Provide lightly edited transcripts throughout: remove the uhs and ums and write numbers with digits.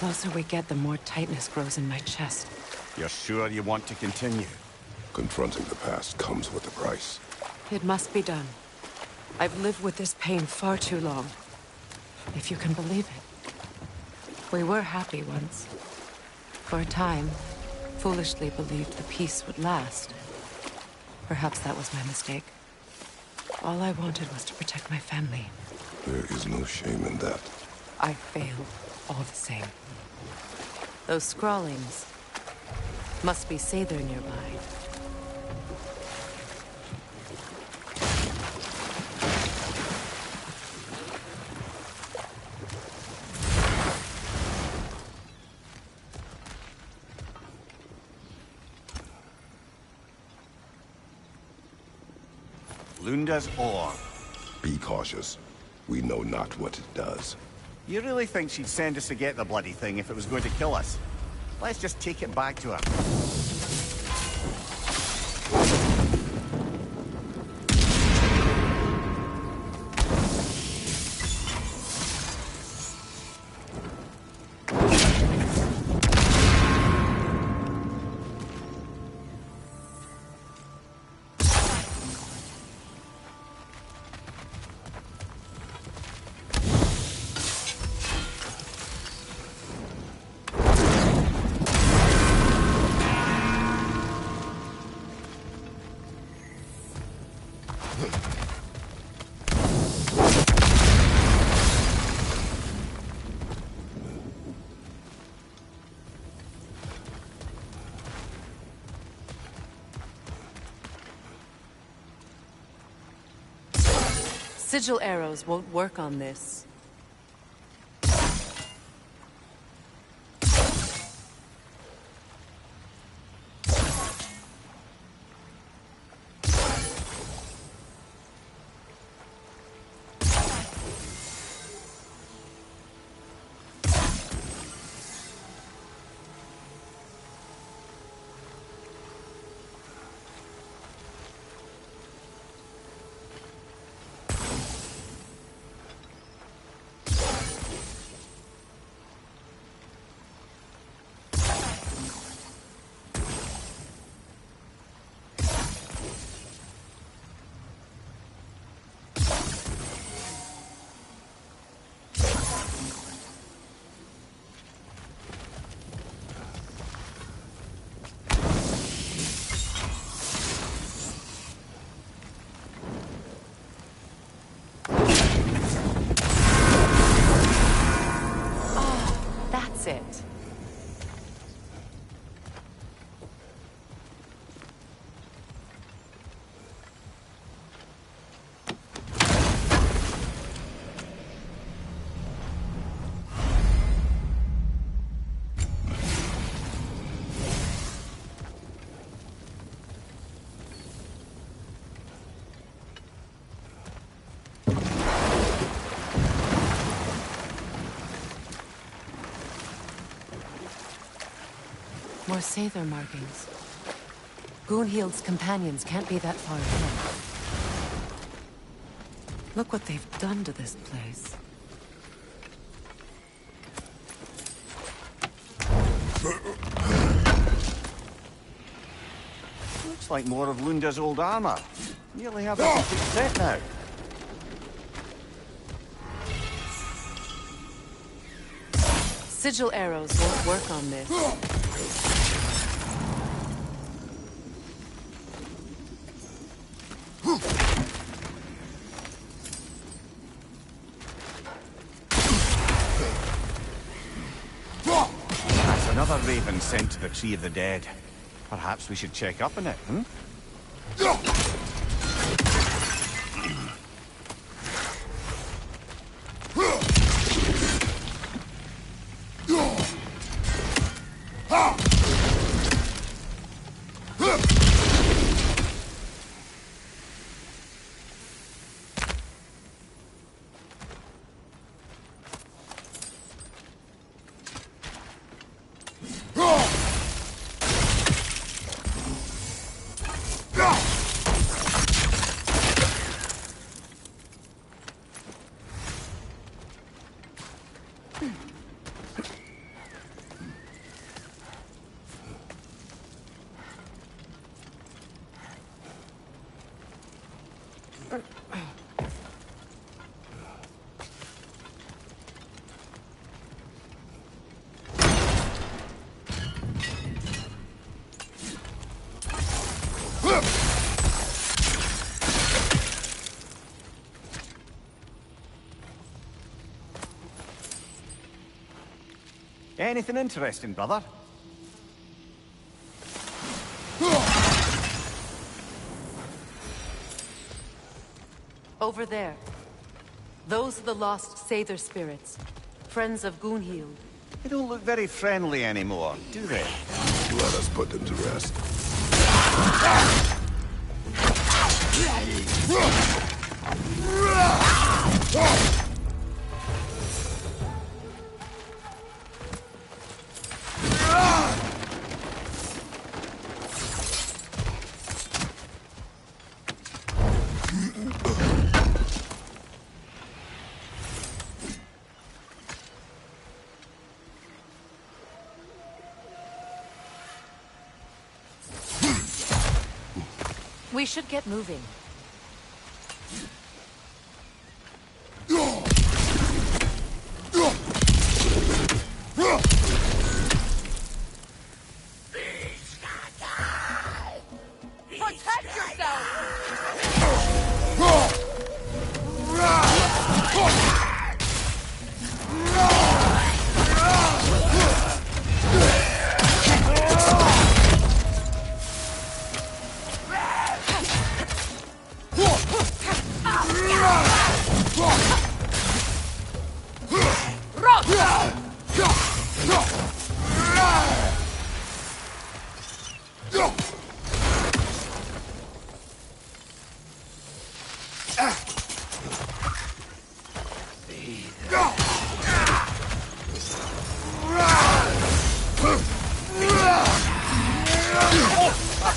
closer we get, the more tightness grows in my chest. You're sure you want to continue? Confronting the past comes with a price. It must be done. I've lived with this pain far too long. If you can believe it. We were happy once. For a time, foolishly believed the peace would last. Perhaps that was my mistake. All I wanted was to protect my family. There is no shame in that. I failed, all the same. Those scrawlings must be Sather nearby. Lunda's ore. Be cautious. We know not what it does. You really think she'd send us to get the bloody thing if it was going to kill us? Let's just take it back to her. Sigil arrows won't work on this. It. More Sather markings. Gunhild's companions can't be that far ahead. Look what they've done to this place. Looks like more of Lunda's old armor. Nearly have a complete set now. Sigil arrows won't work on this. That's another raven sent to the Tree of the Dead. Perhaps we should check up on it, hmm? Anything interesting, brother? Over there. Those are the lost Sather spirits. Friends of Gunhild. They don't look very friendly anymore, do they? Let us put them to rest. We should get moving. Protect yourself!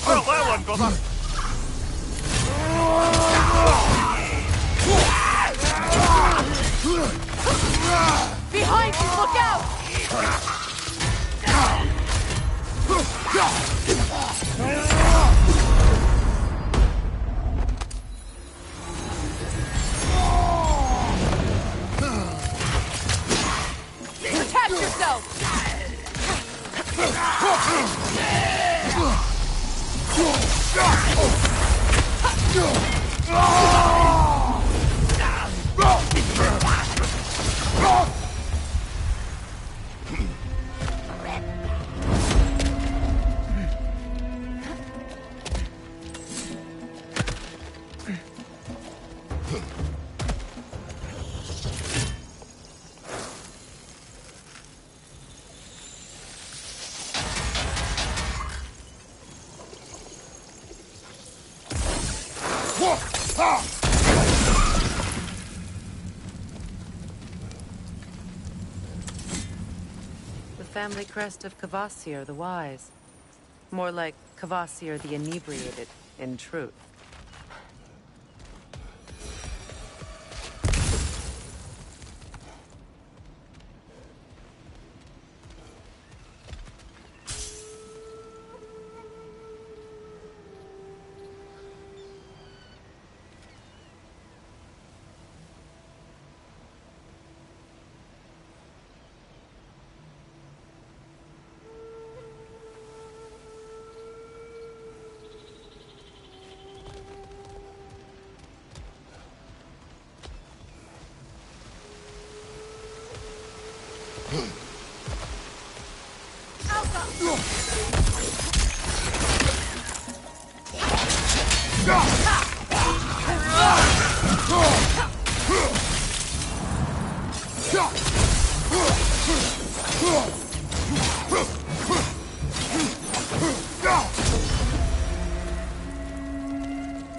Well, that one, brother. Behind you, look out! Protect yourself! The family crest of Kvasir the Wise. More like Kvasir the Inebriated, in truth.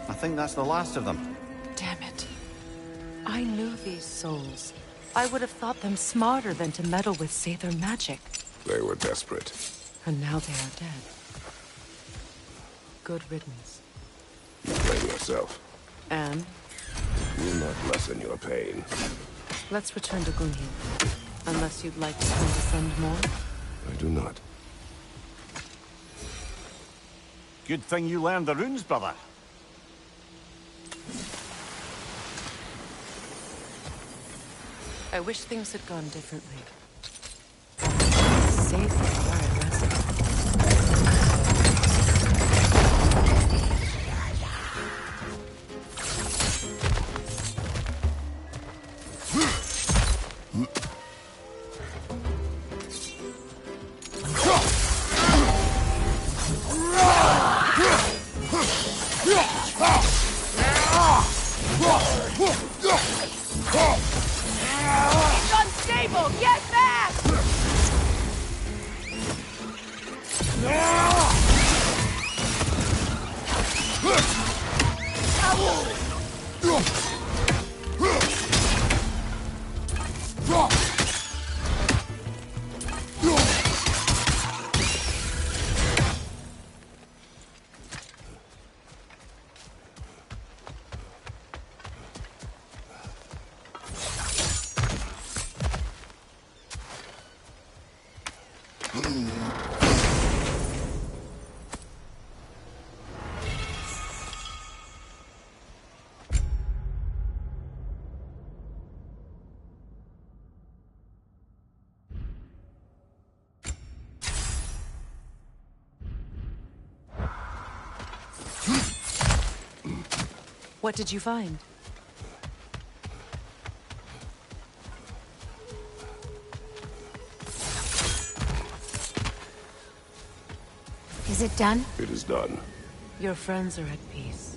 I think that's the last of them. Damn it. I knew these souls. I would have thought them smarter than to meddle with Sather magic. They were desperate. And now they are dead. Good riddance. You blame yourself. And Will not lessen your pain. let's return to Gunhild. Unless you'd like to send more? I do not. Good thing you learned the runes, brother. I wish things had gone differently. Safe where it rested. What did you find? Is it done? It is done. Your friends are at peace.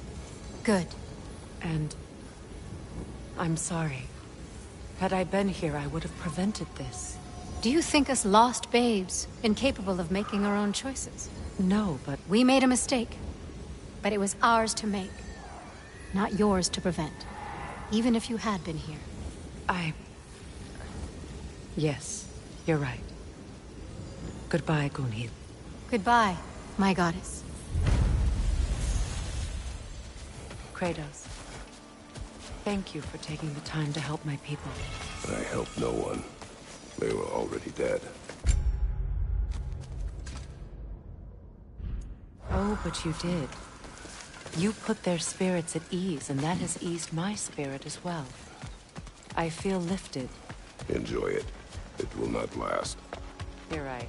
Good. And I'm sorry. Had I been here, I would have prevented this. Do you think us lost babes, incapable of making our own choices? No, but We made a mistake. But it was ours to make. Not yours to prevent. Even if you had been here. Yes, you're right. Goodbye, Gunhild. Goodbye, my goddess. Kratos. Thank you for taking the time to help my people. I helped no one. They were already dead. Oh, but you did. You put their spirits at ease, and that has eased my spirit as well. I feel lifted. Enjoy it. It will not last. You're right.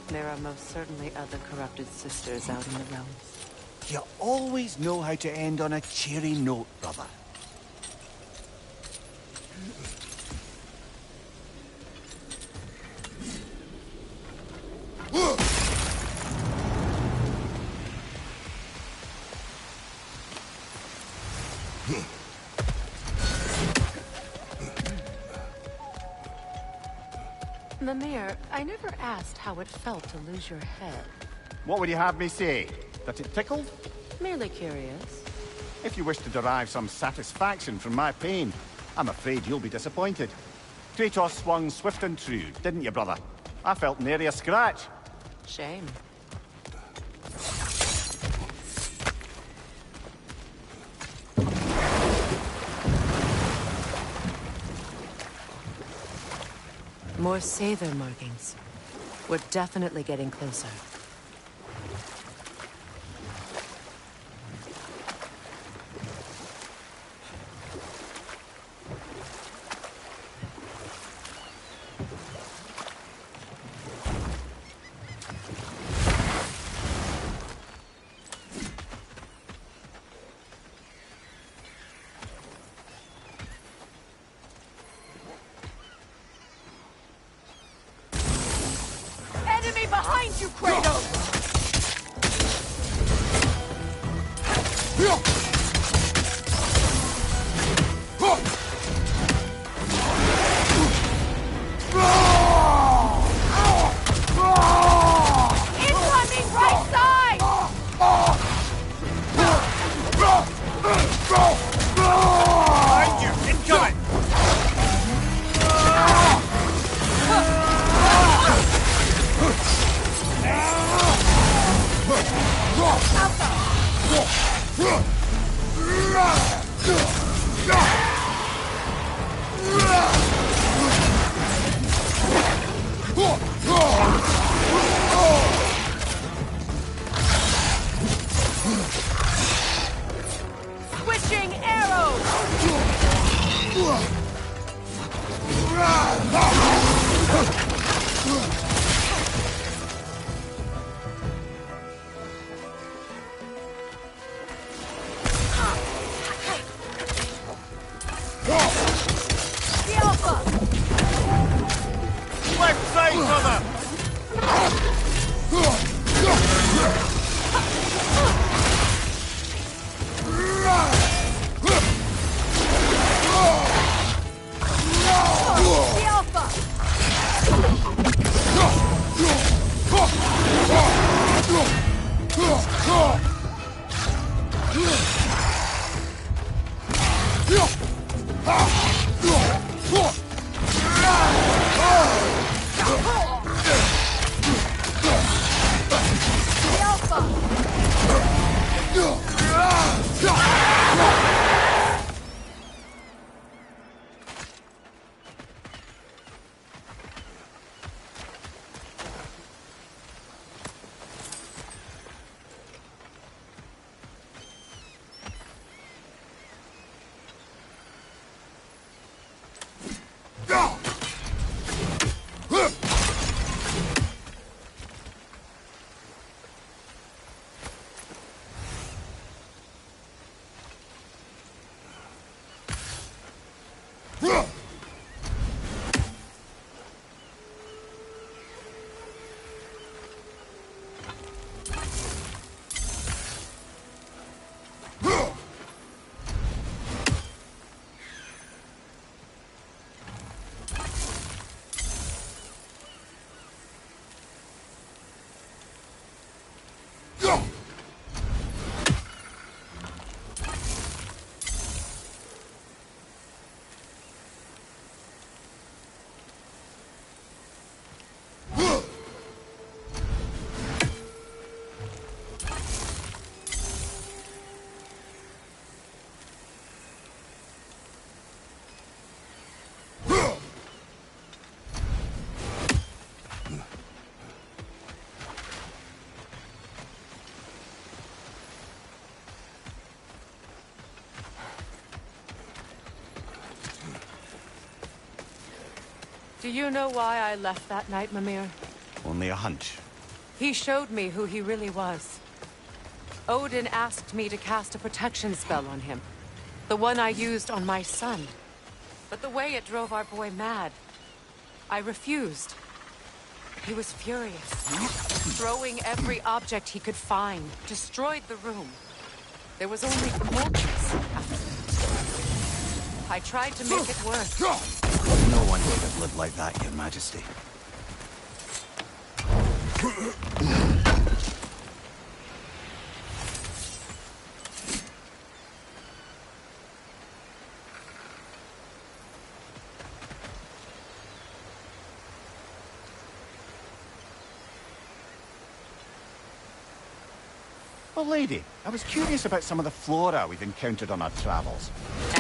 There are most certainly other corrupted sisters out in the realms. You always know how to end on a cheery note, brother. Mimir, I never asked how it felt to lose your head. What would you have me say? That it tickled? Merely curious. If you wish to derive some satisfaction from my pain, I'm afraid you'll be disappointed. Kratos swung swift and true, didn't you, brother? I felt nary a scratch. Shame. More Sather markings. We're definitely getting closer. Enemy behind you, Kratos! Incoming right side! Behind you! Incoming! Switching arrows! The Alpha! Left side, brother! The Alpha! Do you know why I left that night, Mimir? Only a hunch. He showed me who he really was. Odin asked me to cast a protection spell on him. The one I used on my son. But the way it drove our boy mad, I refused. He was furious, throwing every object he could find, destroyed the room. There was only coldness after that. I tried to make it work. No one would have lived like that, Your Majesty. Well, lady, I was curious about some of the flora we've encountered on our travels.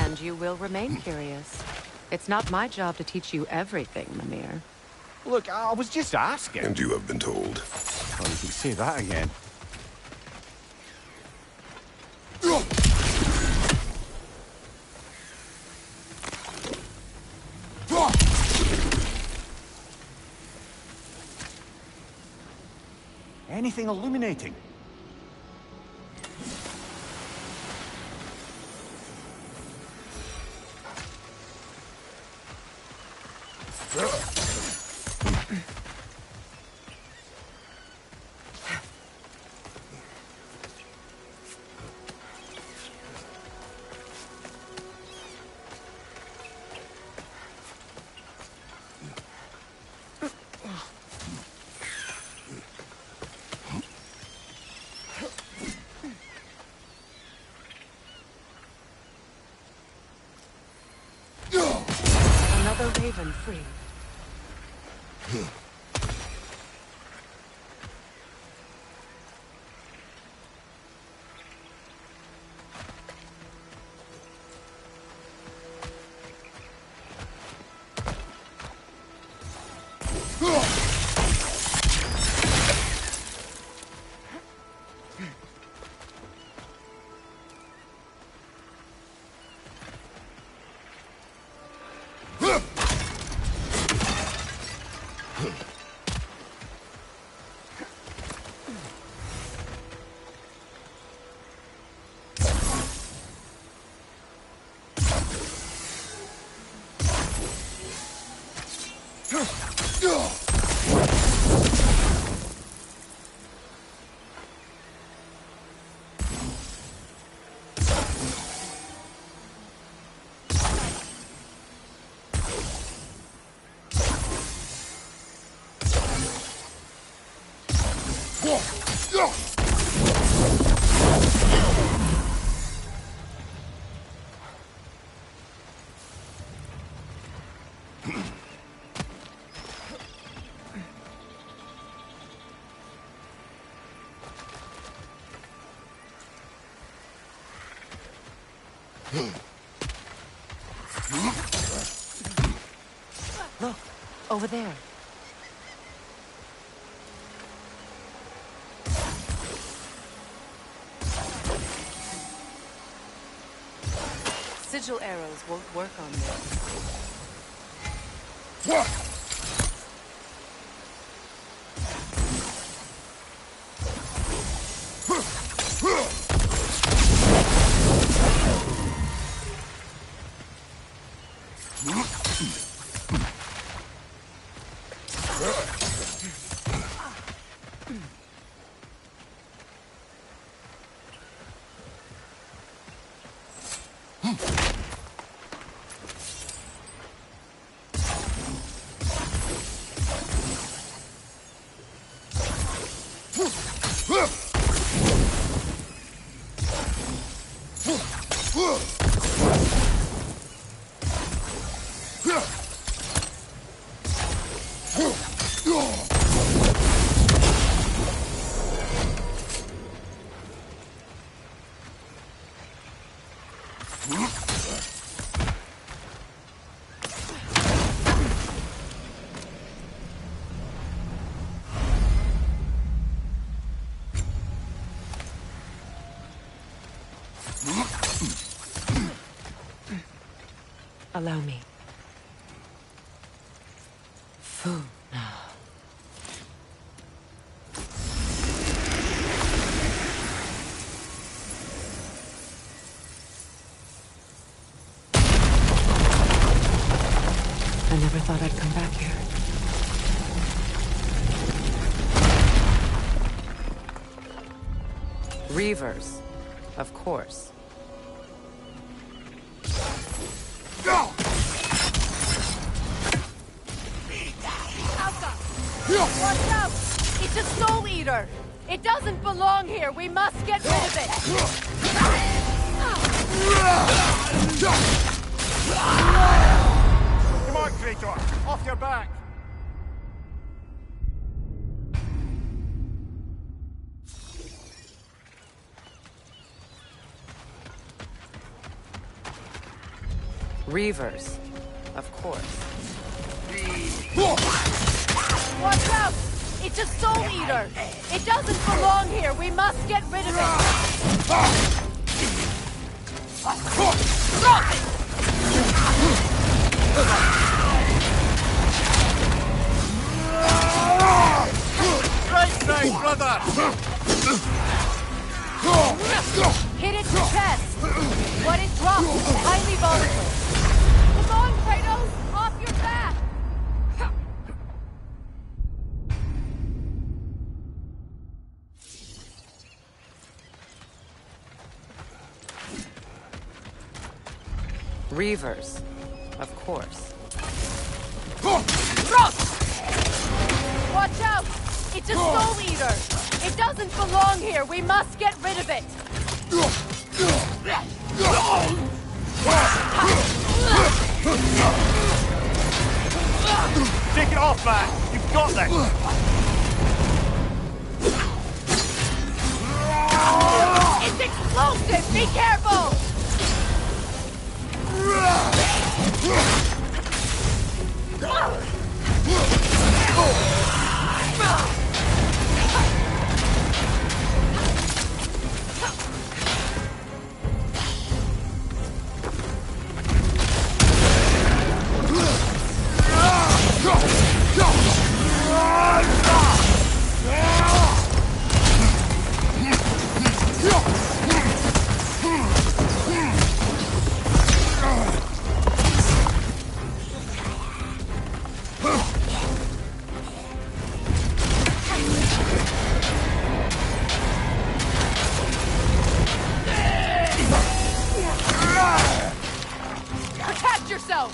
And you will remain curious. It's not my job to teach you everything, Mimir. Look, I was just asking. And you have been told. Oh, you can say that again. Anything illuminating? Another raven free. Look, over there. Sigil arrows won't work on this. Allow me. Food now. I never thought I'd come back here. Reavers, of course. Watch out! It's a soul eater! It doesn't belong here! We must get rid of it! Come on, Kratos! Off your back! Reavers, of course. Watch out! It's a soul eater! It doesn't belong here! We must get rid of it! Drop it! Right side, brother! Hit its chest! What it drops is highly volatile. Come on, Kratos! Off your back! Reavers, of course. Watch out! It's a soul eater! It doesn't belong here! We must get rid of it! Take it off, man! You've got this! It's explosive! Be careful! Protect yourself!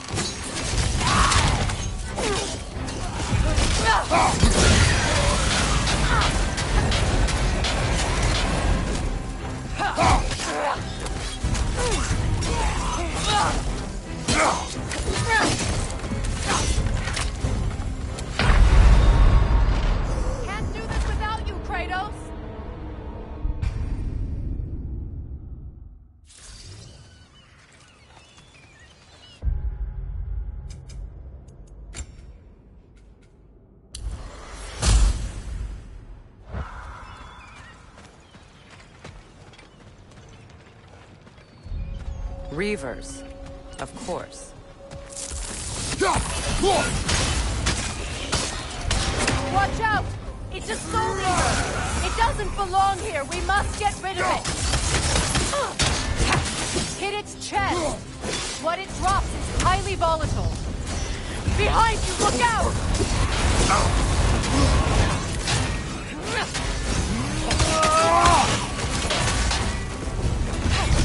Can't do this without you, Kratos! Reavers, of course. Watch out! It's a soul eater! It doesn't belong here! We must get rid of it! Hit its chest! What it drops is highly volatile. Behind you! Look out!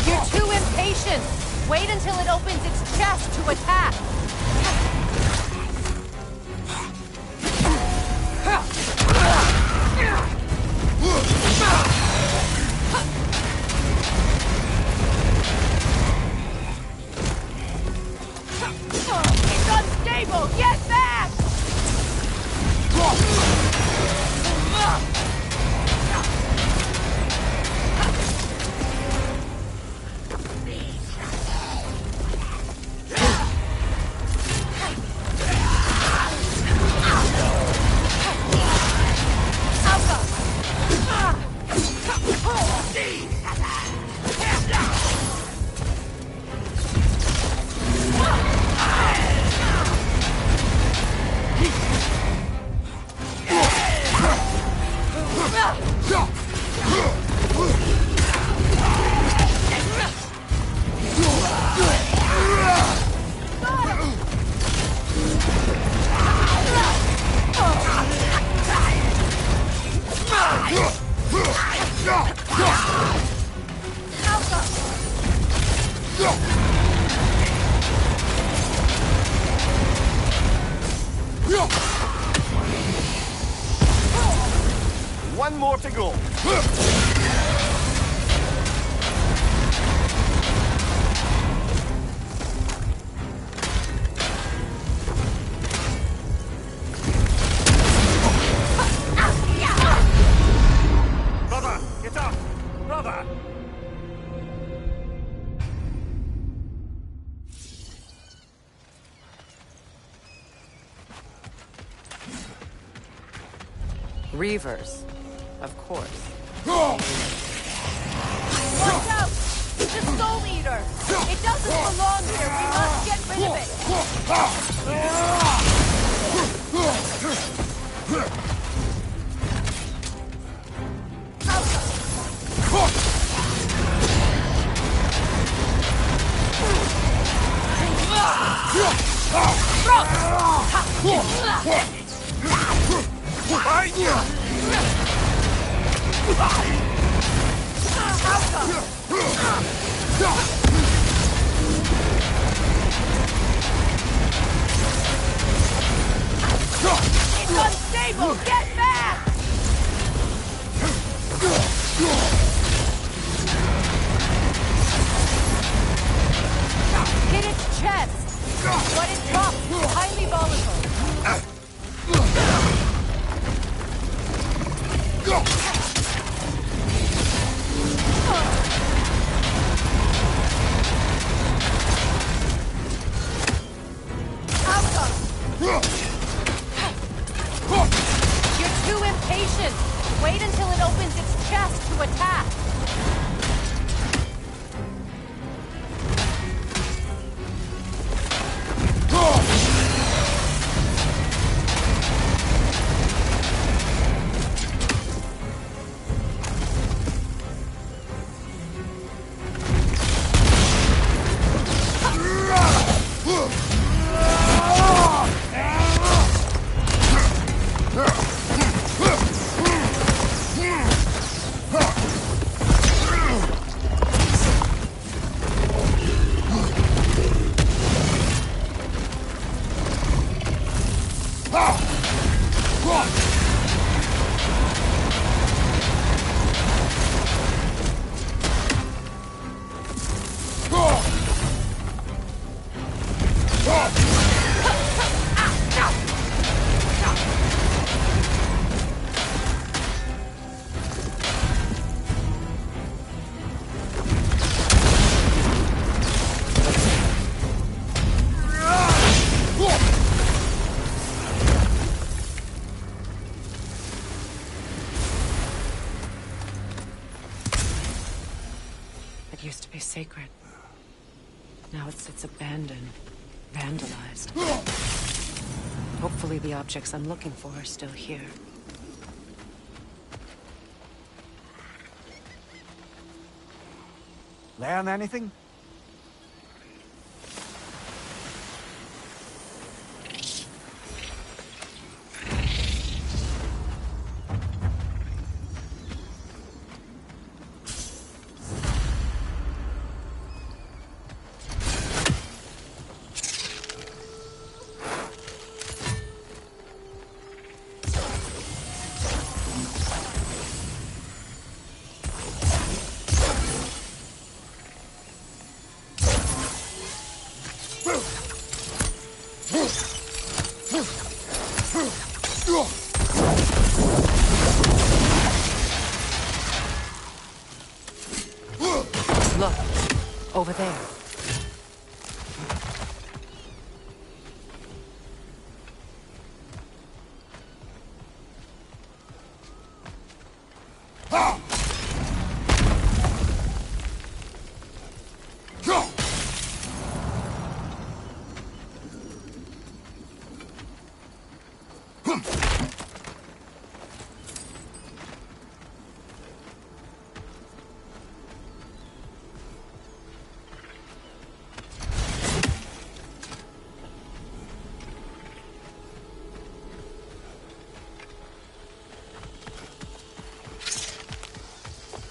You're too impatient! Wait until it opens its chest to attack! It's unstable! Get back! one more to go. Brother, get up! Brother! Reavers, of course. Watch out! The Soul Eater! It doesn't belong here! We must get rid of It's unstable! Get back! Hit its chest! What it drops is highly volatile. You're too impatient! Wait until it opens its chest to attack! It used to be sacred. Now it sits abandoned, vandalized. Hopefully the objects I'm looking for are still here. Learn anything? Look, over there.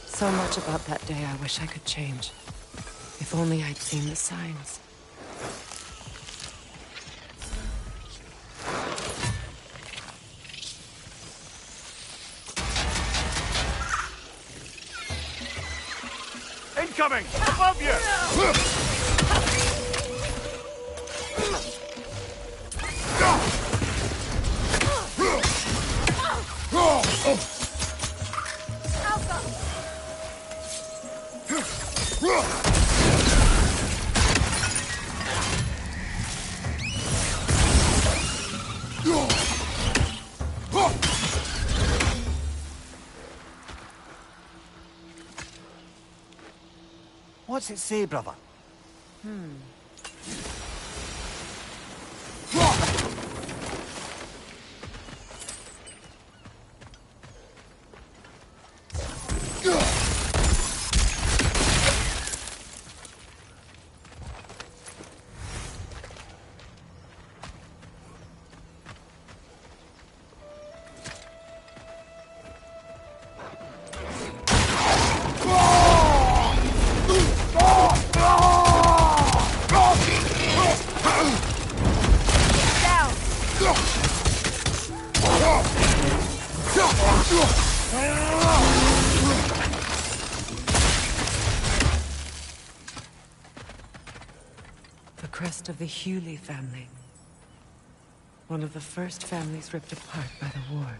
So much about that day I wish I could change. If only I'd seen the signs. Incoming! Above you! What's it say, brother? The crest of the Hewley family. One of the first families ripped apart by the war.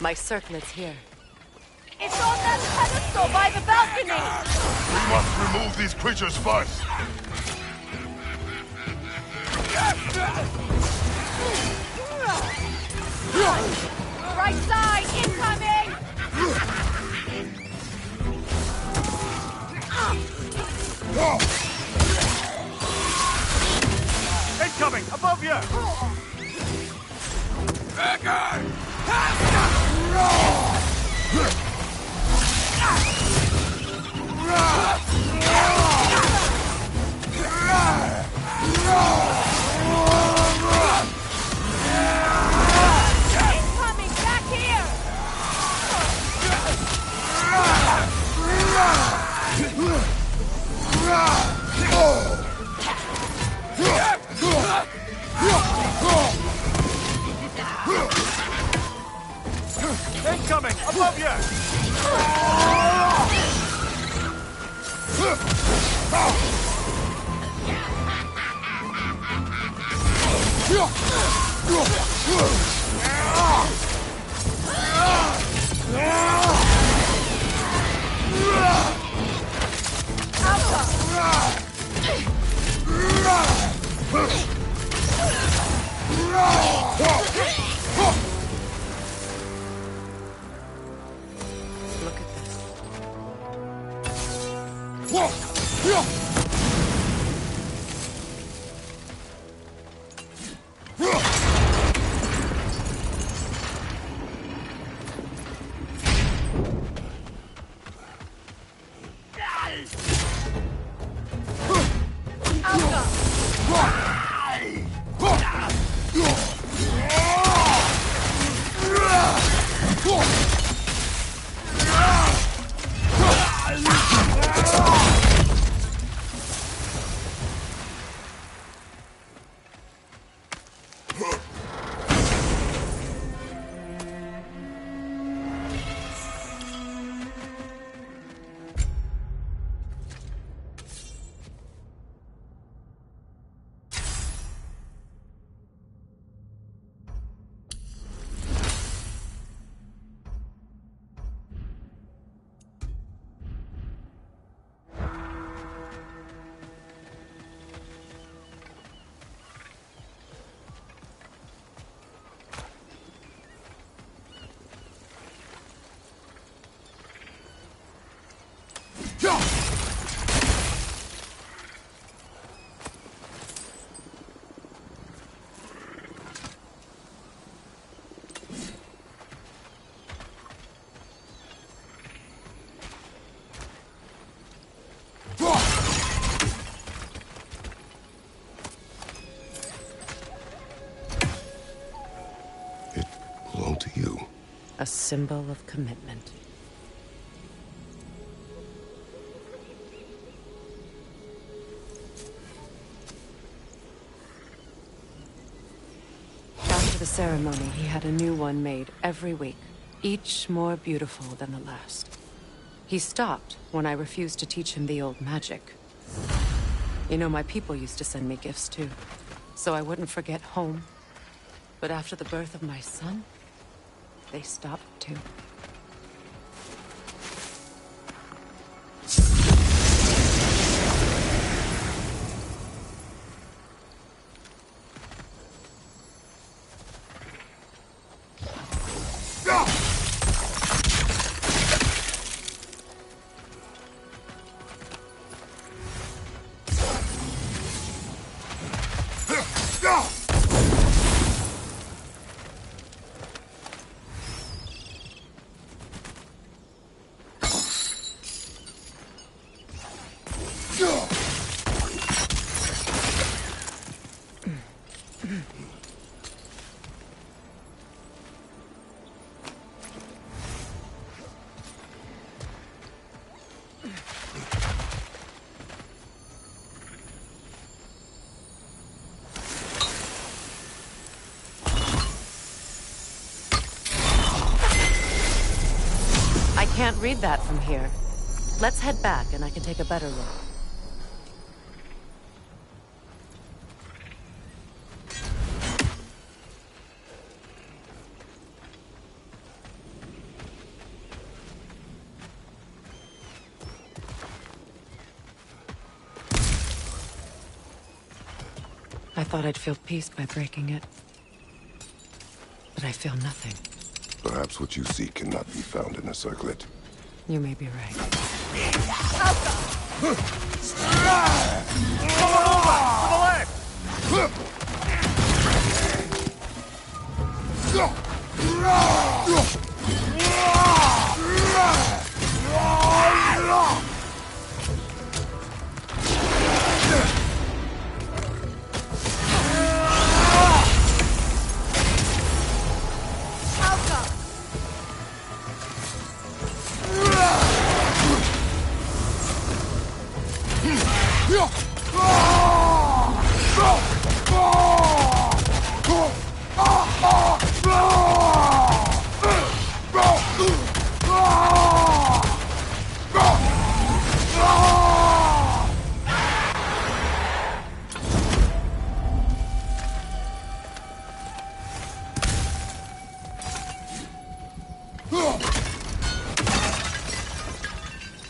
My circlet's here. It's on that pedestal by the balcony! We must remove these creatures first. Right side, incoming! Incoming! Above you! Incoming, back here! Incoming! Above you! Look at this. A symbol of commitment. the ceremony, he had a new one made every week, each more beautiful than the last. He stopped when I refused to teach him the old magic. You know, my people used to send me gifts too, so I wouldn't forget home. But after the birth of my son, they stopped too. Can't read that from here. Let's head back and I can take a better look. I thought I'd feel peace by breaking it. But I feel nothing. Perhaps what you seek cannot be found in a circlet. You may be right.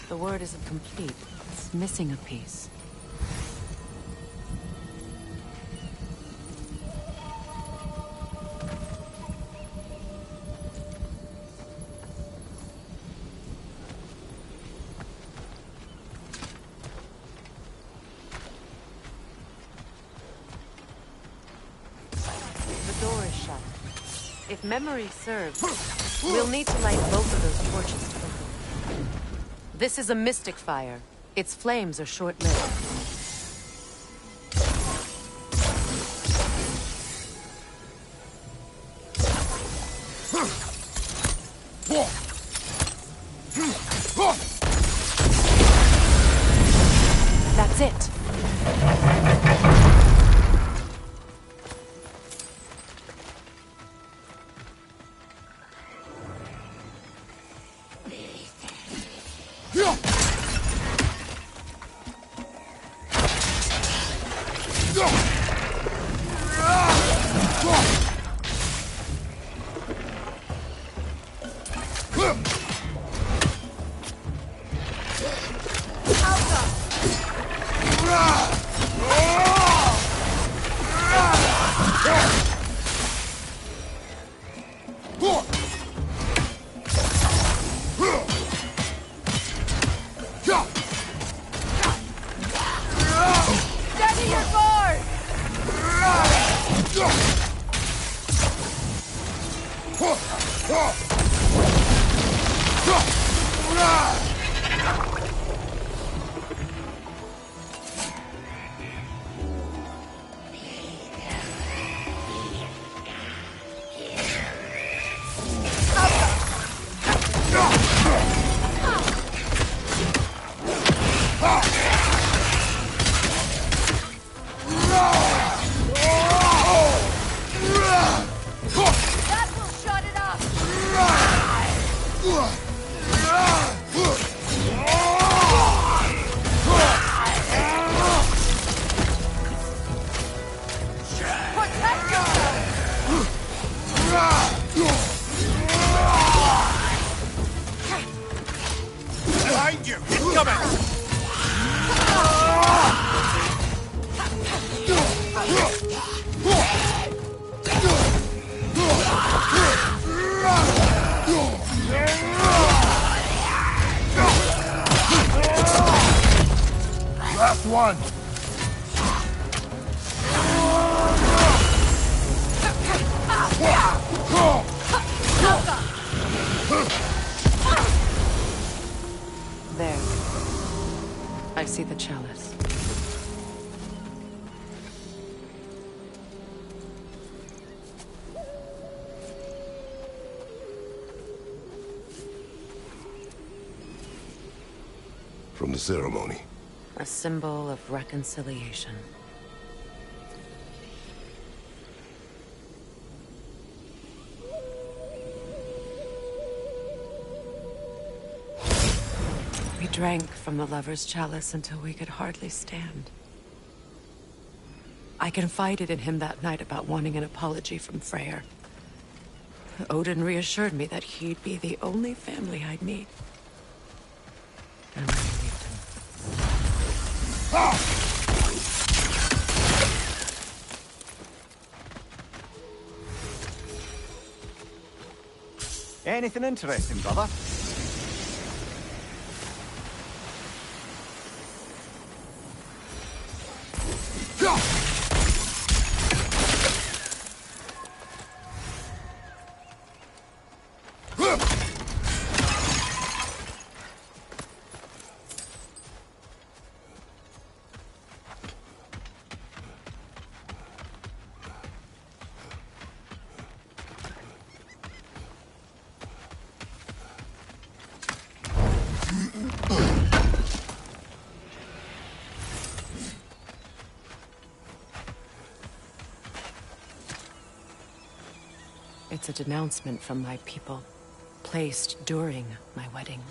The word isn't complete. It's missing a piece. The door is shut. If memory serves, we'll need to light both of those torches to open. This is a mystic fire. Its flames are short-lived. That's it. Behind you! Incoming! Last one! There. I see the chalice. From the ceremony. A symbol of reconciliation. We drank from the lover's chalice until we could hardly stand. I confided in him that night about wanting an apology from Freya. Odin reassured me that he'd be the only family I'd need. And I believed him. Anything interesting, brother? It's a denouncement from my people, placed during my wedding.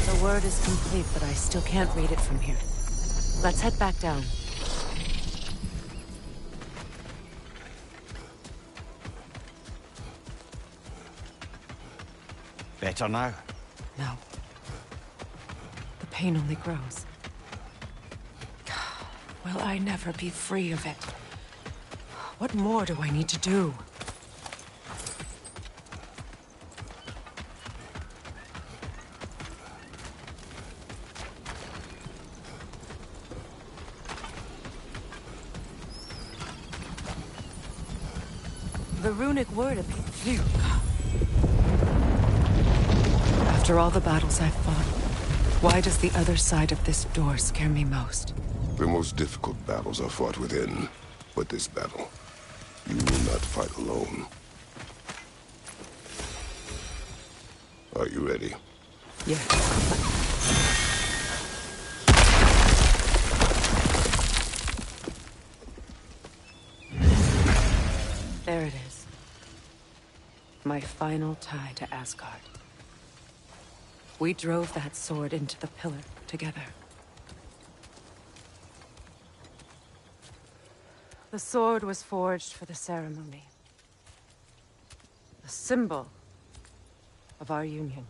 The word is complete, but I still can't read it from here. Let's head back down. Better now? No. The pain only grows. Will I never be free of it? What more do I need to do? The runic word appears. After all the battles I've fought, why does the other side of this door scare me most? The most difficult battles are fought within, but this battle, you will not fight alone. Are you ready? Yes. There it is. My final tie to Asgard. We drove that sword into the pillar together. The sword was forged for the ceremony. A symbol of our union.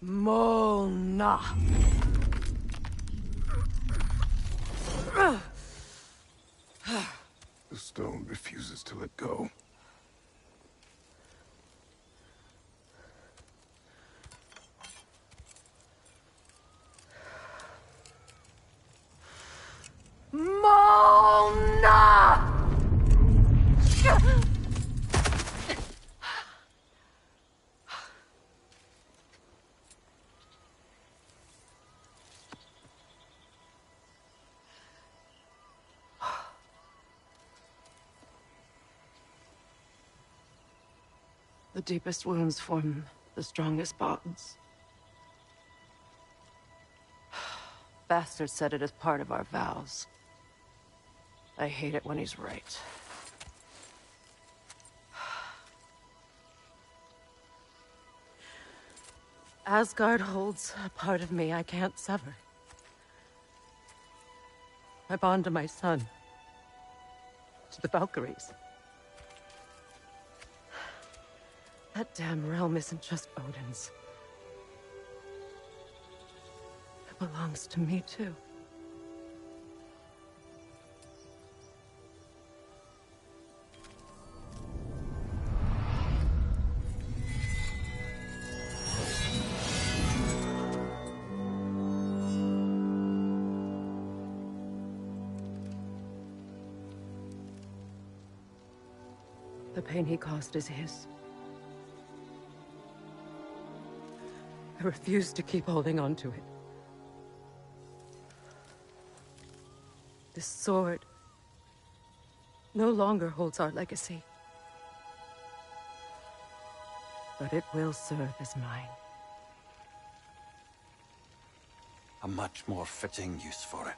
Molna. stone refuses to let go. Mona! The deepest wounds form the strongest bonds. Bastard said it as part of our vows. I hate it when he's right. Asgard holds a part of me I can't sever. I bond to my son. To the Valkyries. That damn realm isn't just Odin's. It belongs to me, too. The pain he caused is his. I refuse to keep holding on to it. This sword no longer holds our legacy. But it will serve as mine. A much more fitting use for it.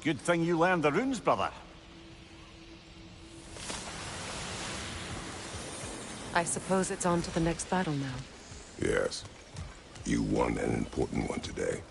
Good thing you learned the runes, brother. I suppose it's on to the next battle now. Yes. You won an important one today.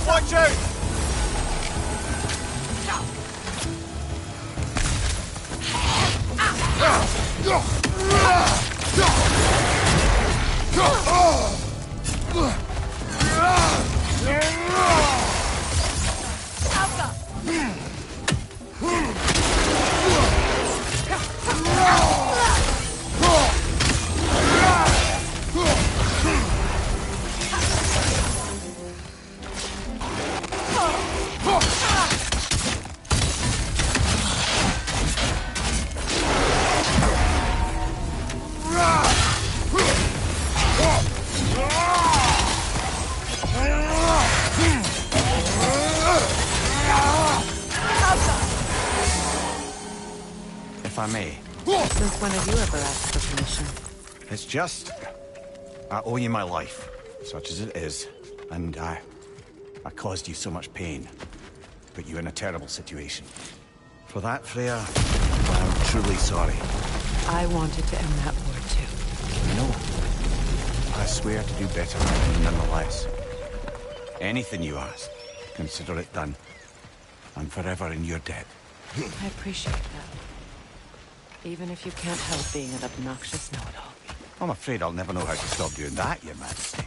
Watch out! if I may. Since when have you ever asked for permission? It's just... I owe you my life, such as it is. And I caused you so much pain. Put you in a terrible situation. For that, Freya, I'm truly sorry. I wanted to end that war too. I know. I swear to do better by you nonetheless. Anything you ask, consider it done. I'm forever in your debt. I appreciate that. Even if you can't help being an obnoxious know-it-all. I'm afraid I'll never know how to stop doing that, Your Majesty.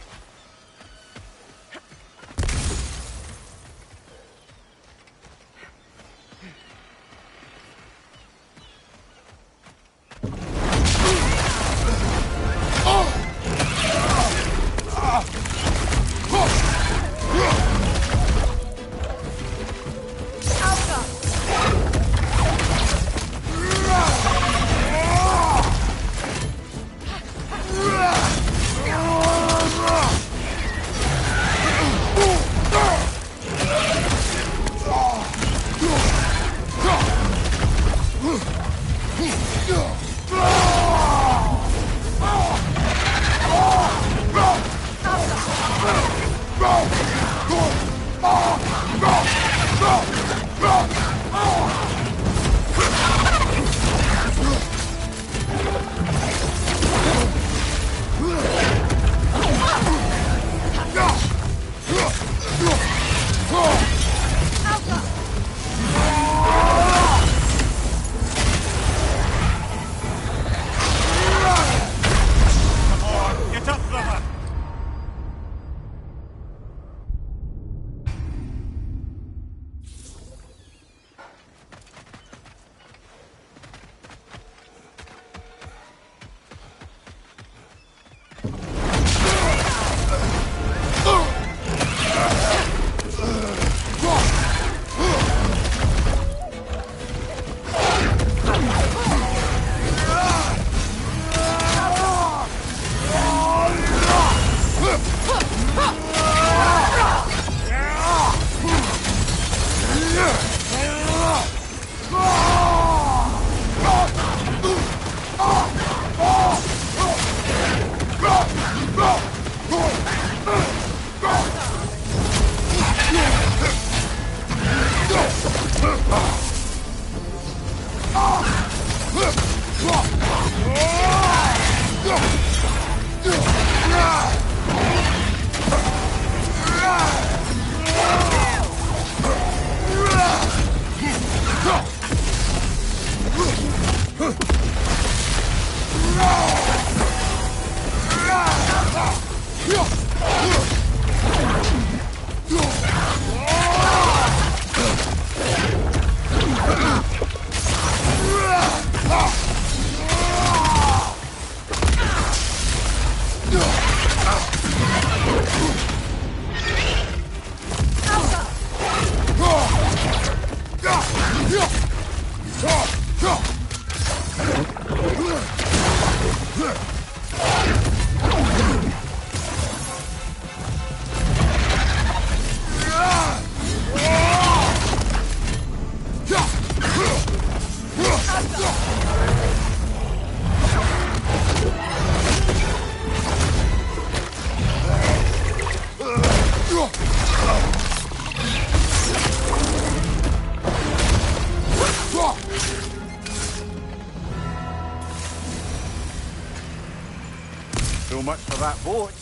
So much for that boat.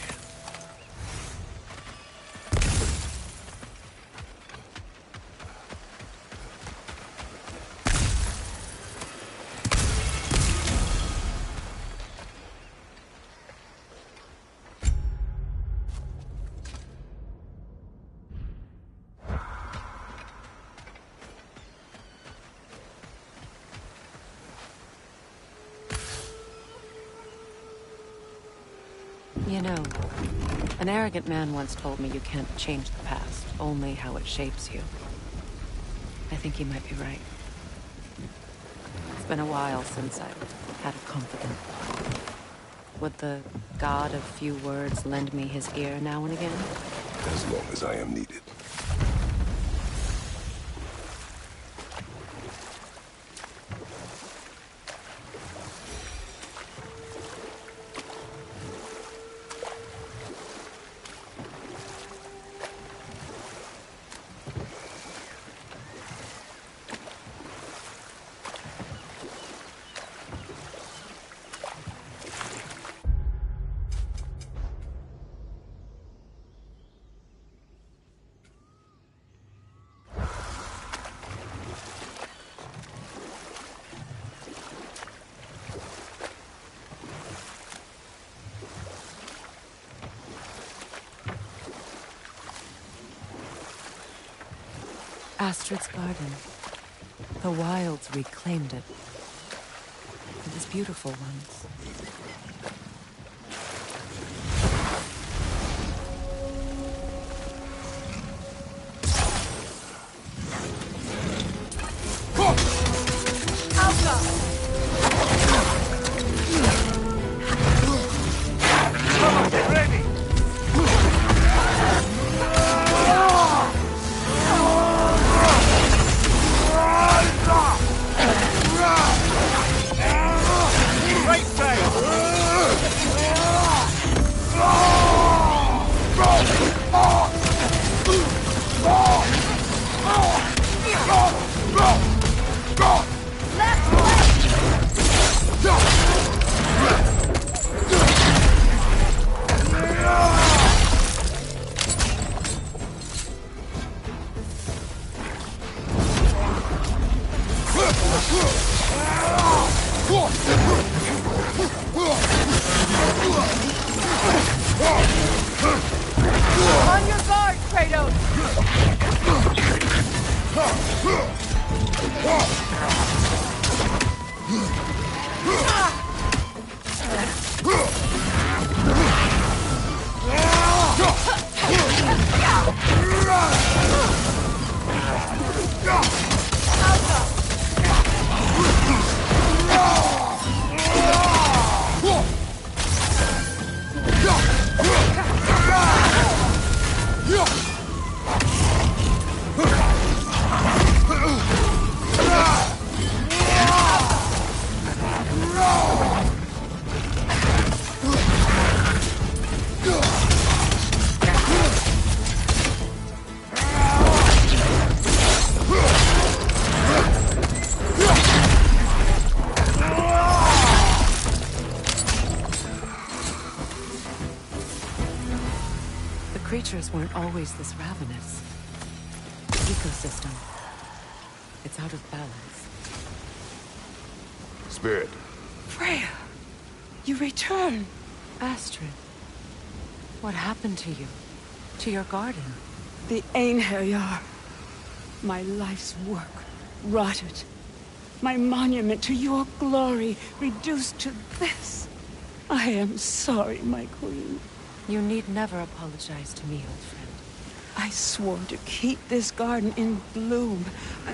You know, an arrogant man once told me you can't change the past, only how it shapes you. I think he might be right. It's been a while since I've had a confidant. Would the god of few words lend me his ear now and again? As long as I am needed. Astrid's garden. The wilds reclaimed it. It was beautiful once. On your guard, Kratos! Creatures weren't always this ravenous. The ecosystem. It's out of balance. Spirit. Freya! You return! Astrid. What happened to you? To your garden? The Einherjar. My life's work rotted. My monument to your glory reduced to this. I am sorry, my queen. You need never apologize to me, old friend. I swore to keep this garden in bloom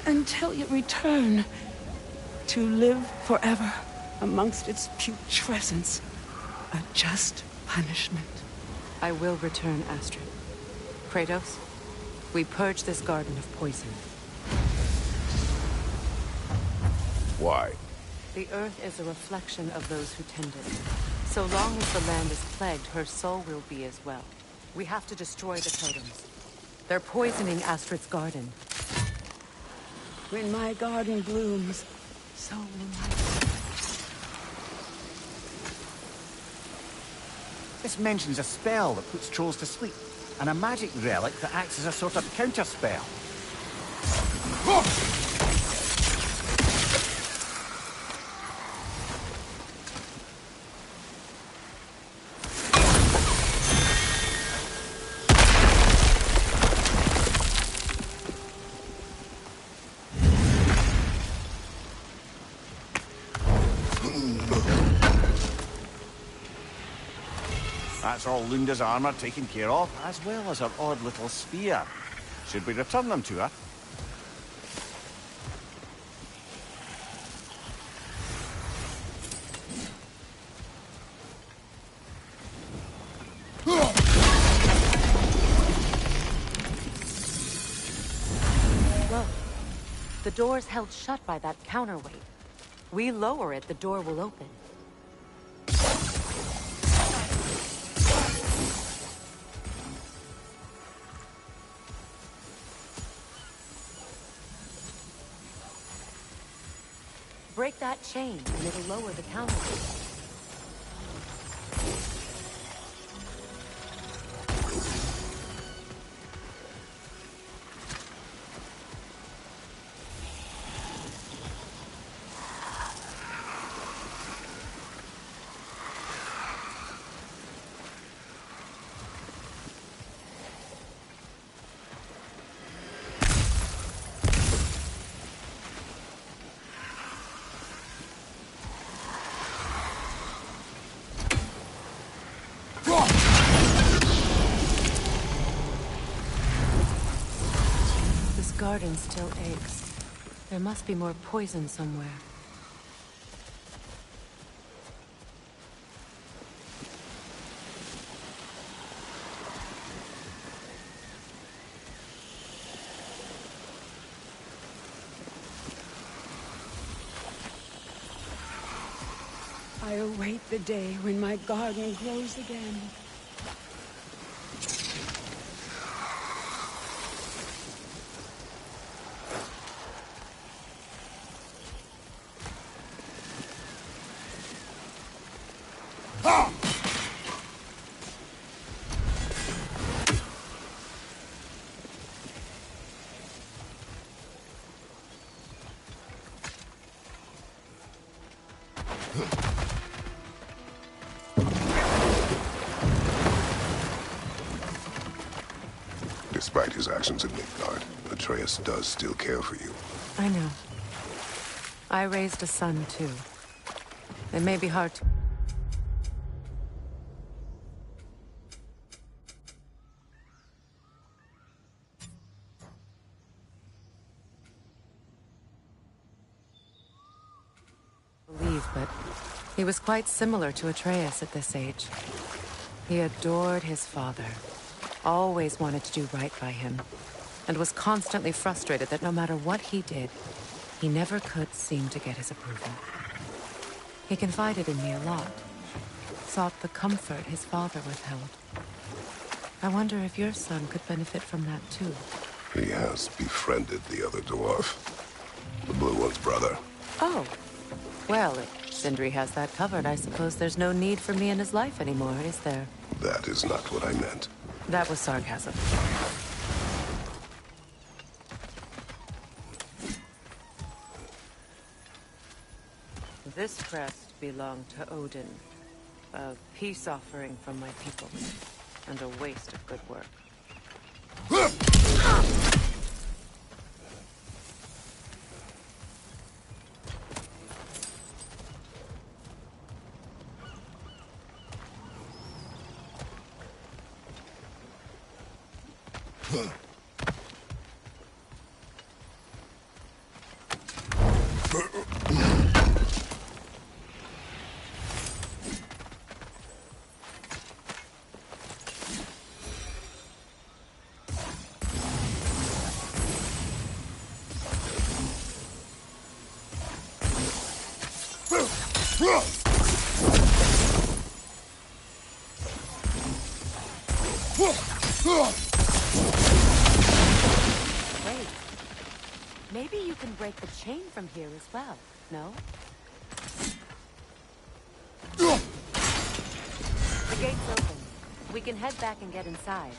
until you return. To live forever amongst its putrescence. A just punishment. I will return, Astrid. Kratos, we purge this garden of poison. Why? The earth is a reflection of those who tend it. So long as the land is plagued, her soul will be as well. We have to destroy the totems. They're poisoning Astrid's garden. When my garden blooms, so will my... This mentions a spell that puts trolls to sleep, and a magic relic that acts as a sort of counter-spell. That's all Lunda's armor taken care of, as well as her odd little spear. Should we return them to her? Look, the door's held shut by that counterweight. We lower it, the door will open. Break that chain, and it'll lower the counterweight. garden still aches. There must be more poison somewhere. I await the day when my garden grows again. Despite his actions in Midgard, Atreus does still care for you. I know. I raised a son, too. It may be hard to... believe, but he was quite similar to Atreus at this age. He adored his father, always wanted to do right by him, and was constantly frustrated that no matter what he did, he never could seem to get his approval. He confided in me a lot, sought the comfort his father withheld. I wonder if your son could benefit from that too. He has befriended the other dwarf. The blue one's brother. Oh. Well, if Sindri has that covered, I suppose there's no need for me in his life anymore, is there? That is not what I meant. That was sarcasm. This crest belonged to Odin. A peace offering from my people. And a waste of good work. Wait. Maybe you can break the chain from here as well, no? The gate's open. We can head back and get inside.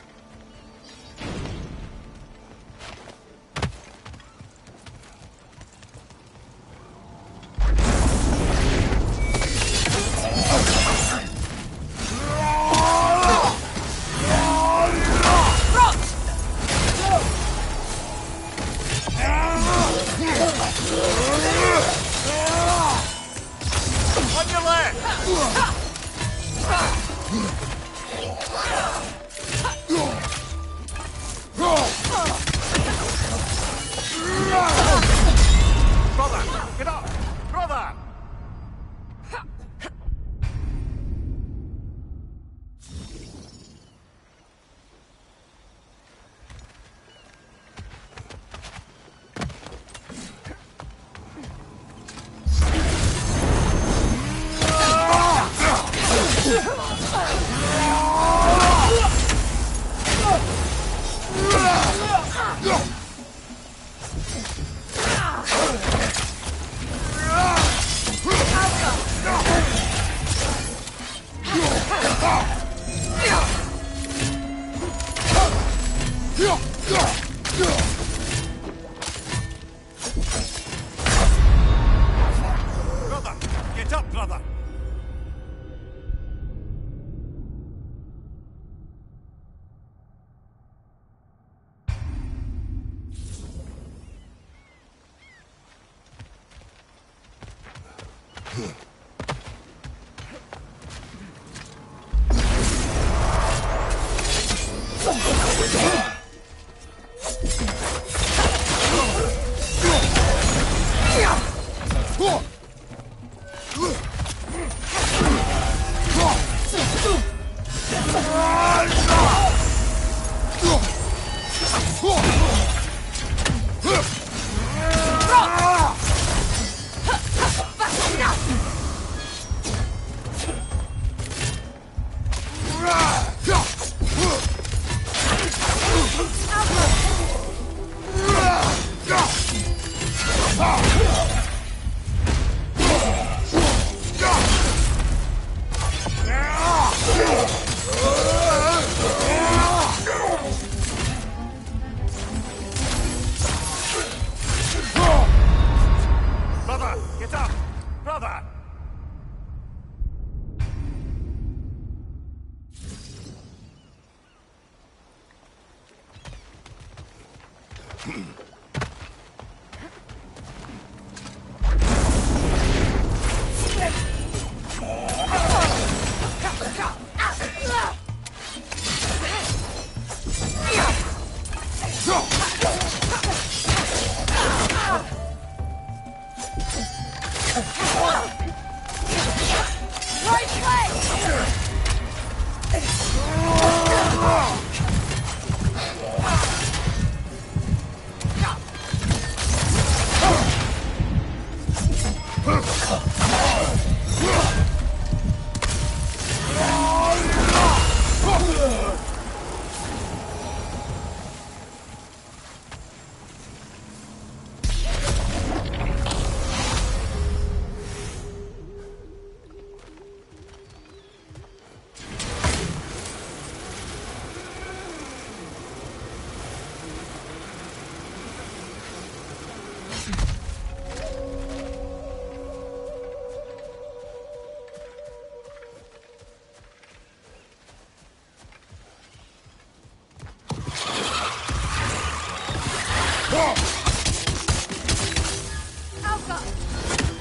Alka!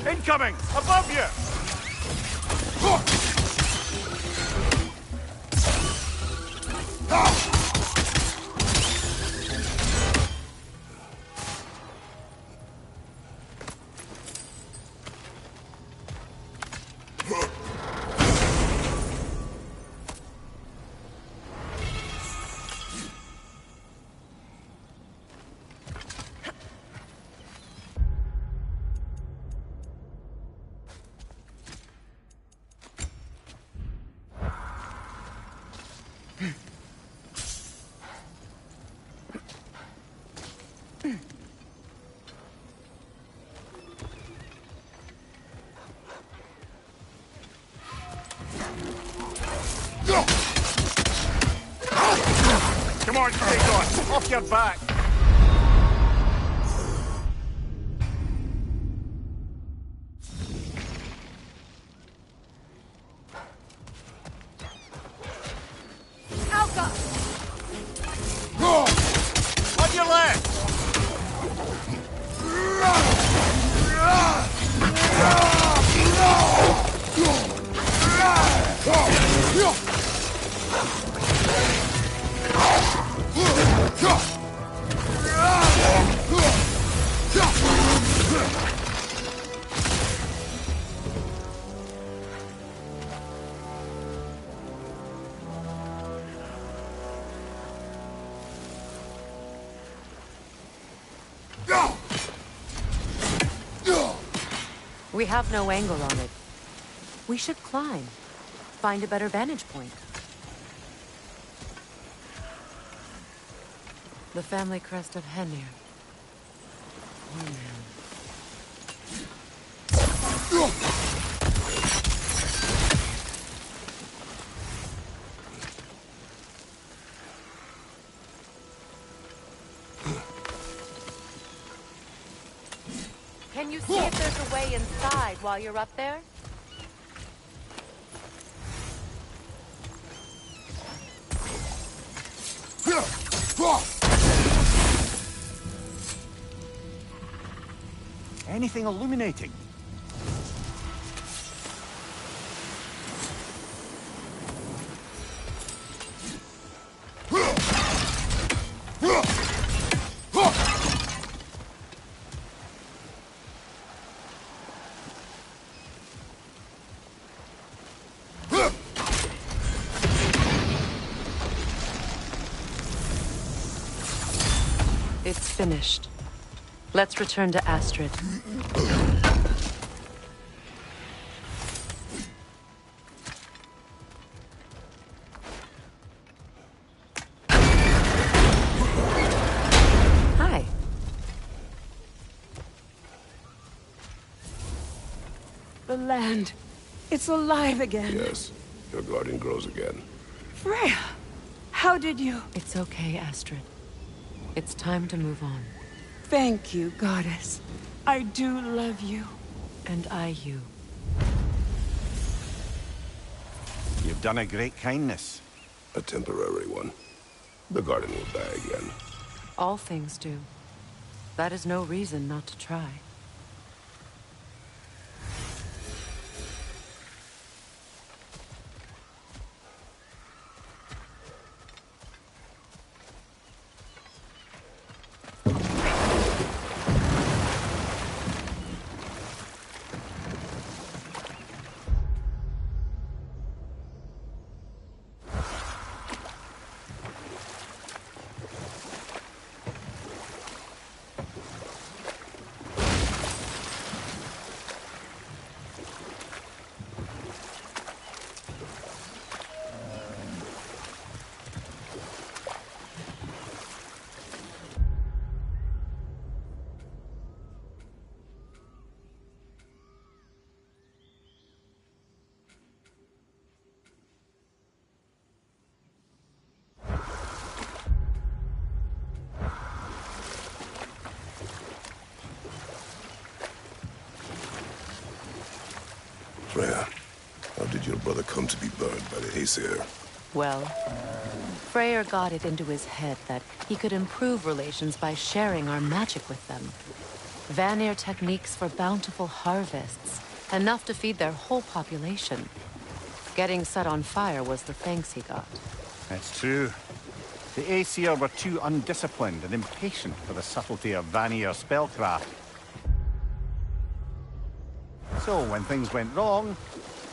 Incoming! Above you! Come on, stay going. Off your back. Alka! On your left. We have no angle on it. We should climb. Find a better vantage point. The family crest of Henir. Oh, man. Can you see if there's a way inside while you're up there? Anything illuminating? It's finished. Let's return to Astrid. Hi. The land. It's alive again. Yes, your guardian grows again. Freya, how did you... It's okay, Astrid. It's time to move on. Thank you, goddess. I do love you. And I you. You've done a great kindness. A temporary one. The guardian will die again. All things do. That is no reason not to try. Freya, how did your brother come to be burned by the Aesir? Well, Freyr got it into his head that he could improve relations by sharing our magic with them. Vanir techniques for bountiful harvests, enough to feed their whole population. Getting set on fire was the thanks he got. It's true. The Aesir were too undisciplined and impatient for the subtlety of Vanir spellcraft. So when things went wrong,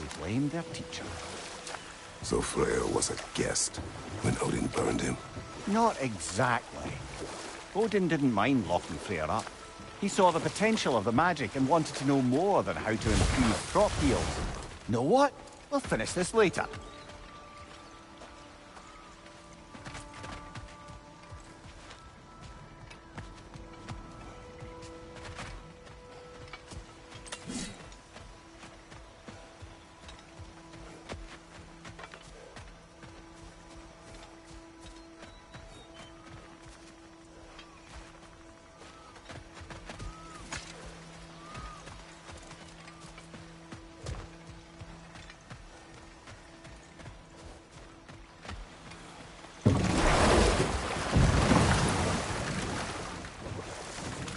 they blamed their teacher. So Freya was a guest when Odin burned him? Not exactly. Odin didn't mind locking Freya up. He saw the potential of the magic and wanted to know more than how to improve crop yields. Know what? We'll finish this later.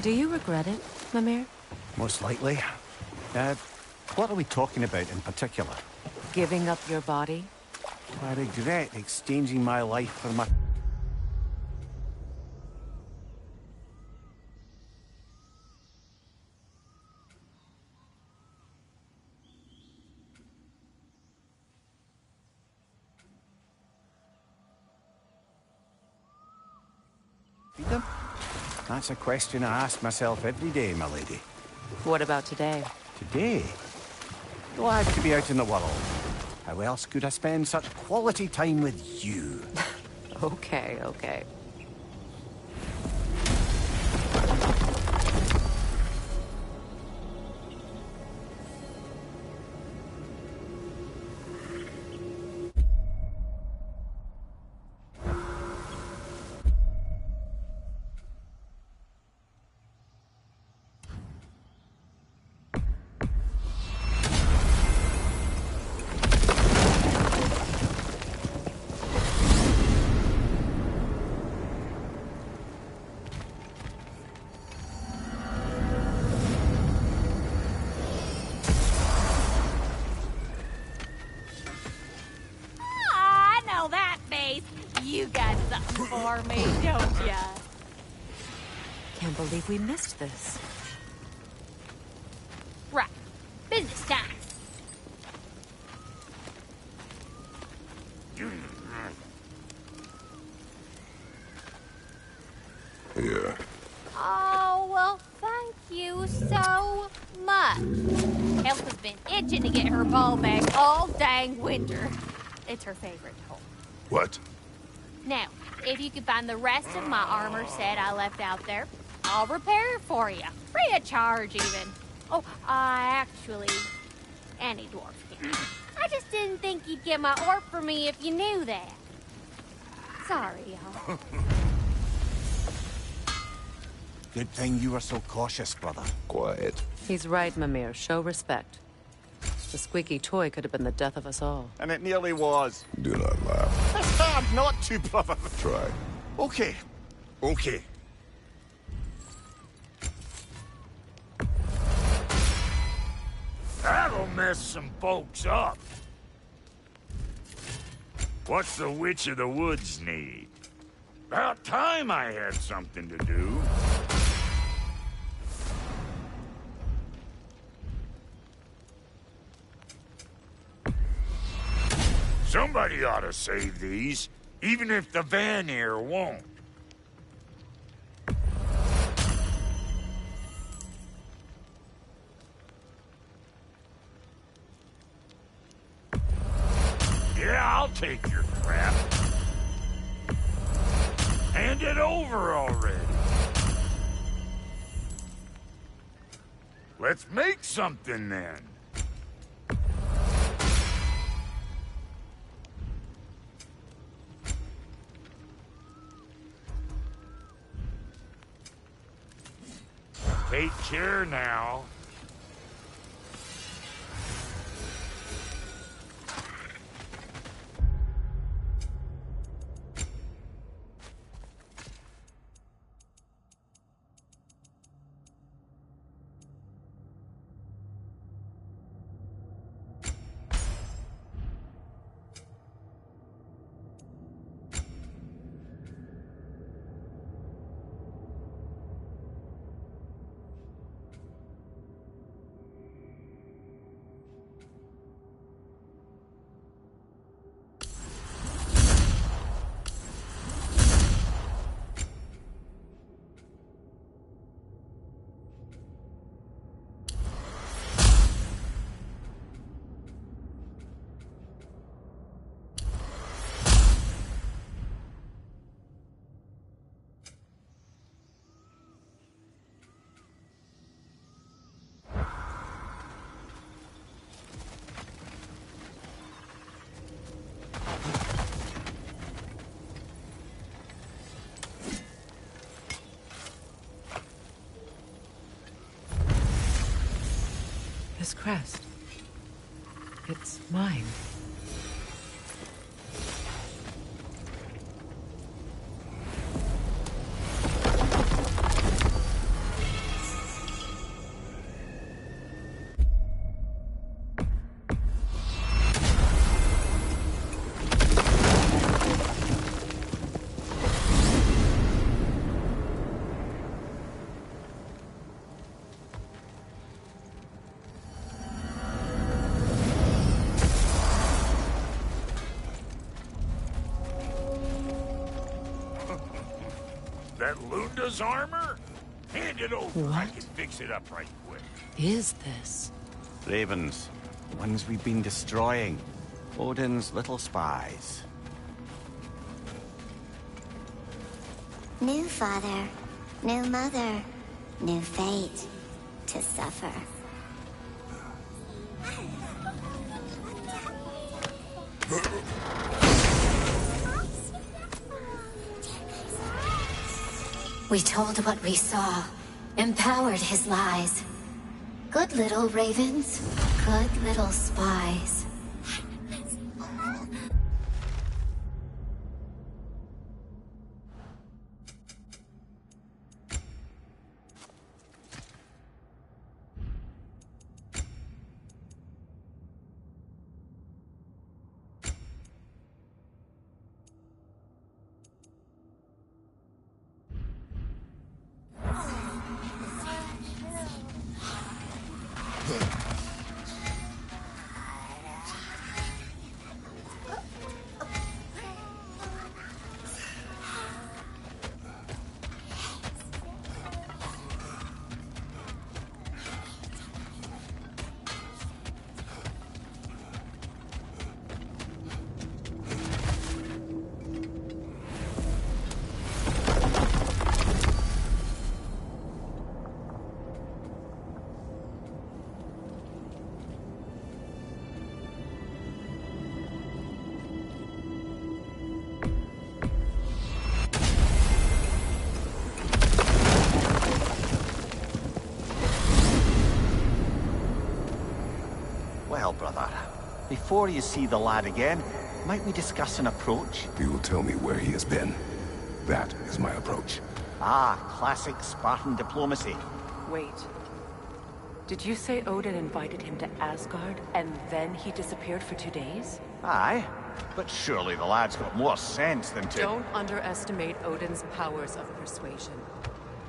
Do you regret it, Mimir? Most likely. What are we talking about in particular? Giving up your body? I regret exchanging my life for my... Freedom? That's a question I ask myself every day, my lady. What about today? Today? Glad to be out in the world. How else could I spend such quality time with you? Okay, okay. You got something for me, don't ya? Can't believe we missed this. Right. Business time. Here. Oh, well, thank you so much. Elsa's been itching to get her ball back all dang winter. It's her favorite hole. What? Now, if you could find the rest of my armor set I left out there, I'll repair it for you. Free of charge, even. Oh, actually, any dwarf can. I just didn't think you'd get my orc for me if you knew that. Sorry, y'all. Good thing you were so cautious, brother. Quiet. He's right, Mimir. Show respect. The squeaky toy could have been the death of us all. And it nearly was. Do not laugh. I'm not too, brother. Try. Okay. Okay. That'll mess some folks up. What's the Witch of the Woods need? About time I had something to do. Somebody ought to save these, even if the Vanir won't. Yeah, I'll take your crap. Hand it over already. Let's make something then. Take care now. This crest. It's mine. That Lunda's armor? Hand it over. What? I can fix it up right quick. Is this? Ravens. The ones we've been destroying. Odin's little spies. New father, new mother, new fate to suffer. We told what we saw, empowered his lies. Good little ravens, good little spies. Well, brother, before you see the lad again, might we discuss an approach? He will tell me where he has been. That is my approach. Ah, classic Spartan diplomacy. Wait. Did you say Odin invited him to Asgard, and then he disappeared for 2 days? Aye, but surely the lad's got more sense than to... Don't underestimate Odin's powers of persuasion.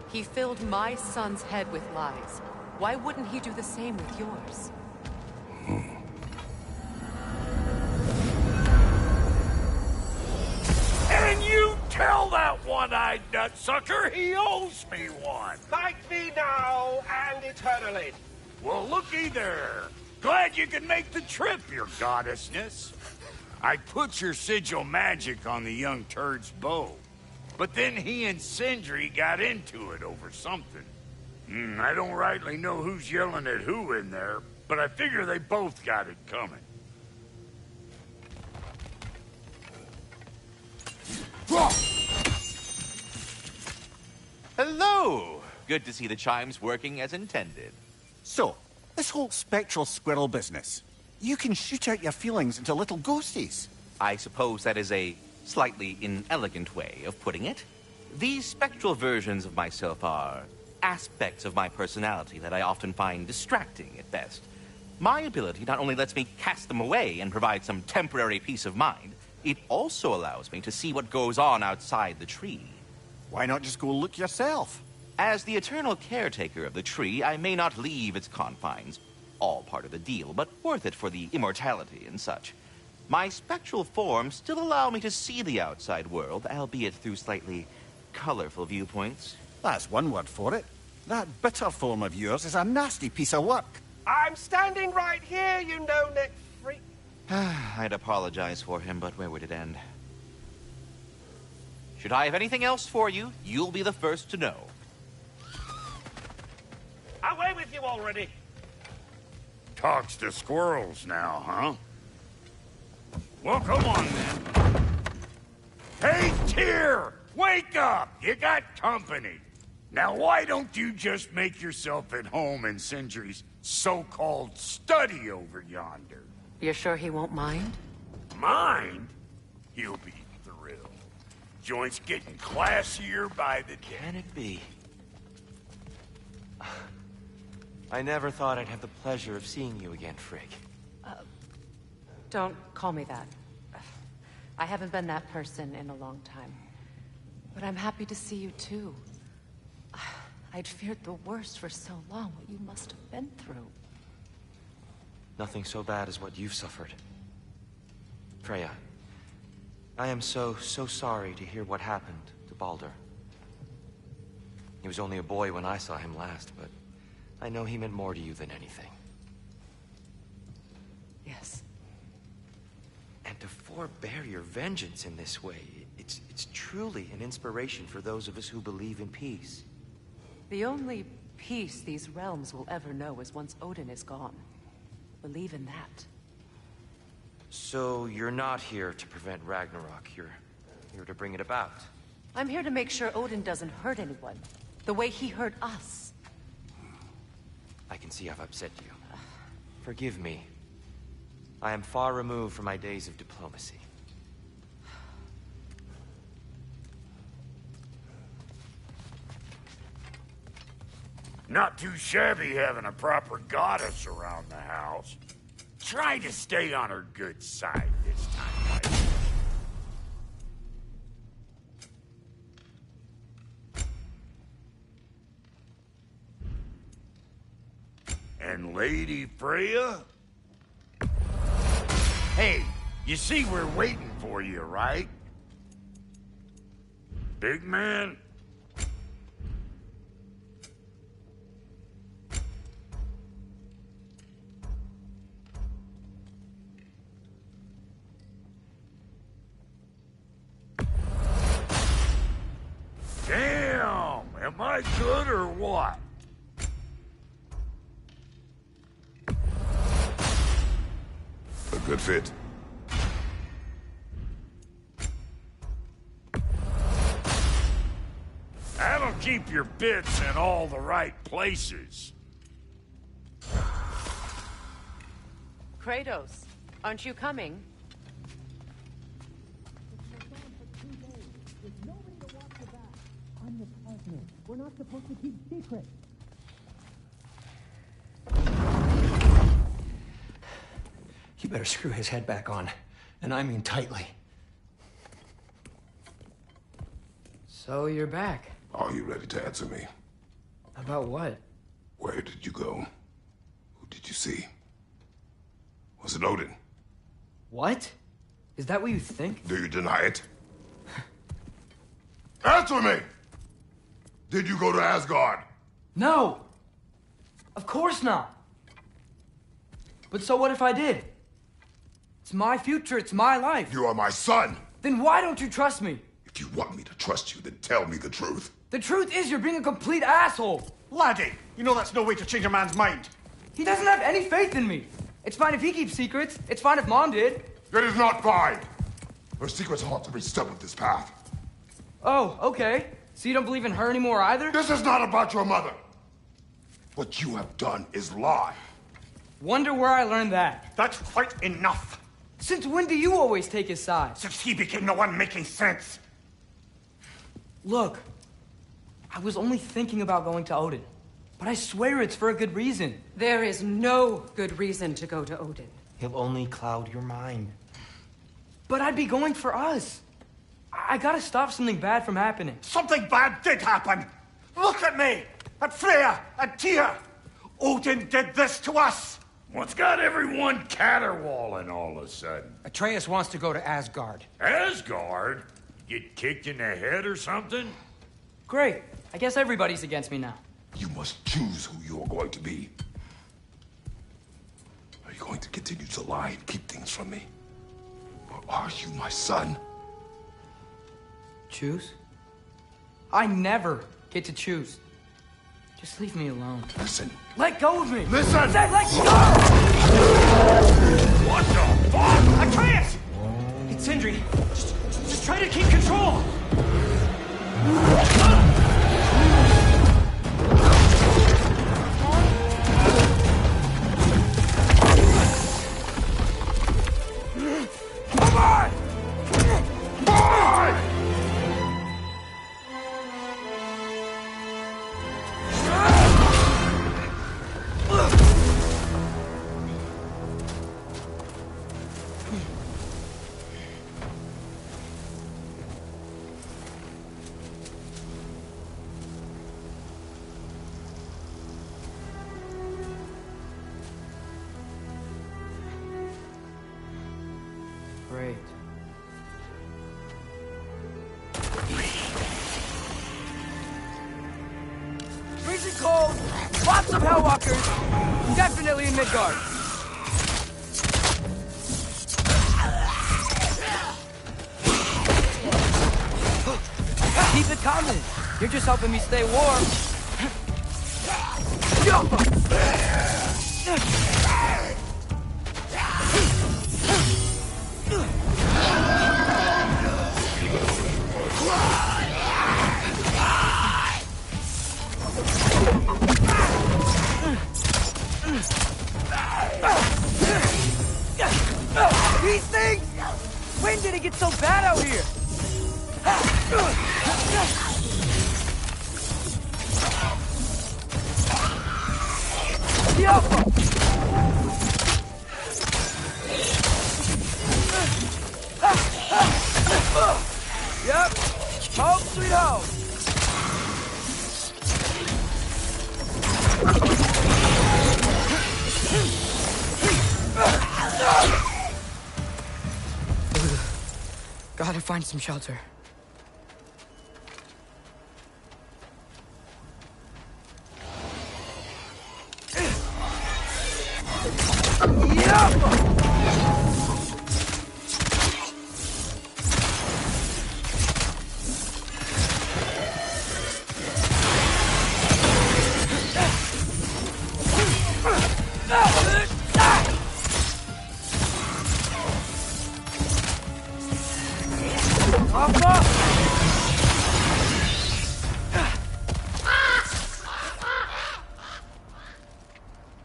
He filled my son's head with lies. Why wouldn't he do the same with yours? And you tell that one-eyed nutsucker he owes me one. Fight me now and eternally. Well, looky there. Glad you can make the trip, your goddessness. I put your sigil magic on the young turd's bow. But then he and Sindri got into it over something. I don't rightly know who's yelling at who in there, but I figure they both got it coming. Hello! Good to see the chimes working as intended. So, this whole spectral squirrel business. You can shoot out your feelings into little ghosties. I suppose that is a slightly inelegant way of putting it. These spectral versions of myself are aspects of my personality that I often find distracting at best. My ability not only lets me cast them away and provide some temporary peace of mind, it also allows me to see what goes on outside the tree. Why not just go look yourself? As the eternal caretaker of the tree, I may not leave its confines. All part of the deal, but worth it for the immortality and such. My spectral forms still allow me to see the outside world, albeit through slightly colorful viewpoints. That's one word for it. That bitter form of yours is a nasty piece of work. I'm standing right here, you no-neck freak. I'd apologize for him, but where would it end? Should I have anything else for you, you'll be the first to know. Away with you already. Talks to squirrels now, huh? Well, come on, then. Hey, Tyr! Wake up! You got company. Now why don't you just make yourself at home in Sindri's so-called study over yonder? You're sure he won't mind? Mind? He'll be thrilled. Joint's getting classier by the day. Can it be? I never thought I'd have the pleasure of seeing you again, Frigg. Don't call me that. I haven't been that person in a long time. But I'm happy to see you too. I'd feared the worst for so long, what you must have been through. Nothing so bad as what you've suffered. Freya, I am so sorry to hear what happened to Baldur. He was only a boy when I saw him last, but I know he meant more to you than anything. Yes. And to forbear your vengeance in this way, it's truly an inspiration for those of us who believe in peace. The only peace these realms will ever know is once Odin is gone. Believe in that. So you're not here to prevent Ragnarok, you're here to bring it about. I'm here to make sure Odin doesn't hurt anyone, the way he hurt us. I can see I've upset you. Forgive me. I am far removed from my days of diplomacy. Not too shabby having a proper goddess around the house. Try to stay on her good side this time, lady. And Lady Freya? Hey, you see we're waiting for you, right? Big man? Damn! Am I good or what? A good fit. That'll keep your bits in all the right places. Kratos, aren't you coming? We're not supposed to keep secrets. You better screw his head back on, and I mean tightly. So you're back. Are you ready to answer me? About what? Where did you go? Who did you see? Was it Odin? What? Is that what you think? Do you deny it? Answer me! Did you go to Asgard? No! Of course not! But so what if I did? It's my future, it's my life. You are my son! Then why don't you trust me? If you want me to trust you, then tell me the truth. The truth is you're being a complete asshole! Laddie, you know that's no way to change a man's mind. He doesn't have any faith in me. It's fine if he keeps secrets. It's fine if Mom did. It is not fine! Her secrets haunt every step of this path. Oh, okay. So you don't believe in her anymore either? This is not about your mother. What you have done is lie. Wonder where I learned that. That's quite enough. Since when do you always take his side? Since he became the one making sense. Look, I was only thinking about going to Odin. But I swear it's for a good reason. There is no good reason to go to Odin. He'll only cloud your mind. But I'd be going for us. I gotta stop something bad from happening. Something bad did happen. Look at me, at Freya, at Tyr. Odin did this to us. What's got everyone caterwauling all of a sudden? Atreus wants to go to Asgard. Asgard? Get kicked in the head or something? Great. I guess everybody's against me now. You must choose who you are going to be. Are you going to continue to lie and keep things from me? Or are you my son? Choose? I never get to choose. Just leave me alone. Listen. Let go of me! Listen! I said let go! What the fuck? Atreus! It's Sindri. Just try to keep control! Lots of Hellwalkers. Definitely in Midgard. Keep it coming. You're just helping me stay warm. These things! When did it get so bad out here? Yep. Home sweet home. Gotta find some shelter.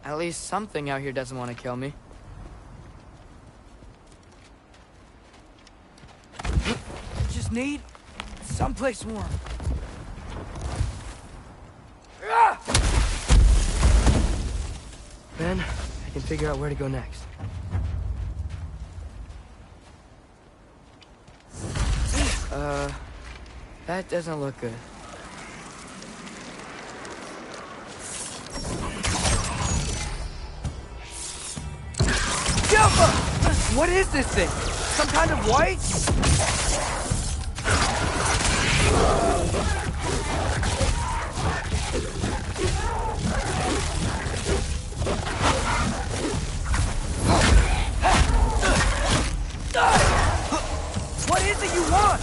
At least something out here doesn't want to kill me. Just need someplace warm. Then I can figure out where to go next. That doesn't look good. What is this thing? Some kind of white? What is it you want?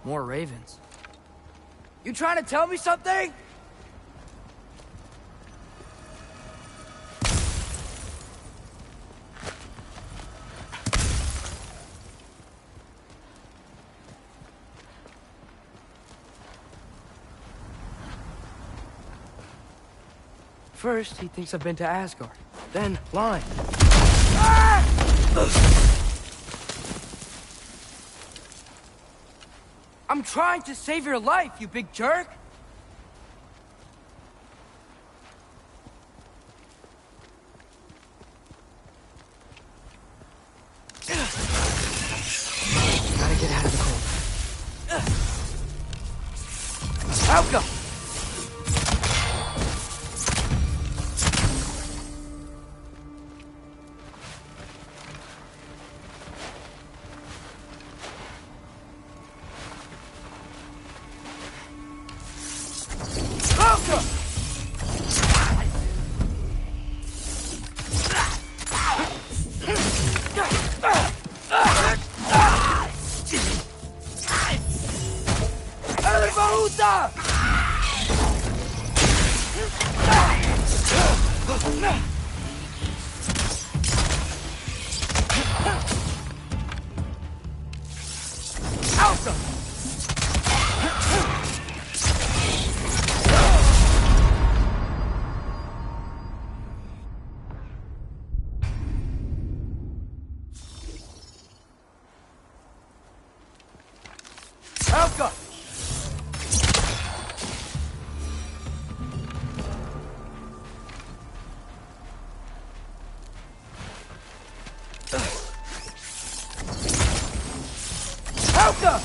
More ravens. You trying to tell me something? First, he thinks I've been to Asgard. Then, lying. Ah! I'm trying to save your life, you big jerk! Gotta get out of the cold. Out go! Helga! Helga!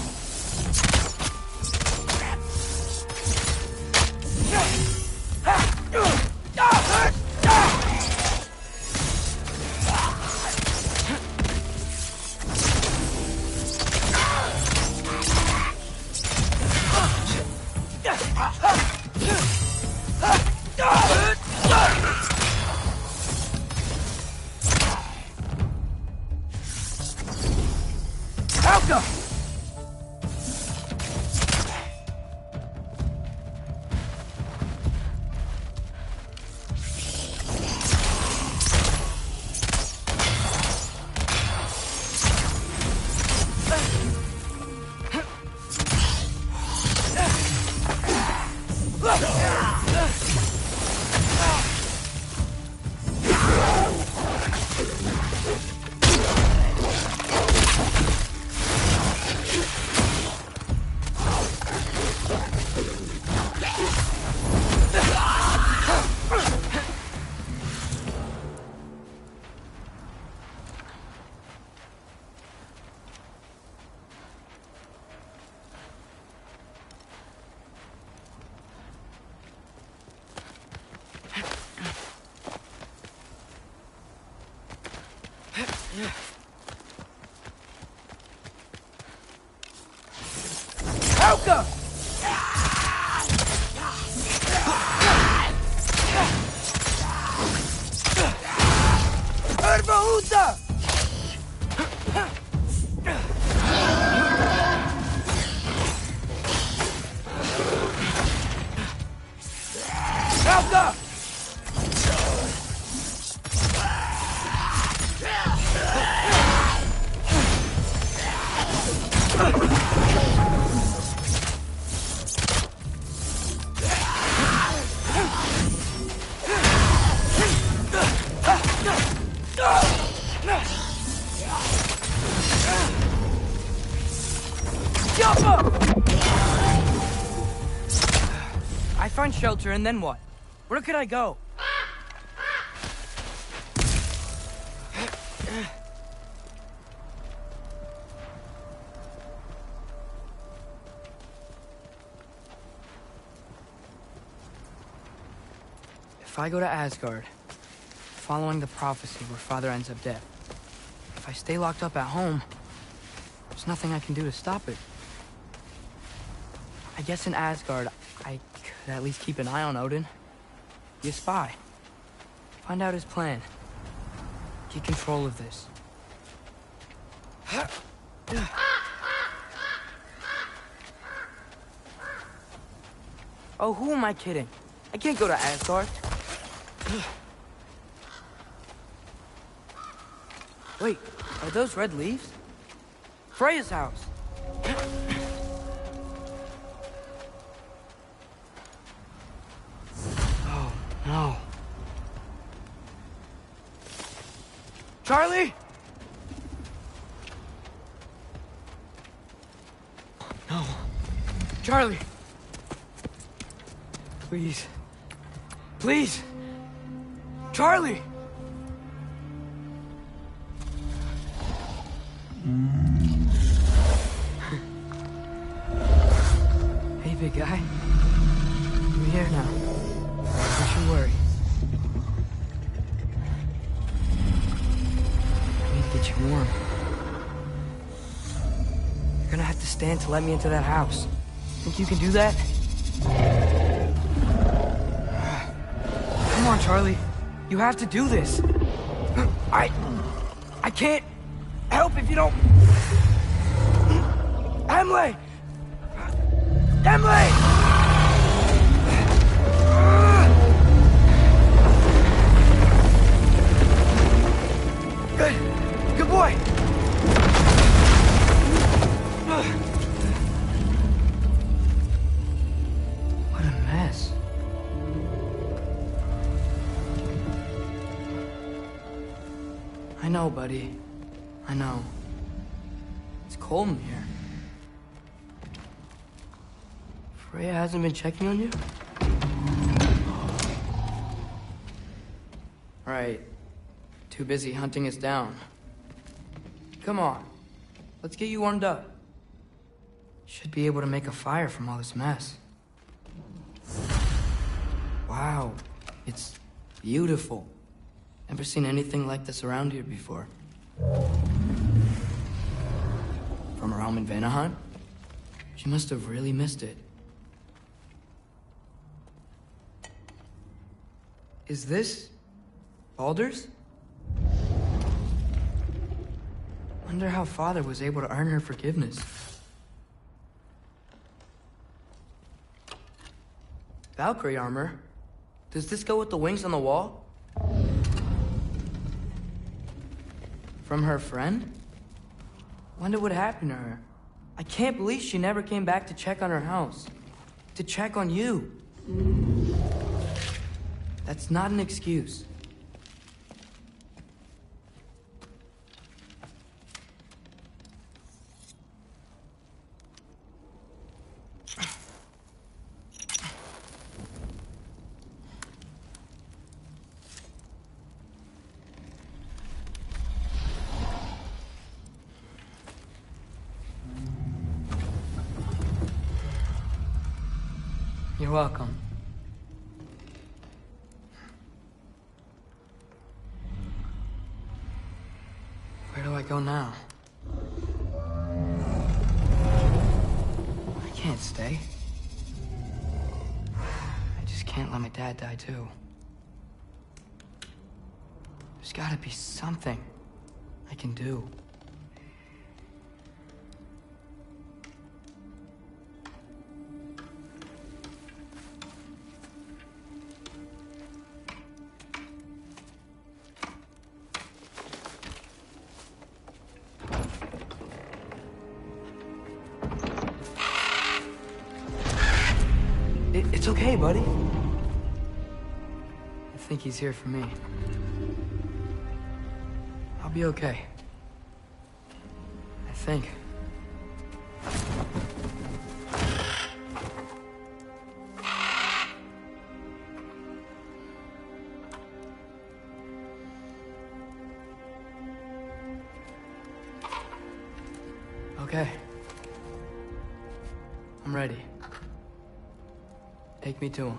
Helga! Urbahuta! Helga! I find shelter, and then what? Where could I go? If I go to Asgard, following the prophecy where Father ends up dead, if I stay locked up at home, there's nothing I can do to stop it. I guess in Asgard, I could at least keep an eye on Odin. Be a spy. Find out his plan. Get control of this. Oh, who am I kidding? I can't go to Asgard. Wait, are those red leaves? Freya's house. Oh, no. Charlie? No. Charlie. Please. Please. Charlie! Hey, big guy. I'm here now. Don't you worry. I need to get you warm. You're gonna have to stand to let me into that house. Think you can do that? Come on, Charlie. You have to do this. I can't help if you don't... Emily! Emily! Good boy. What a mess. I know, buddy. I know. It's cold in here. Freya hasn't been checking on you? Right. Too busy hunting us down. Come on. Let's get you warmed up. Should be able to make a fire from all this mess. Wow. It's beautiful. Never seen anything like this around here before. From her home in Vanaheim? She must have really missed it. Is this Baldur's? Wonder how Father was able to earn her forgiveness. Valkyrie armor? Does this go with the wings on the wall? From her friend? Wonder what happened to her. I can't believe she never came back to check on her house. To check on you. That's not an excuse. You're welcome. Where do I go now? I can't stay. I just can't let my dad die too. There's gotta be something I can do. It's okay, buddy. I think he's here for me. I'll be okay. I think. Okay. I'm ready. Take me to him.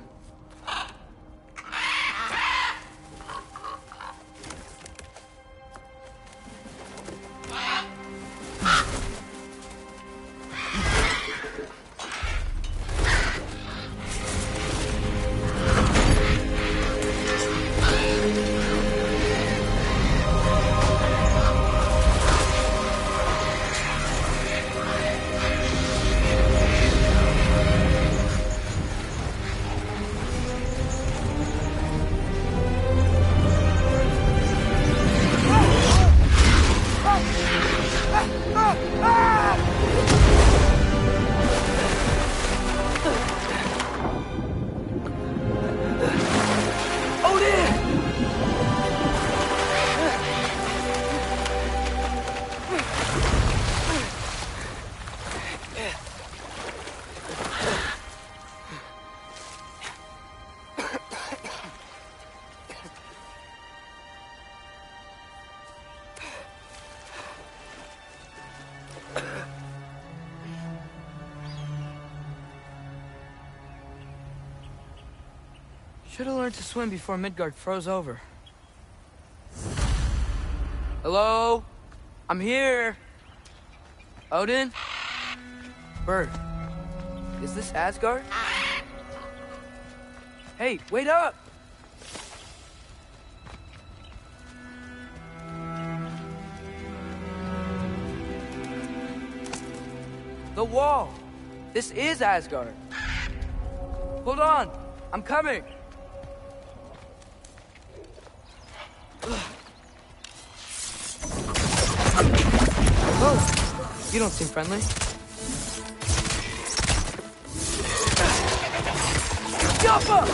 Should have learned to swim before Midgard froze over. Hello? I'm here. Odin? Bird. Is this Asgard? Hey, wait up! The wall! This is Asgard. Hold on, I'm coming. Oh, you don't seem friendly. Jump up!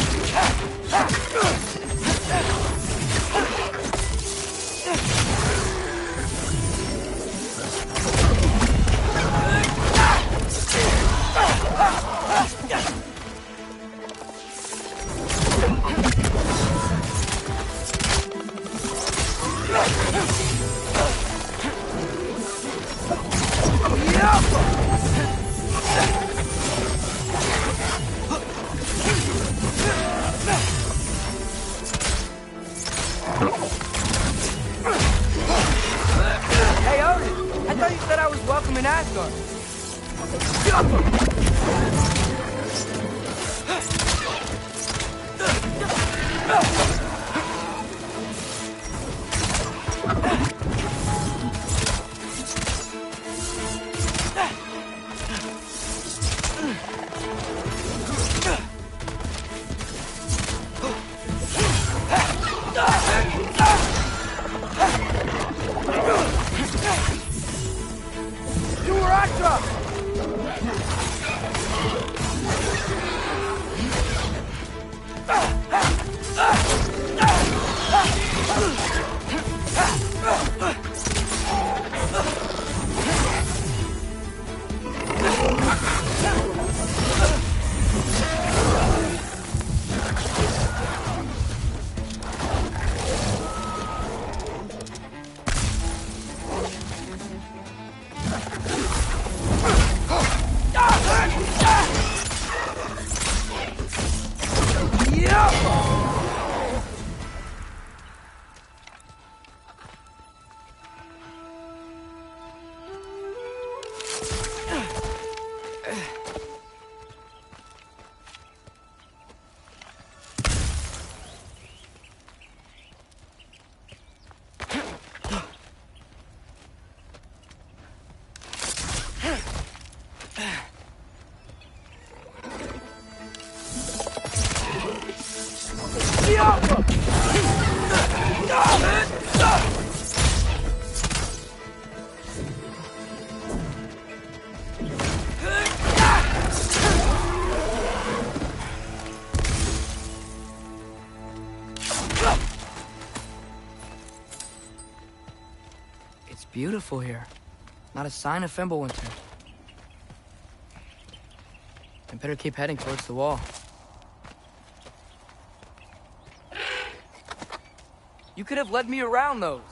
welcome in Asgard. It's beautiful here. Not a sign of Fimbulwinter. I better keep heading towards the wall. You could have led me around those.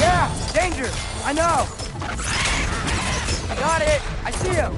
Yeah, danger! I know! I got it! I see him!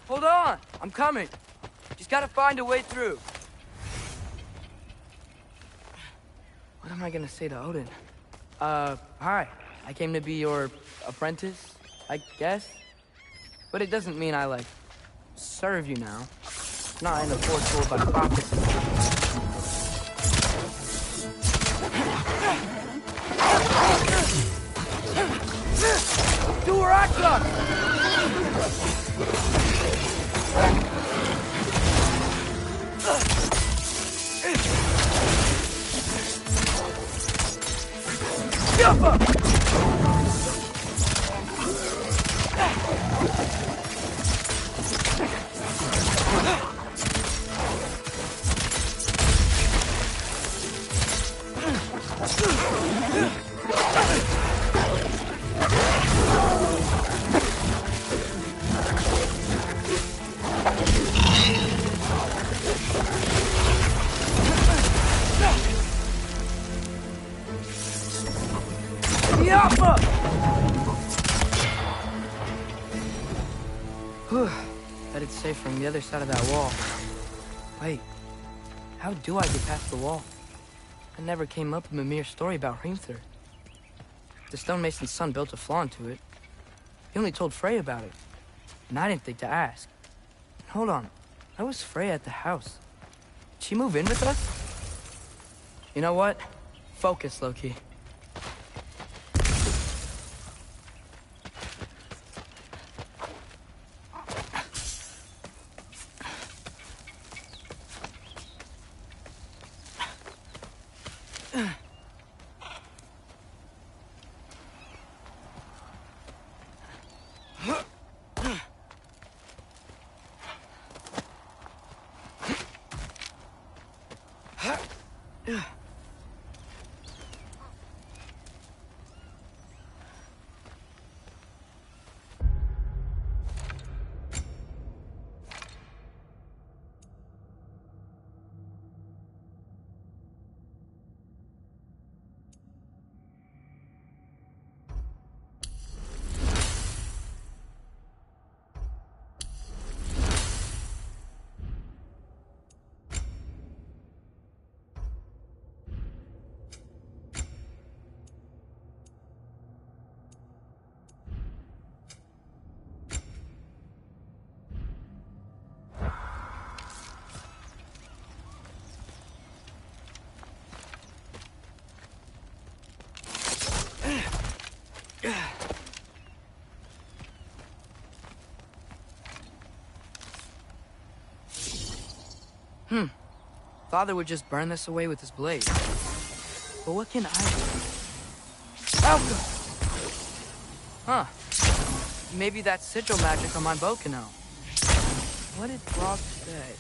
Hold on! I'm coming. Just gotta find a way through. What am I gonna say to Odin? Hi. I came to be your apprentice, I guess? But it doesn't mean I, like, serve you now. Not in a foretold by prophecy. Do her Atreus! Bet it's safe from the other side of that wall. Wait, how do I get past the wall? I never came up with Mimir's story about Heimdall. The stonemason's son built a flaw into it. He only told Freya about it, and I didn't think to ask. Hold on, how was Freya at the house? Did she move in with us? You know what? Focus, Loki. Father would just burn this away with his blade. But what can I do? Alka! Huh. Maybe that sigil magic on my bow can help. What did Brock say?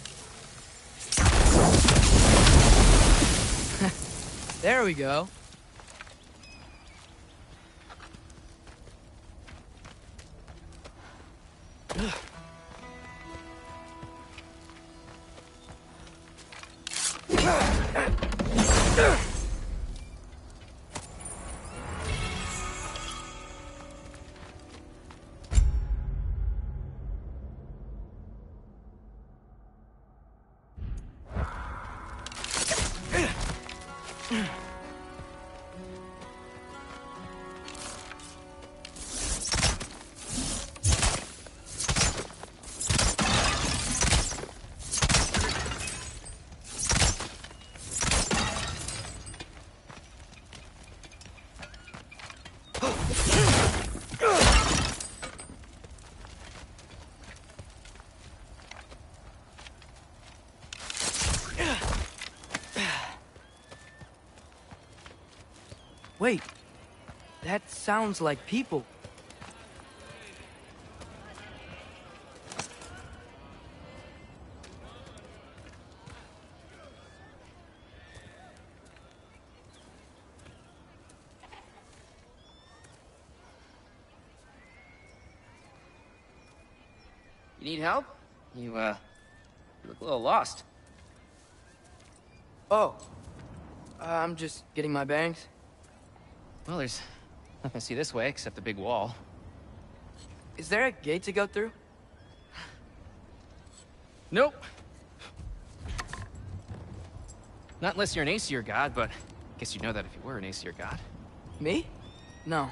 There we go. Wait, that sounds like people. You need help? You look a little lost. Oh, I'm just getting my bearings. Well, there's nothing to see this way except the big wall. Is there a gate to go through? Nope. Not unless you're an Aesir god, but I guess you'd know that if you were an Aesir god. Me? No.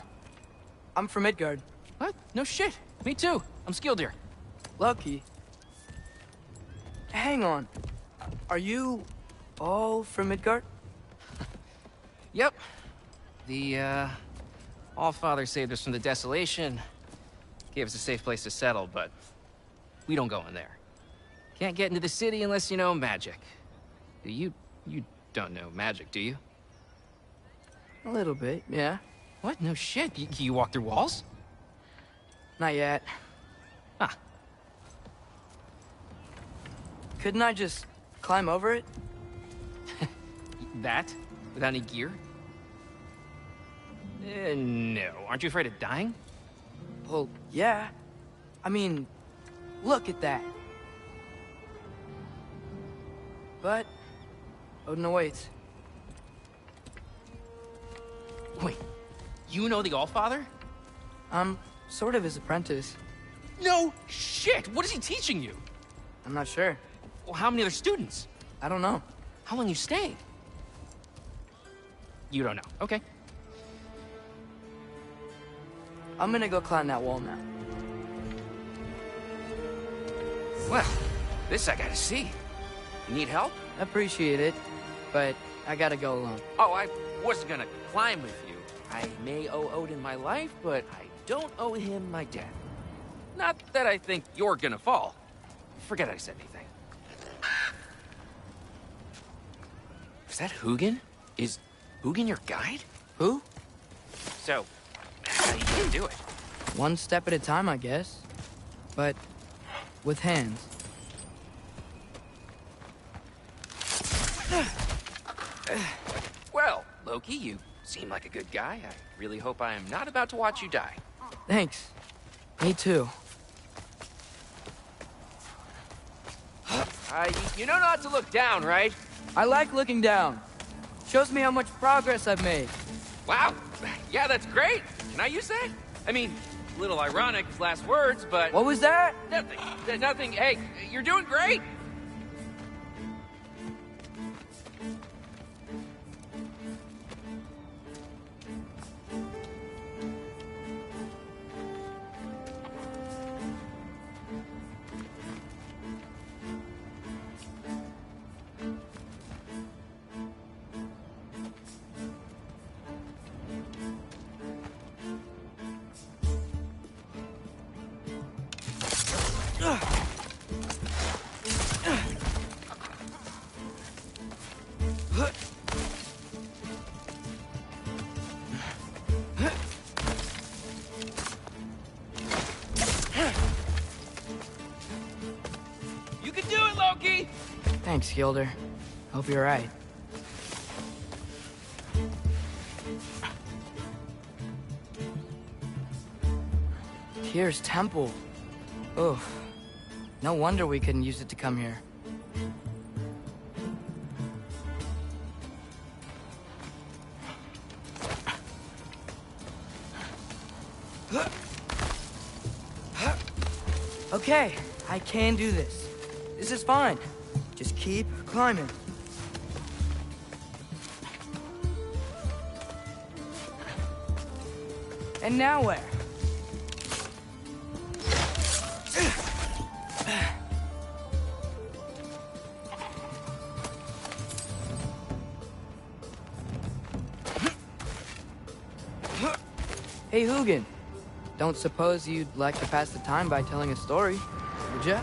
I'm from Midgard. What? No shit. Me too. I'm Skildir. Lucky. Hang on. Are you all from Midgard? Yep. The, Allfather saved us from the desolation, Gave us a safe place to settle, but we don't go in there. Can't get into the city unless you know magic. You don't know magic, do you? A little bit, yeah. What? No shit. You walk through walls? Not yet. Huh. Couldn't I just climb over it? That? Without any gear? No. Aren't you afraid of dying? Well, yeah. I mean, look at that. But Odin awaits. Wait, you know the Allfather? I'm sort of his apprentice. No shit! What is he teaching you? I'm not sure. Well, how many other students? I don't know. How long you stayed? You don't know. Okay. I'm gonna go climb that wall now. Well, this I gotta see. You need help? Appreciate it, but I gotta go alone. Oh, I wasn't gonna climb with you. I may owe Odin my life, but I don't owe him my death. Not that I think you're gonna fall. Forget I said anything. Is that Hugin? Is Hugin your guide? Who? So, how do you do it? One step at a time, I guess. But with hands. Well, Loki, you seem like a good guy. I really hope I am not about to watch you die. Thanks. Me too. You know not to look down, right? I like looking down. Shows me how much progress I've made. Wow. Yeah, that's great. Can I use that? I mean, a little ironic, his last words, but... What was that? Nothing. Nothing. Hey, you're doing great. You can do it, Loki! Thanks, Gilder. Hope you're right. Tyr's temple. Oof. No wonder we couldn't use it to come here. Okay, I can do this. This is fine. Just keep climbing. And now where? Hey, Hugin. Don't suppose you'd like to pass the time by telling a story, would ya?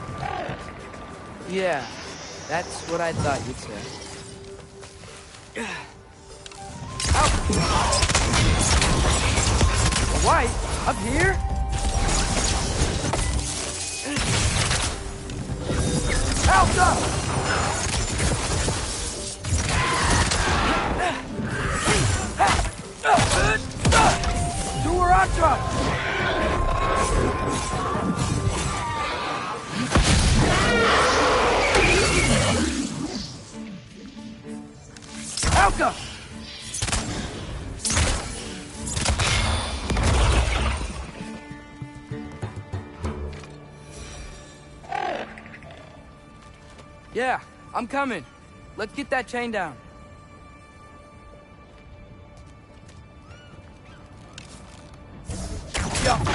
Yeah, that's what I thought you'd say. White? Up here? Alta! Duranta! Alta! Yeah, I'm coming. Let's get that chain down. Yeah.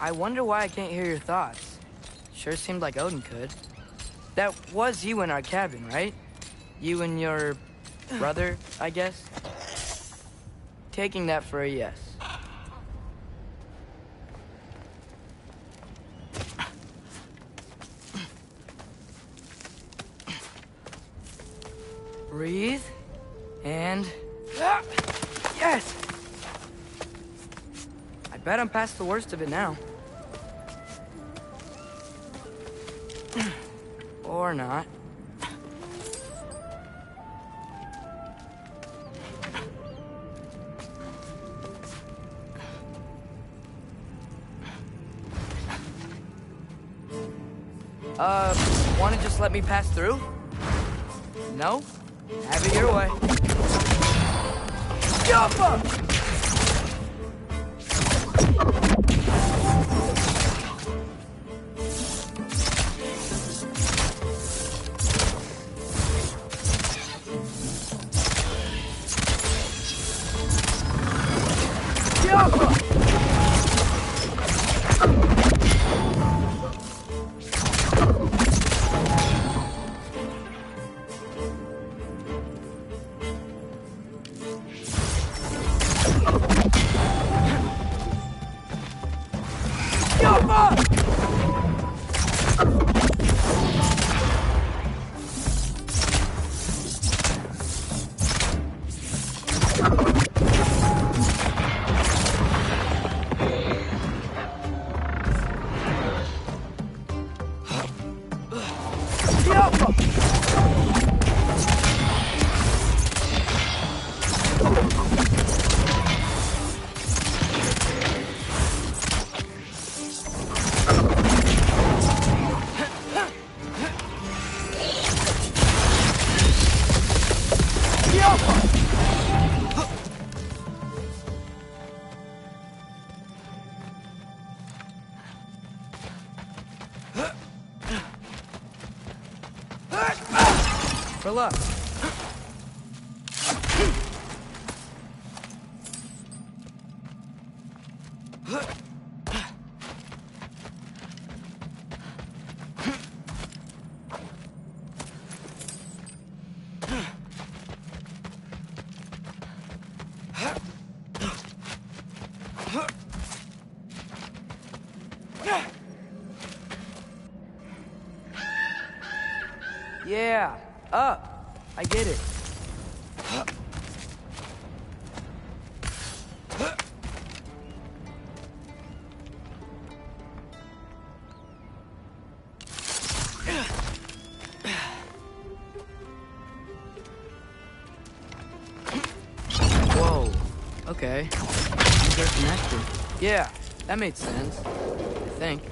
I wonder why I can't hear your thoughts. Sure seemed like Odin could. That was you in our cabin, right? You and your brother, I guess? Taking that for a yes. Breathe, and... Yes! I bet I'm past the worst of it now. Or not. Wanna just let me pass through? No? Have it your way. Jump up! Jump up! For luck. Yeah, up. I get it. Whoa. Okay. They're connected. Yeah, that made sense. I think.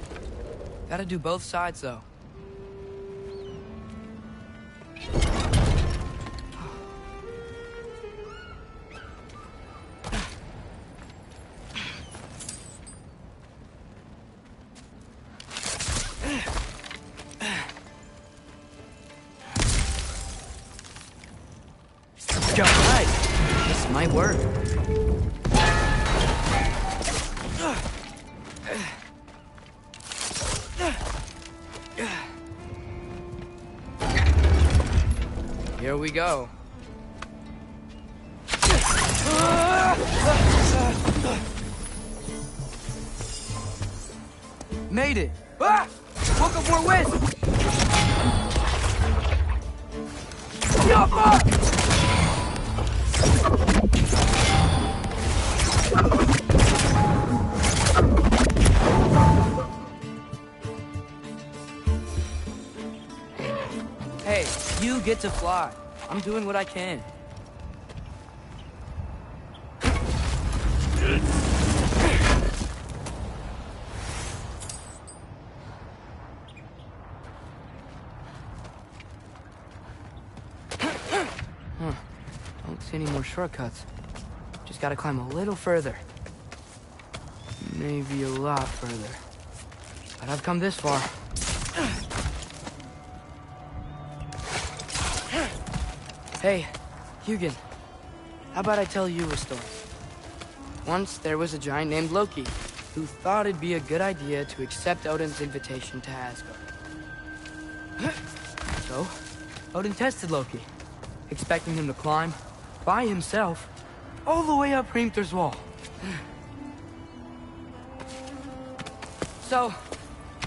Gotta do both sides, though. This might work. Here we go. Made it! Ah! Woke up more wisp! Hey, you get to fly. I'm doing what I can. Don't see any more shortcuts. Just gotta climb a little further. Maybe a lot further. But I've come this far. Hey, Hugin. How about I tell you a story? Once there was a giant named Loki. who thought it'd be a good idea to accept Odin's invitation to Asgard. So, Odin tested Loki, expecting him to climb, by himself, all the way up Hrimthur's wall. So,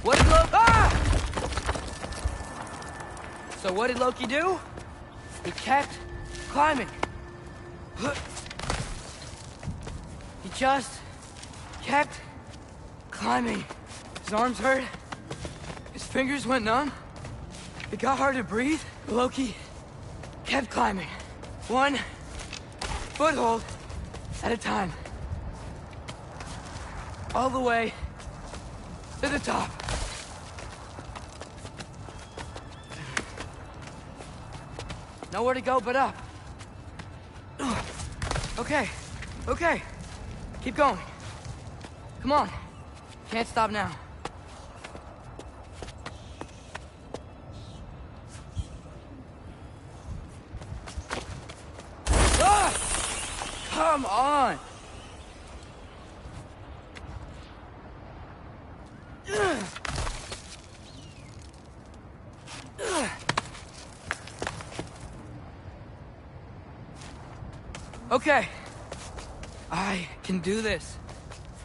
what did Loki do? He kept climbing. He just kept climbing. His arms hurt. His fingers went numb. It got hard to breathe. Loki kept climbing. One foothold at a time. All the way to the top. Nowhere to go but up. Okay, okay. Keep going. Come on. Can't stop now. Ah! Come on! Okay. I can do this.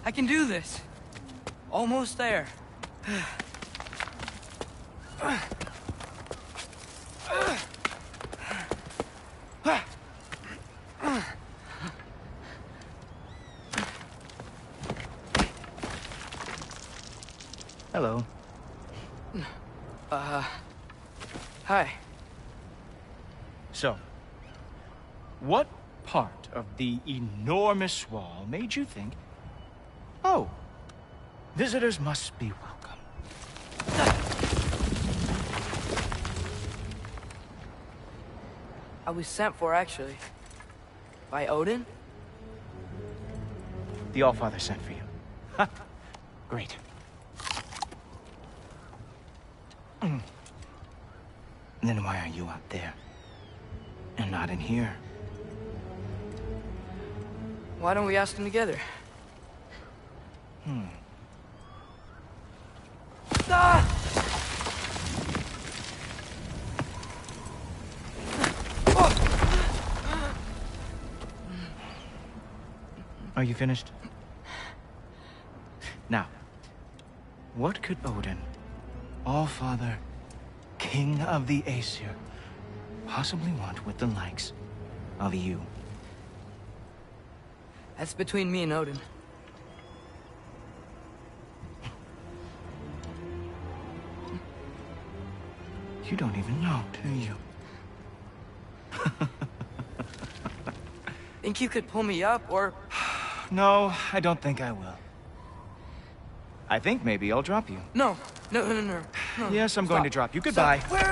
I can do this. Almost there. Hello. Hi. So, what part of the enormous wall made you think, oh, visitors must be welcome? I was sent for, actually. By Odin? The Allfather sent for you. Ha! Great. Then why are you out there? And not in here? Why don't we ask them together? Ah! Are you finished? Now, what could Odin, Allfather, King of the Aesir, possibly want with the likes of you? That's between me and Odin. You don't even know, do you? Think you could pull me up, or... No, I don't think I will. I think maybe I'll drop you. No. Yes, I'm going to drop you. Goodbye. Stop. Wait.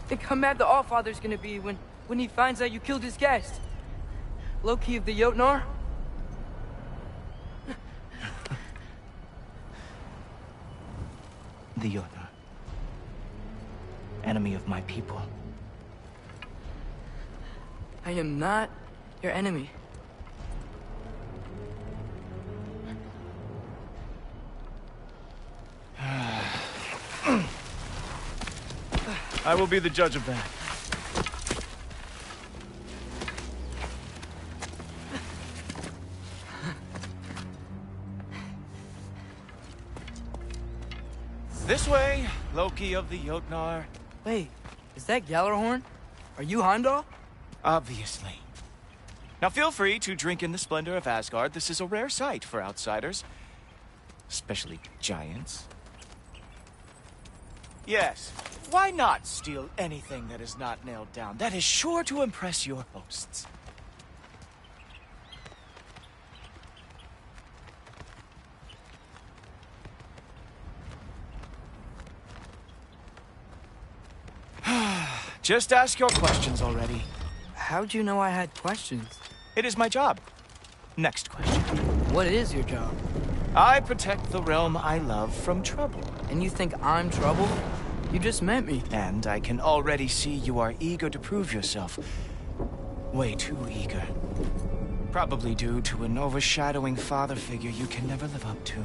Think how mad the Allfather's gonna be when he finds out you killed his guest. Loki of the Jotnar? The Jotnar. Enemy of my people. I am not your enemy. I will be the judge of that. This way, Loki of the Jotnar. Wait, is that Gjallarhorn? Are you Heimdall? Obviously. Now feel free to drink in the splendor of Asgard. This is a rare sight for outsiders. Especially giants. Yes, why not steal anything that is not nailed down? That is sure to impress your hosts. Just ask your questions already. How'd you know I had questions? It is my job. Next question. What is your job? I protect the realm I love from trouble. And you think I'm trouble? You just met me. And I can already see you are eager to prove yourself. Way too eager. Probably due to an overshadowing father figure you can never live up to.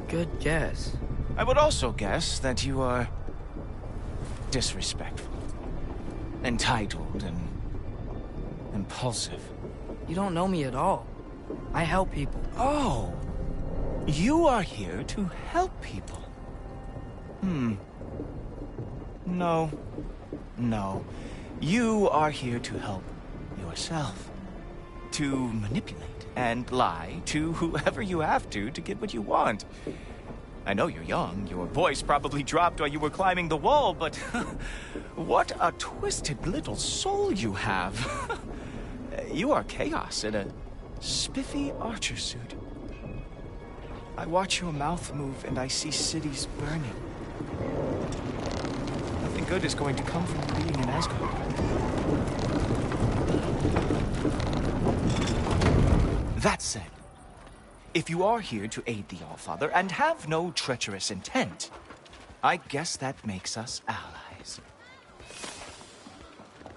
Good guess. I would also guess that you are disrespectful, entitled, and impulsive. You don't know me at all. I help people. Oh, you are here to help people. No. You are here to help yourself. To manipulate and lie to whoever you have to get what you want. I know you're young. Your voice probably dropped while you were climbing the wall, but what a twisted little soul you have. You are chaos in a spiffy archer suit. I watch your mouth move and I see cities burning. Nothing good is going to come from being in Asgard. That said, if you are here to aid the Allfather and have no treacherous intent, I guess that makes us allies.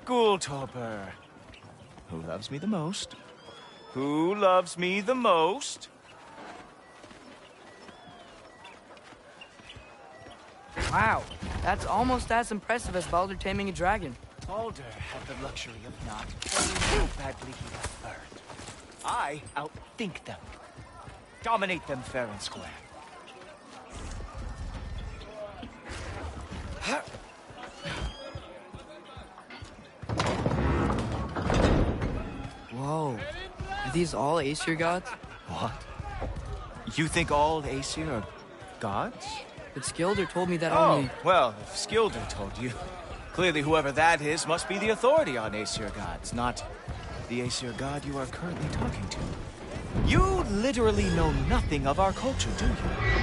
Gultorper. Who loves me the most? Who loves me the most? Wow, that's almost as impressive as Baldur taming a dragon. Baldur had the luxury of not knowing how badly he was burned. I outthink them. Dominate them fair and square. Whoa. Are these all Aesir gods? What? You think all Aesir are gods? But Skilder told me that only... well, if Skilder told you, clearly whoever that is must be the authority on Aesir gods, not the Aesir god you are currently talking to. You literally know nothing of our culture, do you?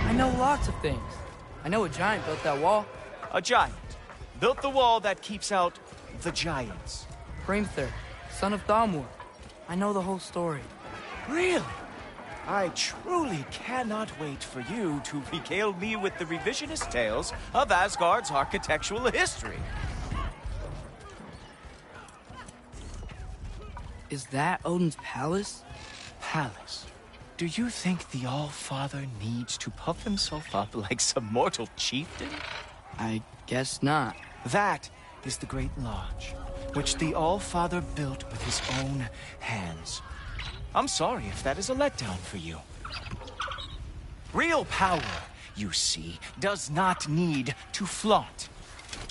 I know lots of things. I know a giant built that wall. A giant built the wall that keeps out the giants. Hrimthur, son of Thamur. I know the whole story. Really? I truly cannot wait for you to regale me with the revisionist tales of Asgard's architectural history. Is that Odin's palace? Palace? Do you think the All-Father needs to puff himself up like some mortal chieftain? I guess not. That is the Great Lodge, which the All-Father built with his own hands. I'm sorry if that is a letdown for you. Real power, you see, does not need to flaunt.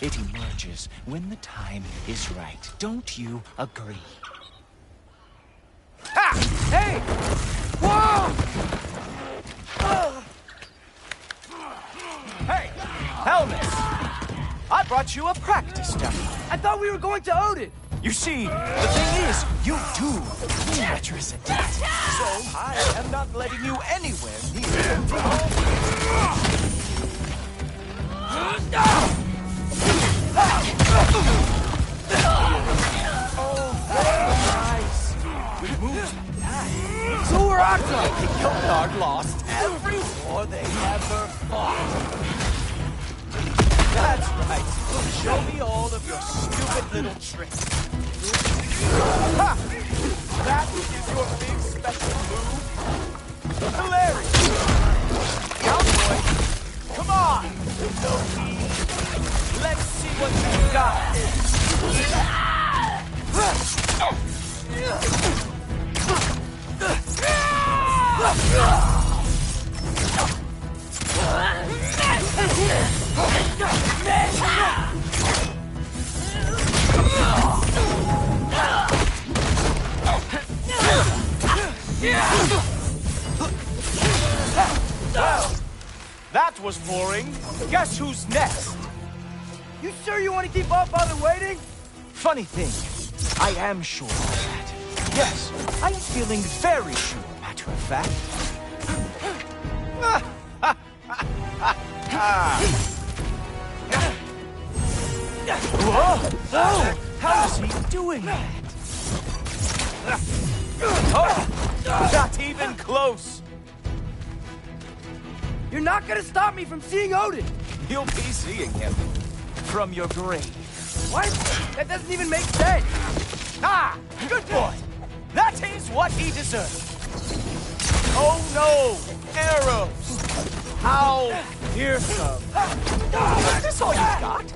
It emerges when the time is right. Don't you agree? Ha! Hey! Whoa! Hey, Helmet! I brought you a practice demo. I thought we were going to Odin! You see, the thing is, you do treacherous intent. So I am not letting you anywhere near the nice. We moved that. So we're Atra! The Jotnar lost every war they ever fought. That's right. Show me all of your stupid little tricks. Ha! That is your big special move? Hilarious! Cowboy, come on! No need. Let's see what you got. Well, that was boring. Guess who's next? You sure you want to keep our father waiting? Funny thing, I am sure of that. Yes, I am feeling very sure, matter of fact. Whoa! How is he doing that? Oh, not even close. You're not gonna stop me from seeing Odin! You'll be seeing him from your grave. What? That doesn't even make sense! Ah! Good boy! That's 'Tis what he deserves. Oh no! Arrows! How fearsome! Is this all you've got?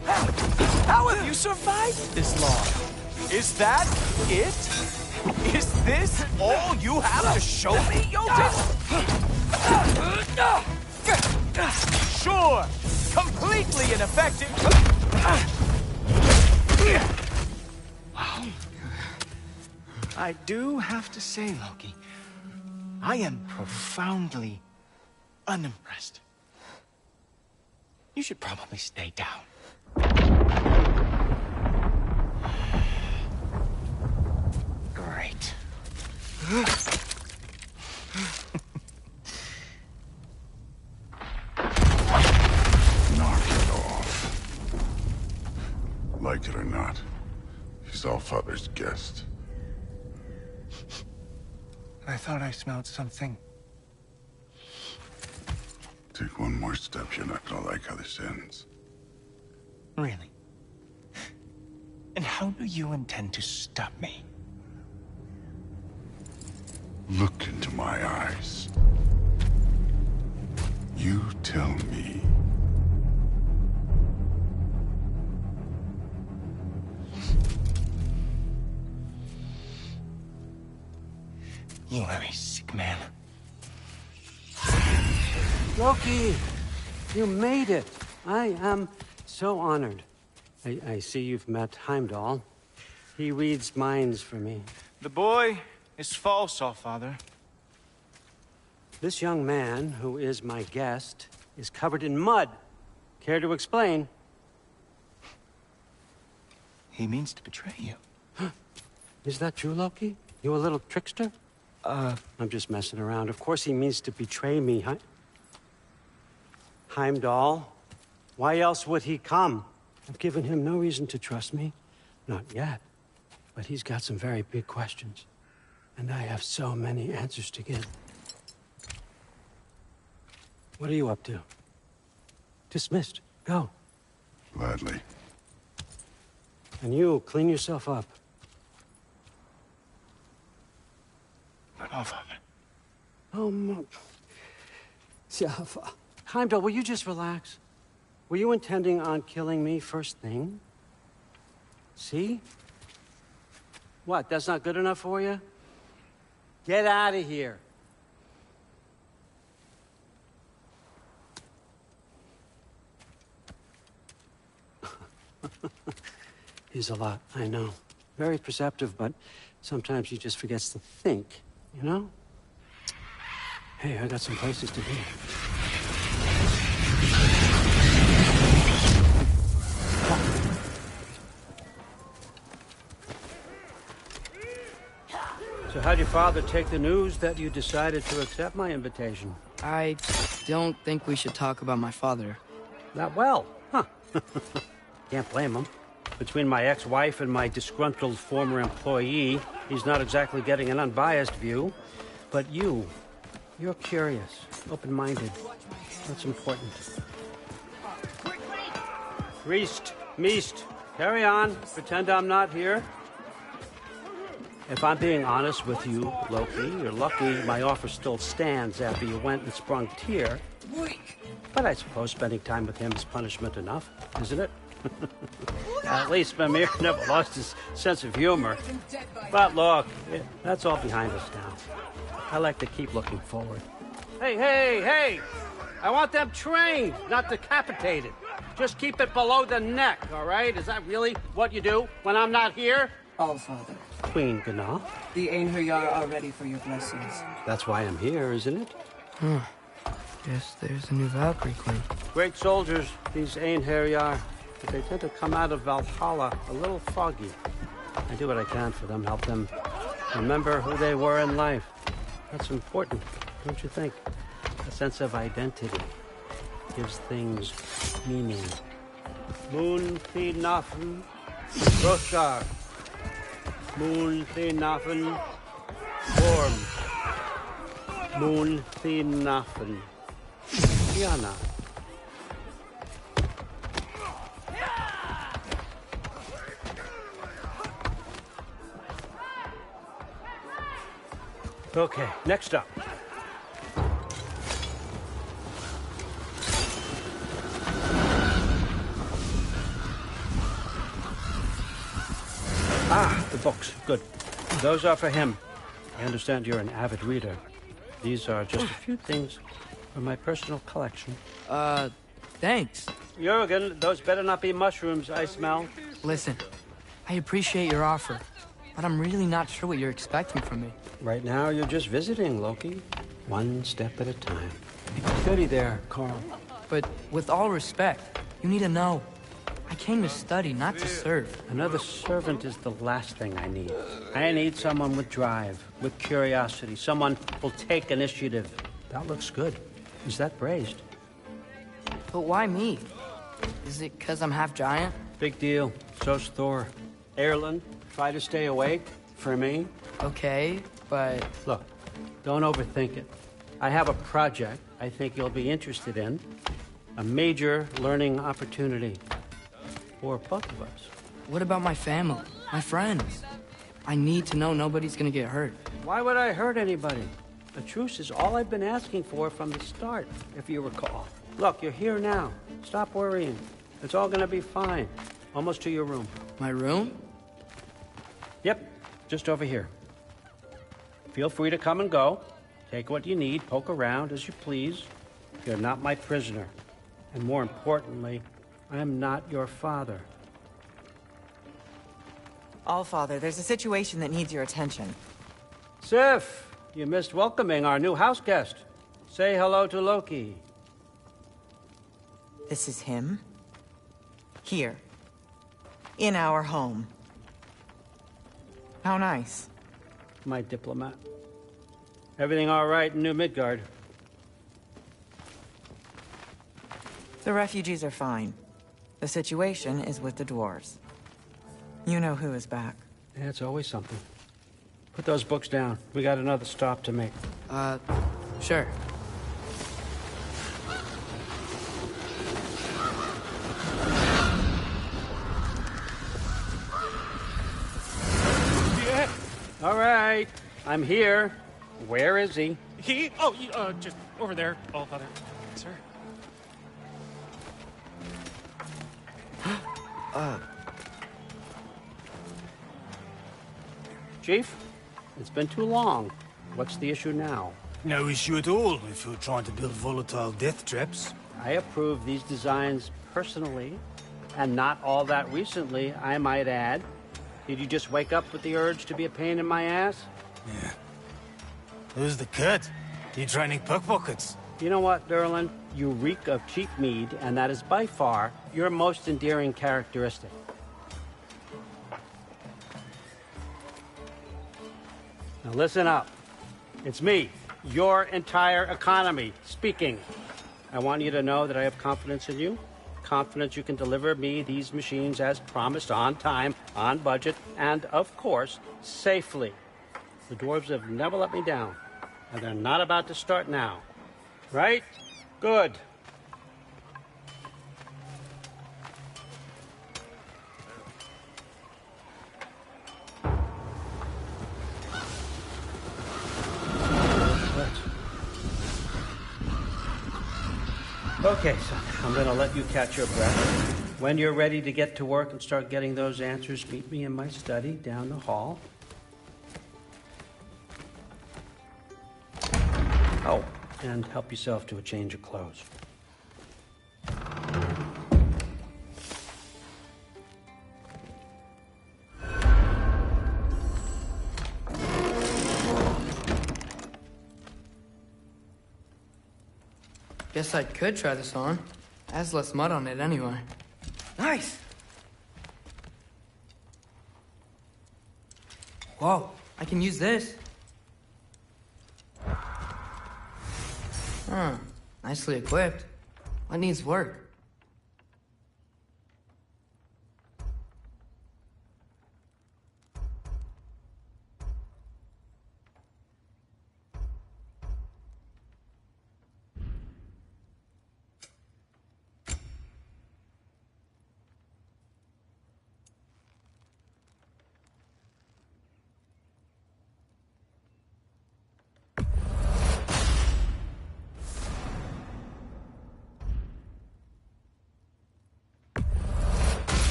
How have you survived this long? Is that it? Is this all you have to show me, Jotun? Sure! Completely ineffective! Wow. I do have to say, Loki, I am profoundly unimpressed. You should probably stay down. Great. Knock it off. Like it or not, he's Allfather's guest. I thought I smelled something. Take one more step, you're not gonna like how this ends. Really? And how do you intend to stop me? Look into my eyes. You tell me. You are a sick man. Loki, you made it. I am so honored. I see you've met Heimdall. He reads minds for me. The boy is false, Allfather. This young man, who is my guest, is covered in mud. Care to explain? He means to betray you. Is that true, Loki? You a little trickster? I'm just messing around. Of course he means to betray me, Heimdall. Why else would he come? I've given him no reason to trust me. Not yet. But he's got some very big questions. And I have so many answers to give. What are you up to? Dismissed. Go. Gladly. And you, clean yourself up. But Allfather. Oh, Heimdall, will you just relax? Were you intending on killing me first thing? See? What, that's not good enough for you? Get out of here. He's a lot, I know. Very perceptive, but sometimes he just forgets to think, you know? Hey, I got some places to be. So how'd your father take the news that you decided to accept my invitation? I don't think we should talk about my father. Not well, huh? Can't blame him. Between my ex-wife and my disgruntled former employee, he's not exactly getting an unbiased view. But you're curious, open-minded. That's important. Priest, Meest, carry on. Pretend I'm not here. If I'm being honest with you, Loki, you're lucky my offer still stands after you went and sprung Tyr. But I suppose spending time with him is punishment enough, isn't it? At least Mimir never lost his sense of humor. But look, that's all behind us now. I like to keep looking forward. Hey! I want them trained, not decapitated. Just keep it below the neck, all right? Is that really what you do when I'm not here? Allfather. Queen Gná. The Einherjar are ready for your blessings. That's why I'm here, isn't it? Guess there's a new Valkyrie queen. Great soldiers, these Einherjar. But they tend to come out of Valhalla a little foggy. I do what I can for them, help them remember who they were in life. That's important, don't you think? A sense of identity gives things meaning. Moon Thinafen, Roskar. Moon Thinafen, Worm. Moon Thinafen, Diana. Okay, next up. Ah, the books. Good. Those are for him. I understand you're an avid reader. These are just a few things from my personal collection. Thanks. Jurgen, those better not be mushrooms I smell. Listen, I appreciate your offer, but I'm really not sure what you're expecting from me. Right now, you're just visiting, Loki. One step at a time. Steady there, Carl. But with all respect, you need to know. I came to study, not to serve. Another servant is the last thing I need. I need someone with drive, with curiosity, someone who'll take initiative. That looks good. Is that braised? But why me? Is it because I'm half giant? Big deal. So's Thor. Erlen, try to stay awake for me. Okay, but... Look, don't overthink it. I have a project I think you'll be interested in. A major learning opportunity. For both of us. What about my family? My friends? I need to know nobody's gonna get hurt. Why would I hurt anybody? A truce is all I've been asking for from the start, if you recall. Look, you're here now. Stop worrying. It's all gonna be fine. Almost to your room. My room? Yep, just over here. Feel free to come and go. Take what you need, poke around as you please. You're not my prisoner. And more importantly, I'm not your father. Allfather, there's a situation that needs your attention. Sif, you missed welcoming our new house guest. Say hello to Loki. This is him? Here. In our home. How nice. My diplomat. Everything all right in New Midgard? The refugees are fine. The situation is with the dwarves. You know who is back. Yeah, it's always something. Put those books down. We got another stop to make. Sure. Yeah. All right. I'm here. Where is he? He? Oh, just over there, Allfather. Sir. Chief, it's been too long. What's the issue now? No issue at all if you're trying to build volatile death traps. I approve these designs personally, and not all that recently, I might add. Did you just wake up with the urge to be a pain in my ass? Yeah. Who's the cut? You training pickpockets? You know what, Derlin? You reek of cheap mead, and that is by far your most endearing characteristic. Now listen up. It's me, your entire economy, speaking. I want you to know that I have confidence in you. Confidence you can deliver me these machines as promised, on time, on budget, and, of course, safely. The dwarves have never let me down, and they're not about to start now. Right? Good. Okay, son, I'm going to let you catch your breath. When you're ready to get to work and start getting those answers, meet me in my study down the hall. Oh, and help yourself to a change of clothes. Guess I could try this on. Has less mud on it anyway. Nice! Whoa, I can use this. Huh, nicely equipped. What needs work?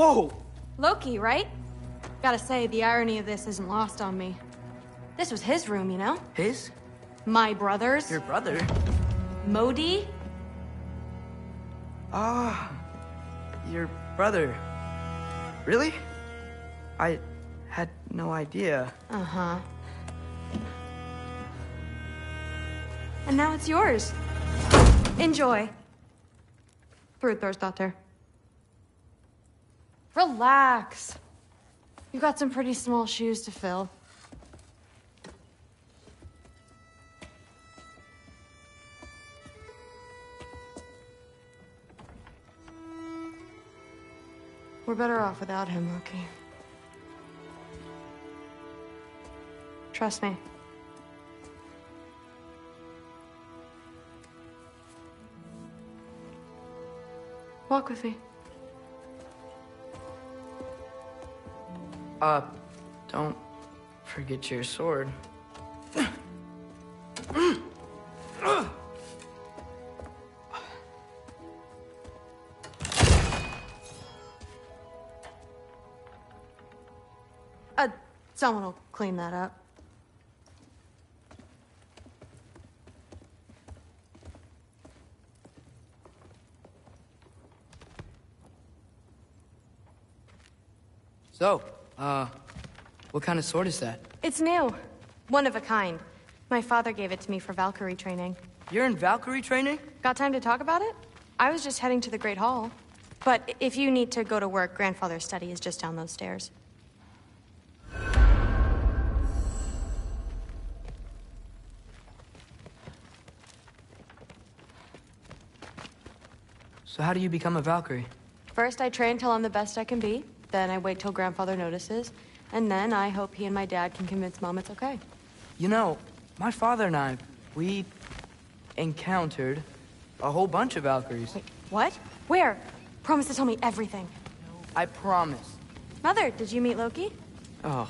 Whoa! Loki, right? Gotta say, the irony of this isn't lost on me. This was his room, you know? His? My brother's. Your brother? Modi? Ah, your brother. Really? I had no idea. Uh-huh. And now it's yours. Enjoy. Daughter. Relax. You've got some pretty small shoes to fill. We're better off without him, Loki. Trust me. Walk with me. Don't forget your sword. Someone will clean that up. So, what kind of sword is that? It's new. One of a kind. My father gave it to me for Valkyrie training. You're in Valkyrie training? Got time to talk about it? I was just heading to the Great Hall. But if you need to go to work, Grandfather's study is just down those stairs. So how do you become a Valkyrie? First, I train till I'm the best I can be. Then I wait till Grandfather notices. And then I hope he and my dad can convince Mom it's okay. You know, my father and I, we encountered a whole bunch of Valkyries. Wait, what? Where? Promise to tell me everything. I promise. Mother, did you meet Loki? Oh,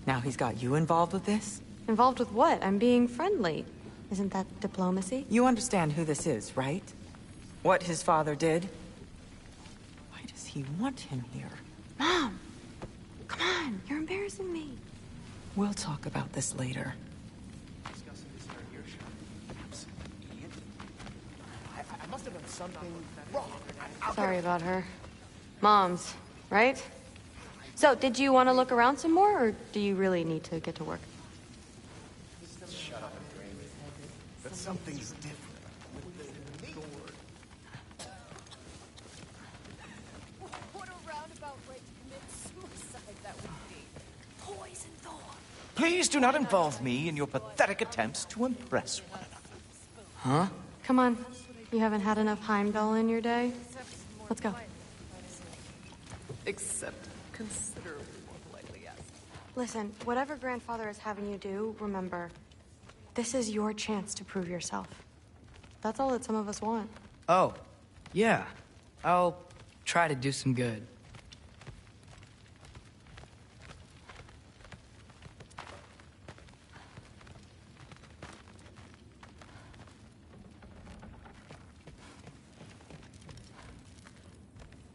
now he's got you involved with this? Involved with what? I'm being friendly. Isn't that diplomacy? You understand who this is, right? What his father did? Why does he want him here? Mom! Come on, you're embarrassing me. We'll talk about this later. I must have done something wrong. Sorry about her. Mom's, right? So, did you want to look around some more, or do you really need to get to work? Shut up and dream. But something's different. What a roundabout way to commit suicide that would be. Poison Thorn. Please do not involve me in your pathetic attempts to impress one another. Huh? Come on. You haven't had enough Heimdall in your day? Let's go. Except considerably more politely asked. Listen, whatever Grandfather is having you do, remember, this is your chance to prove yourself. That's all that some of us want. Oh, yeah. I'll try to do some good.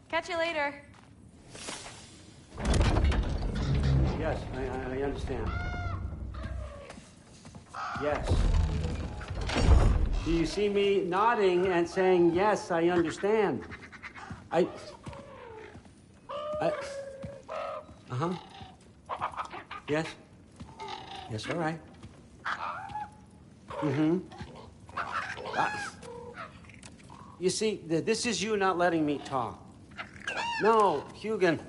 Catch you later. Yes, I understand. Yes. Do you see me nodding and saying, yes, I understand? Uh-huh. Yes. Yes, all right. Mm-hmm. You see, this is you not letting me talk. No, Hugin,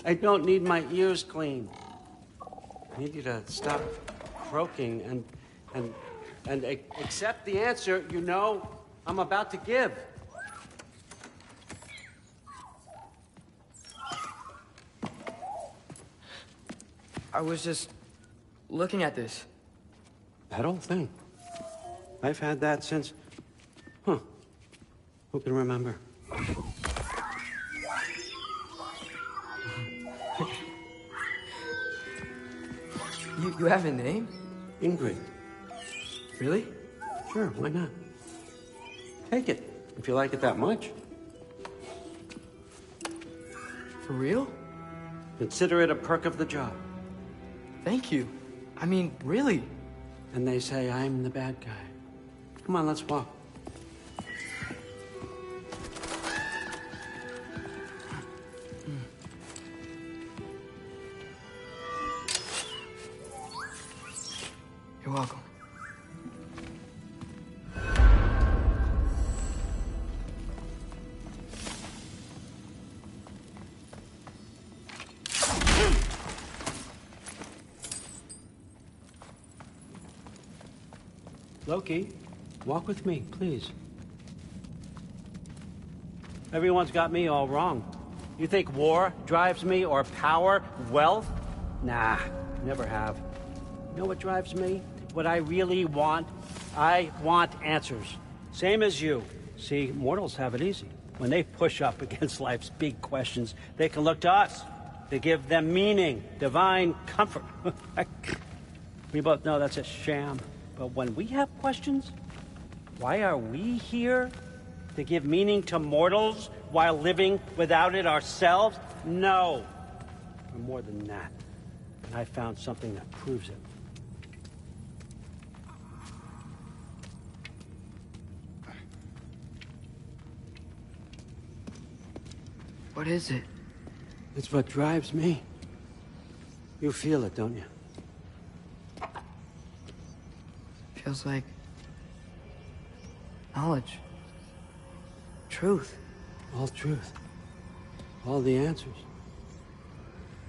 I don't need my ears cleaned. I need you to stop croaking and accept the answer you know I'm about to give. I was just looking at this. That old thing. I've had that since... Huh. Who can remember? You have a name? Ingrid. Really? Sure, why not? Take it, if you like it that much. For real? Consider it a perk of the job. Thank you. I mean, really. And they say I'm the bad guy. Come on, let's walk. You're welcome. Loki, walk with me, please. Everyone's got me all wrong. You think war drives me, or power, wealth? Nah, never have. You know what drives me? What I really want? I want answers. Same as you. See, mortals have it easy. When they push up against life's big questions, they can look to us. They give them meaning, divine comfort. We both know that's a sham. But when we have questions, why are we here? To give meaning to mortals while living without it ourselves? No. We're more than that. And I found something that proves it. What is it? It's what drives me. You feel it, don't you? Feels like knowledge. Truth. All truth. All the answers.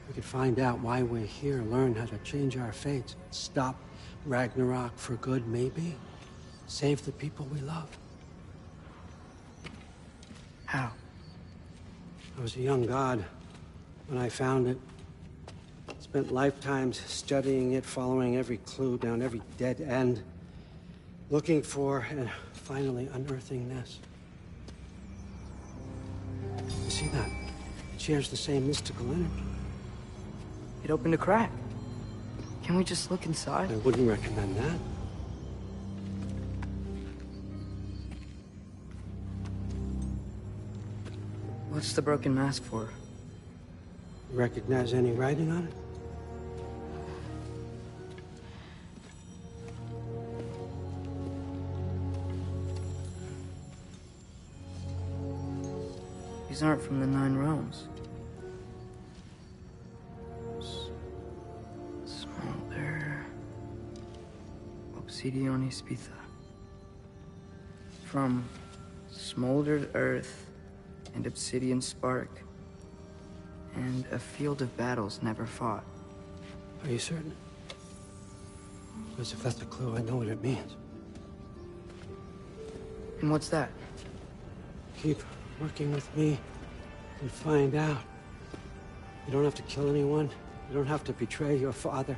We could find out why we're here, learn how to change our fates, stop Ragnarok for good, maybe. Save the people we love. How? I was a young god when I found it. Spent lifetimes studying it, following every clue down every dead end. Looking for and finally unearthing this. You see that? It shares the same mystical energy. It opened a crack. Can we just look inside? I wouldn't recommend that. What's the broken mask for? Recognize any writing on it? These aren't from the Nine Realms. Smolder. Obsidione Spitha. From smoldered earth and obsidian spark. And a field of battles never fought. Are you certain? Because if that's a clue, I know what it means. And what's that? Keep working with me and find out. You don't have to kill anyone. You don't have to betray your father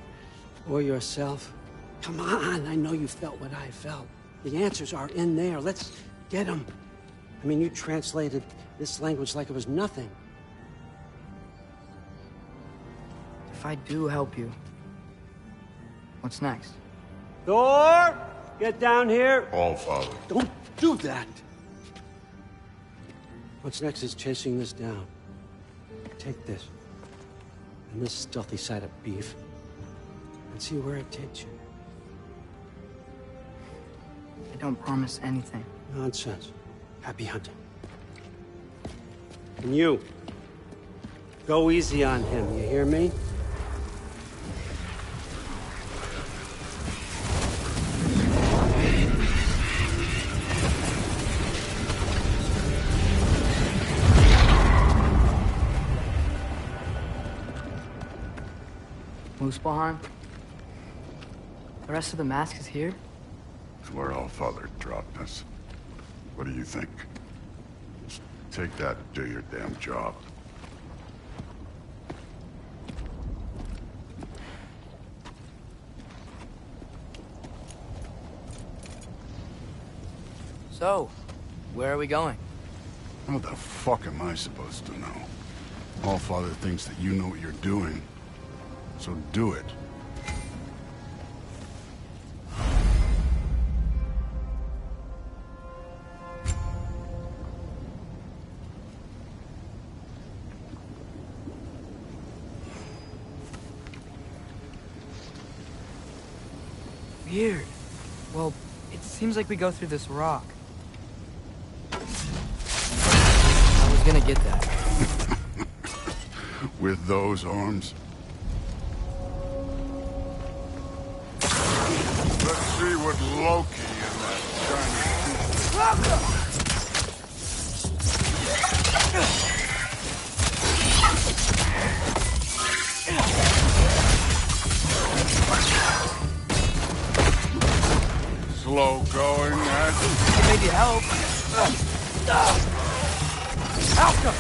or yourself. Come on, I know you felt what I felt. The answers are in there. Let's get them. I mean, you translated this language like it was nothing. If I do help you, what's next? Thor! Get down here! All Father. Don't do that! What's next is chasing this down. Take this, and this stealthy side of beef, and see where it takes you. I don't promise anything. Nonsense. Happy hunting. And you, go easy on him, you hear me? Muspelheim? The rest of the mask is here? It's where All Father dropped us. What do you think? Just take that and do your damn job. So, where are we going? How the fuck am I supposed to know? All Father thinks that you know what you're doing. So do it. Weird. Well, it seems like we go through this rock. I was gonna get that. With those arms? Let's see what Loki and that slow going, Ed. Maybe help. Alka!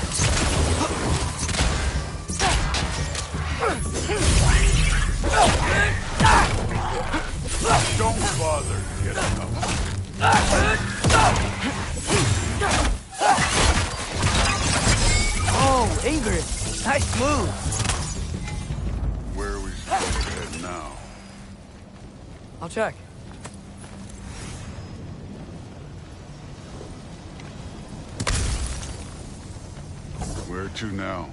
Don't bother getting up. Oh, Ingrid. Nice move. Where are we supposed to head now? I'll check. Where to now?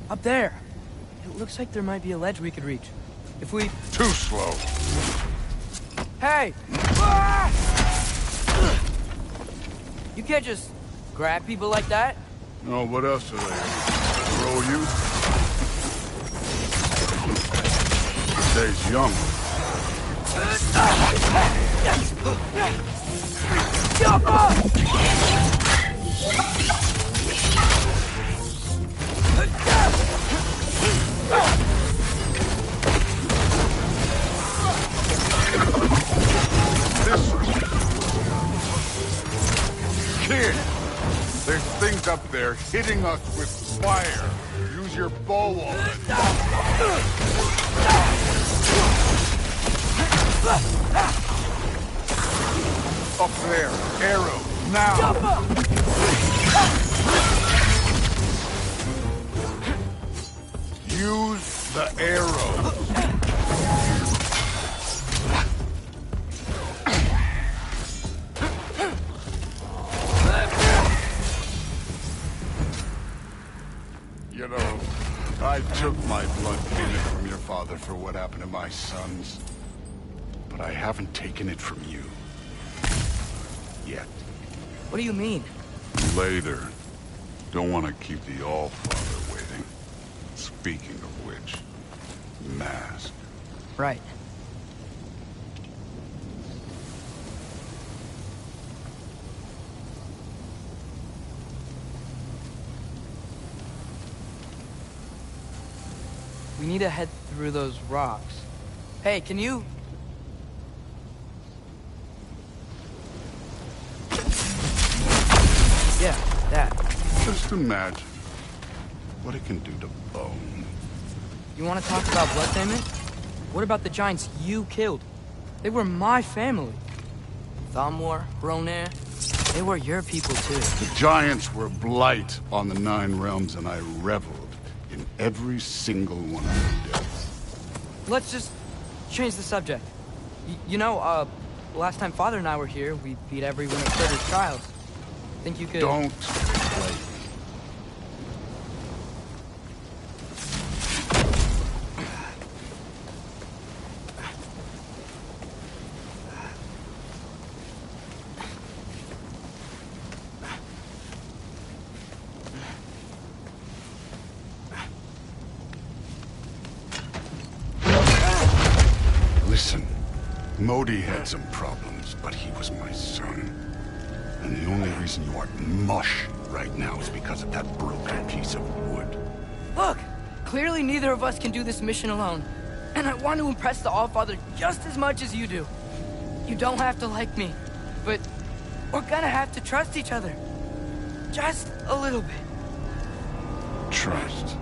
Up there. It looks like there might be a ledge we could reach. If we... Too slow. Hey! Ah! You can't just grab people like that. No, what else are they? Throw you? Stays young. Kid, there's things up there hitting us with fire. Use your bow on it. Up there, arrow, now. Use the arrow. You know, I took my blood payment from your father for what happened to my sons. But I haven't taken it from you. Yet. What do you mean? Later. Don't want to keep the Allfather waiting. Speaking of which, mask. Right. We need to head through those rocks. Hey, can you... Yeah, that. Just imagine what it can do to bone. You want to talk about blood payment? What about the giants you killed? They were my family. Thamor, Hrungnir, they were your people too. The giants were blight on the Nine Realms, and I reveled in every single one of their deaths. Let's just change the subject. You know, last time Father and I were here, we beat every one of Surtur's trials. Think you could... Don't play me. Listen, Modi had some problems, but he was my son. And the only reason you aren't mush right now is because of that broken piece of wood. Look! Clearly neither of us can do this mission alone. And I want to impress the Allfather just as much as you do. You don't have to like me, but we're gonna have to trust each other. Just a little bit. Trust.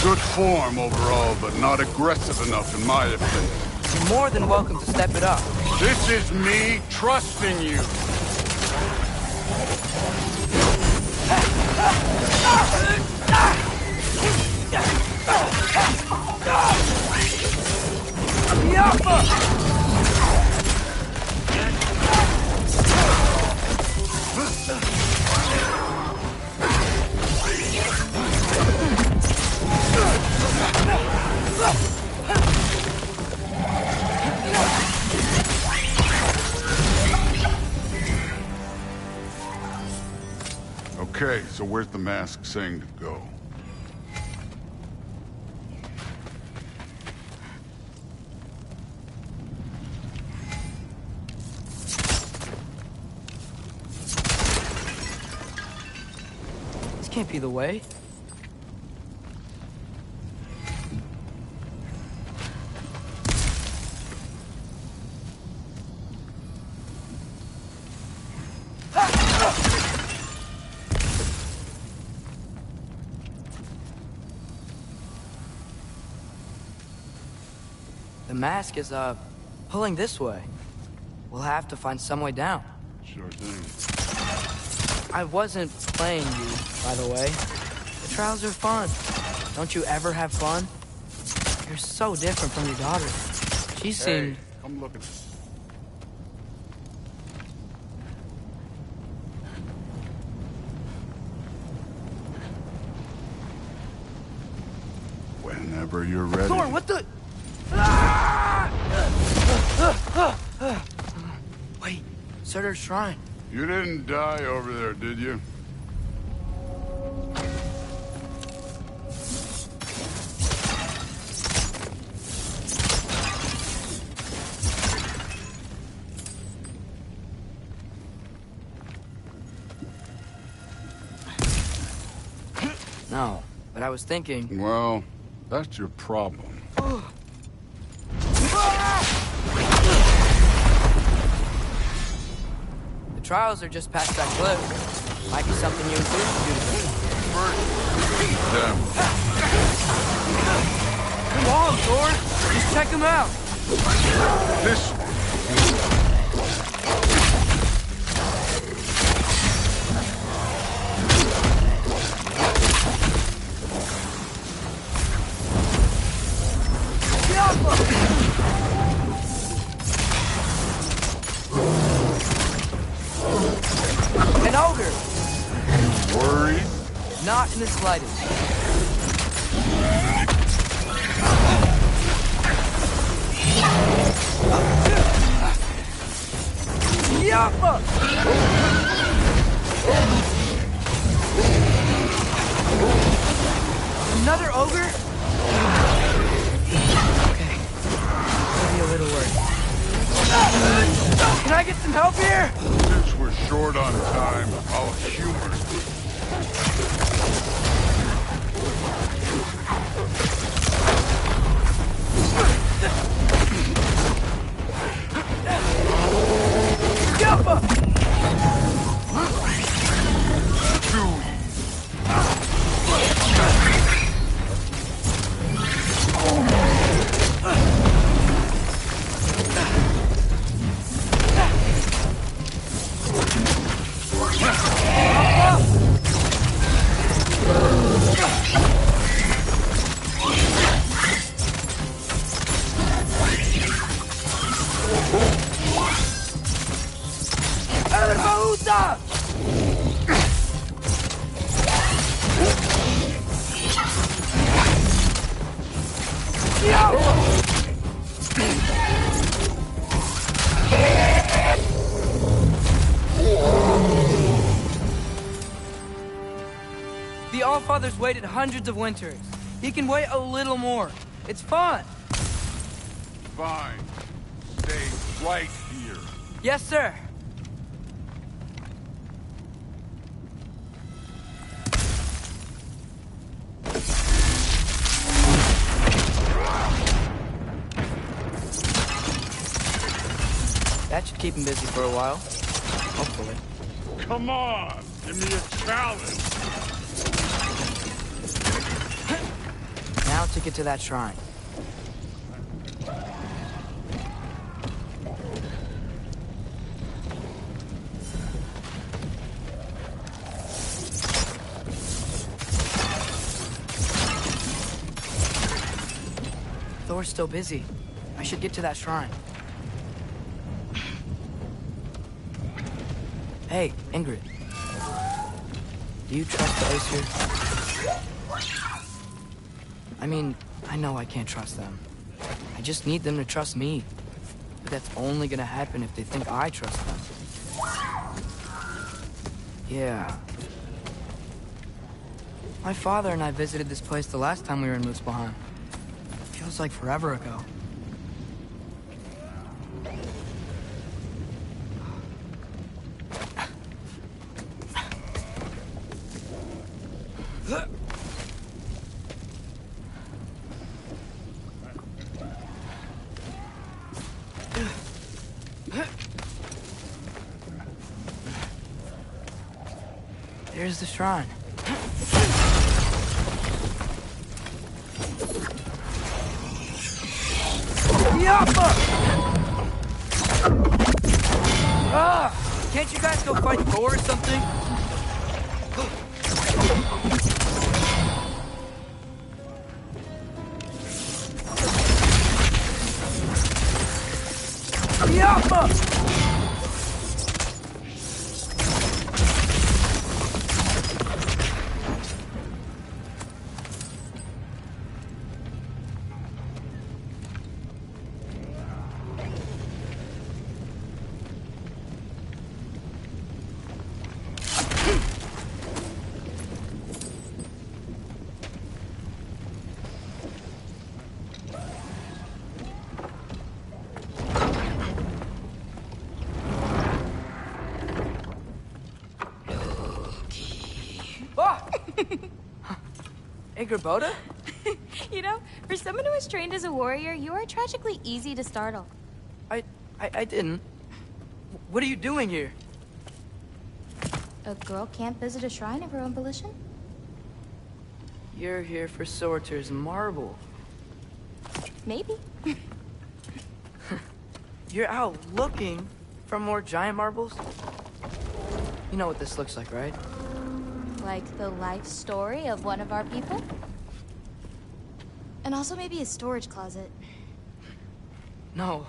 Good form overall, but not aggressive enough in my opinion. You're more than welcome to step it up. This is me trusting you. Okay, so where's the mask saying to go? This can't be the way. The mask is, pulling this way. We'll have to find some way down. Sure thing. I wasn't playing you, by the way. The trials are fun. Don't you ever have fun? You're so different from your daughter. She seemed... Hey, come look at this. Whenever you're ready. Thor, what the... Wait, Surtur's shrine. You didn't die over there, did you? No, but I was thinking... Well, that's your problem. The trials are just past that cliff. Might be something you and Bruce should do together. First, beat them. Come on, Thor! Just check them out! This way. An ogre! Worried? Not in the slightest. Yappa! Another ogre? Okay. Maybe a little worse. Can I get some help here? Since we're short on time, I'll humor you. Yappa! The Allfather's waited hundreds of winters. He can wait a little more. It's fun. Fine. Stay right here. Yes, sir. That should keep him busy for a while. Hopefully. Come on! Give me a challenge! Now to get to that shrine. Thor's still busy. I should get to that shrine. Hey, Ingrid. Do you trust the Aesir? I mean, I know I can't trust them. I just need them to trust me. But that's only gonna happen if they think I trust them. Yeah. My father and I visited this place the last time we were in Muspelheim. Feels like forever ago. There's the shrine. Can't you guys go fight Thor or something? Boda? You know, for someone who was trained as a warrior, you are tragically easy to startle. I didn't. What are you doing here? A girl can't visit a shrine of her own volition? You're here for Sorcerer's marble. Maybe. You're out looking for more giant marbles? You know what this looks like, right? Like the life story of one of our people? And also maybe a storage closet. No.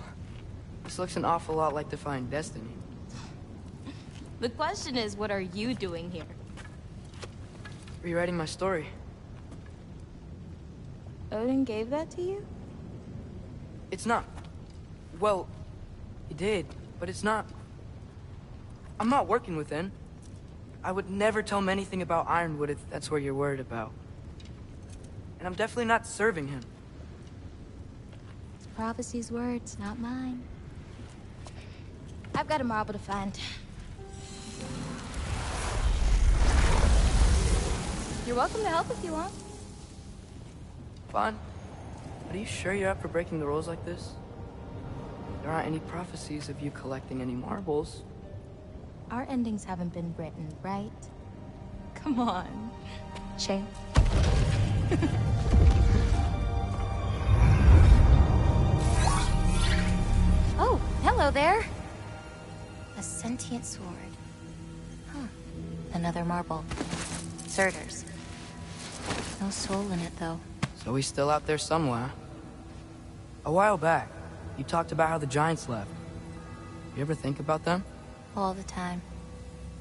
This looks an awful lot like Defying Destiny. The question is, what are you doing here? Rewriting my story. Odin gave that to you? It's not. Well, he did, but it's not. I'm not working with him. I would never tell him anything about Ironwood if that's what you're worried about. And I'm definitely not serving him. It's prophecy's words, not mine. I've got a marble to find. You're welcome to help if you want. Fine. But are you sure you're up for breaking the rules like this? There aren't any prophecies of you collecting any marbles. Our endings haven't been written, right? Come on. Shame. Oh, hello there. A sentient sword. Huh. Another marble. Surtur's. No soul in it, though. So he's still out there somewhere. A while back, you talked about how the giants left. You ever think about them? All the time.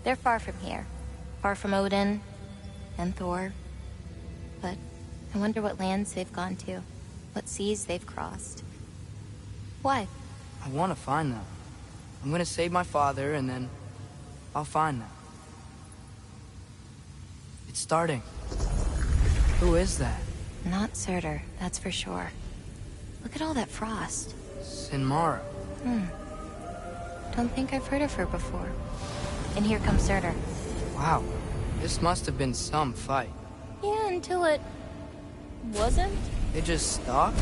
They're far from here. Far from Odin and Thor. But I wonder what lands they've gone to. What seas they've crossed. Why? I want to find them. I'm gonna save my father, and then I'll find them. It's starting. Who is that? Not Surtur, that's for sure. Look at all that frost. Sinmara. Don't think I've heard of her before. And here comes Surtur. Wow. This must have been some fight. Yeah, until it... wasn't? They just stopped?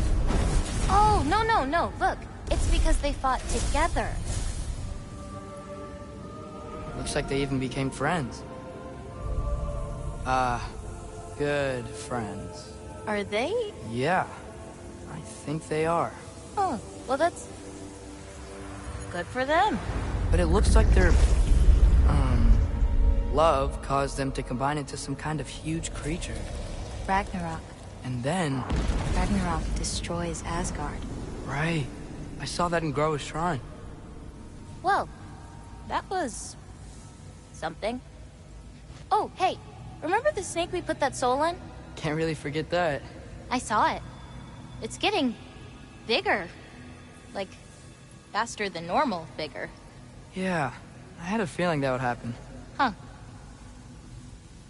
Oh, no. Look, it's because they fought together. Looks like they even became friends. Good friends. Are they? Yeah, I think they are. Oh, well that's... good for them. But it looks like their... love caused them to combine into some kind of huge creature. Ragnarok. And then... Ragnarok destroys Asgard. Right. I saw that in Groa's shrine. Well, that was... something. Oh, hey, remember the snake we put that soul in? Can't really forget that. I saw it. It's getting... bigger. Like, faster than normal bigger. Yeah, I had a feeling that would happen. Huh.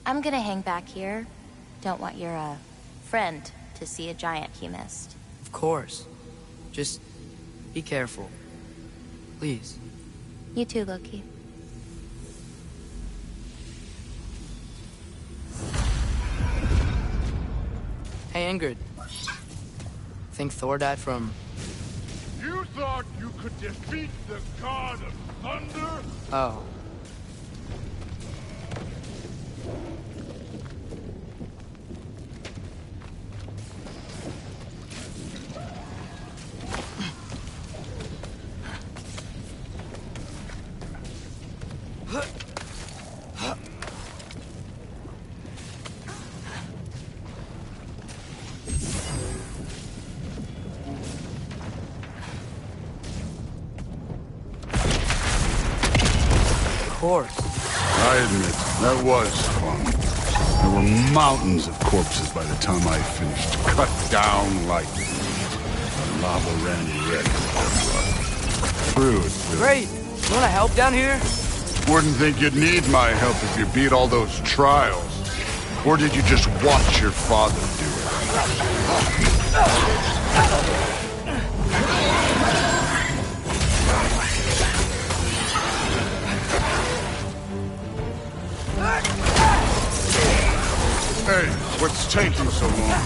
I'm gonna hang back here. Don't want your, friend to see a giant he missed. Of course. Just be careful. Please. You too, Loki. Hey, Ingrid. Think Thor died from... You thought you could defeat the god of thunder? Oh. I admit, that was fun. There were mountains of corpses by the time I finished, cut down like lava ran red. True. Great! You wanna help down here? Wouldn't think you'd need my help if you beat all those trials. Or did you just watch your father do it? Hey, what's taking so long?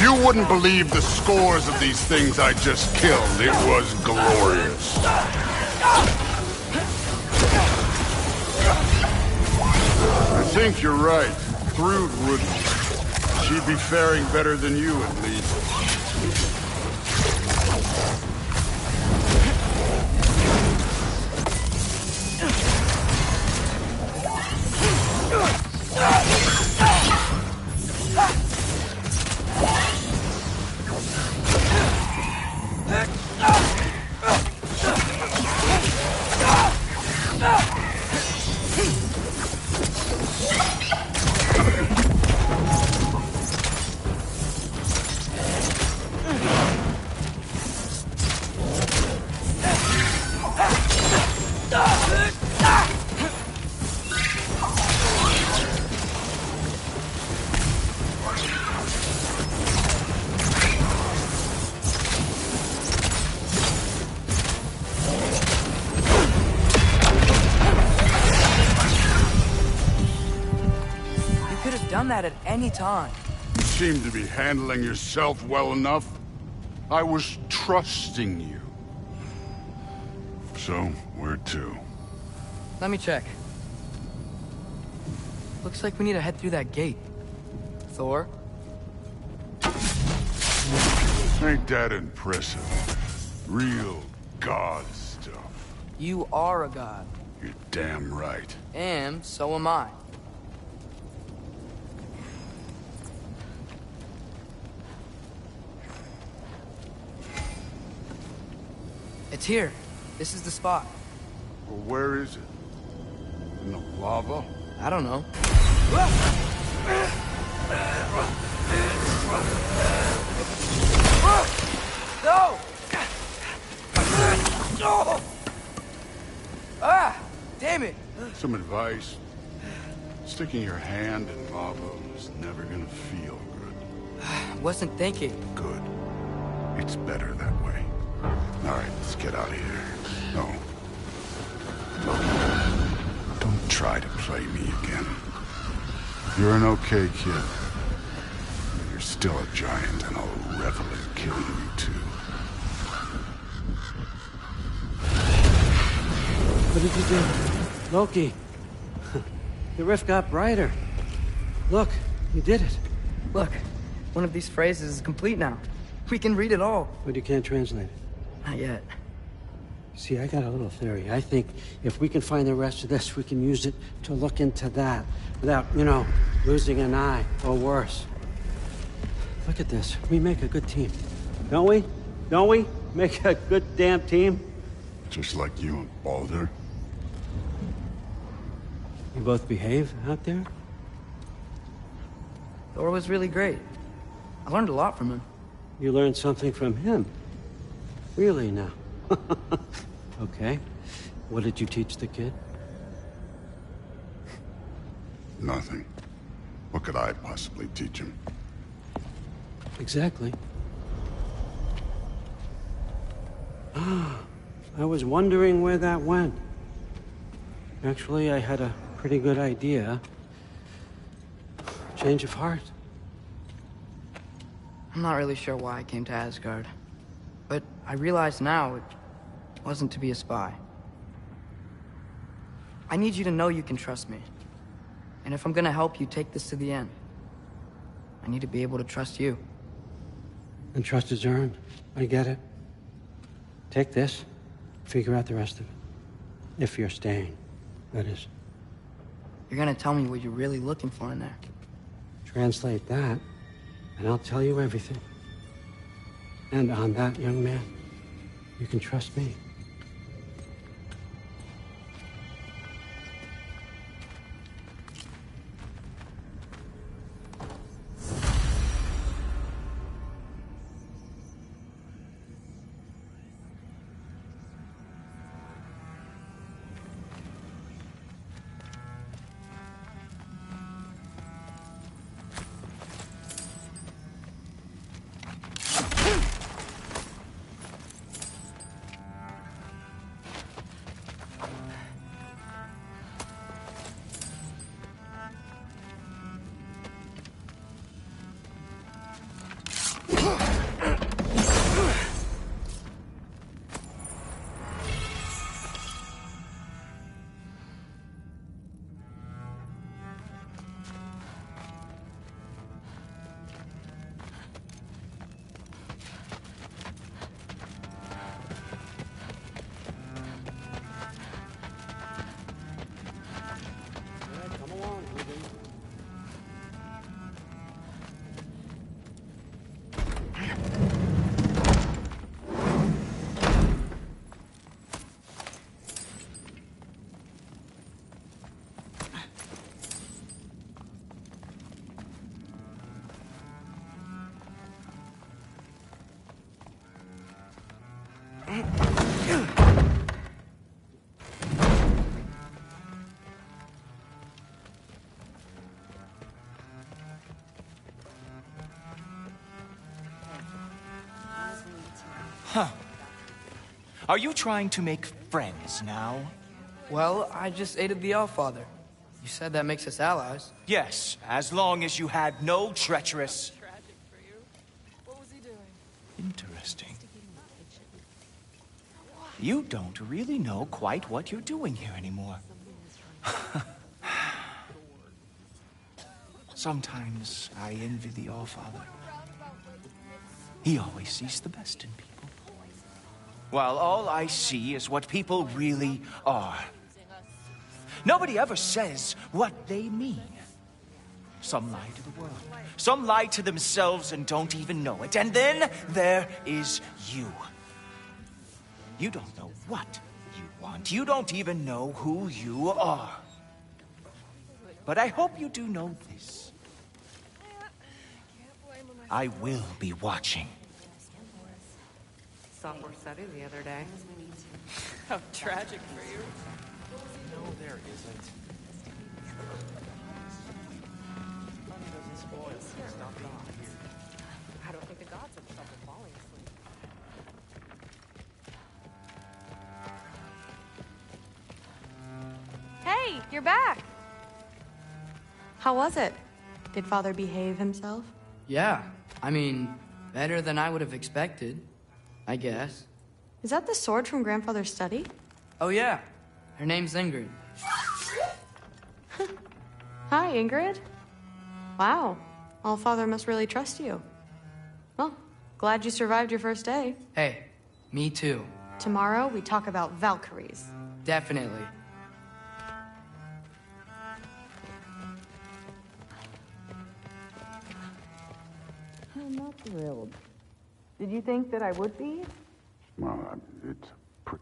You wouldn't believe the scores of these things I just killed. It was glorious. I think you're right. Thrud wouldn't. She'd be faring better than you, at least. That at any time. You seem to be handling yourself well enough. I was trusting you. So, where to? Let me check. Looks like we need to head through that gate. Thor? Ain't that impressive? Real god stuff. You are a god. You're damn right. And so am I. It's here. This is the spot. Well, where is it? In the lava? I don't know. No! Ah! Damn it! Some advice? Sticking your hand in lava is never gonna feel good. Wasn't thinking. Good. It's better that way. Alright, let's get out of here. No. Loki, don't try to play me again. You're an okay kid. You're still a giant, and I'll revel in killing you too. What did you do? Loki. The rift got brighter. Look, you did it. Look, one of these phrases is complete now. We can read it all. But you can't translate it. Not yet. See, I got a little theory. I think if we can find the rest of this, we can use it to look into that without, you know, losing an eye or worse. Look at this. We make a good team. Don't we? Don't we? Make a good damn team? Just like you and Baldur. You both behave out there? Thor was really great. I learned a lot from him. You learned something from him? Really now? Okay. What did you teach the kid? Nothing. What could I possibly teach him? Exactly. I was wondering where that went. Actually, I had a pretty good idea. Change of heart. I'm not really sure why I came to Asgard. But I realize now it wasn't to be a spy. I need you to know you can trust me. And if I'm gonna help you take this to the end, I need to be able to trust you. And trust is earned. I get it. Take this, figure out the rest of it. If you're staying, that is. You're gonna tell me what you're really looking for in there. Translate that, and I'll tell you everything. And on that, young man, you can trust me. Huh. Are you trying to make friends now? Well, I just aided the Allfather. You said that makes us allies. Yes, as long as you had no treacherous... Interesting. You don't really know quite what you're doing here anymore. Sometimes I envy the Allfather. He always sees the best in people. While all I see is what people really are. Nobody ever says what they mean. Some lie to the world. Some lie to themselves and don't even know it. And then there is you. You don't know what you want. You don't even know who you are. But I hope you do know this. I will be watching. Software study the other day. How tragic for you. No, there isn't. Hey, you're back! How was it? Did Father behave himself? Yeah, I mean, better than I would have expected, I guess. Is that the sword from Grandfather's study? Oh yeah, her name's Ingrid. Hi, Ingrid. Wow, All-Father must really trust you. Well, glad you survived your first day. Hey, me too. Tomorrow, we talk about Valkyries. Definitely. I'm not thrilled. Did you think that I would be? Well, it's...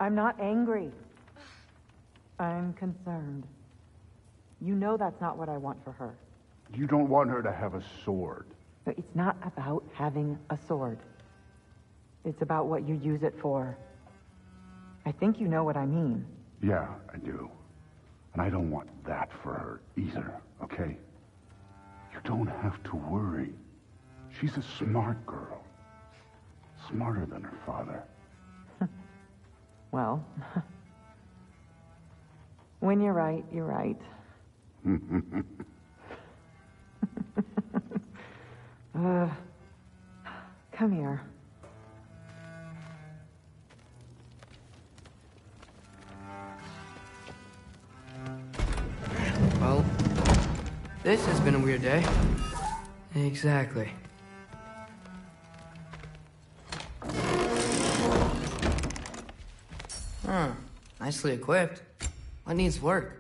I'm not angry. I'm concerned. You know that's not what I want for her. You don't want her to have a sword. But it's not about having a sword. It's about what you use it for. I think you know what I mean. Yeah, I do. And I don't want that for her either, okay? You don't have to worry. She's a smart girl. Smarter than her father. Well, when you're right, you're right. Come here. Well, this has been a weird day. Exactly. Huh. Nicely equipped. What needs work?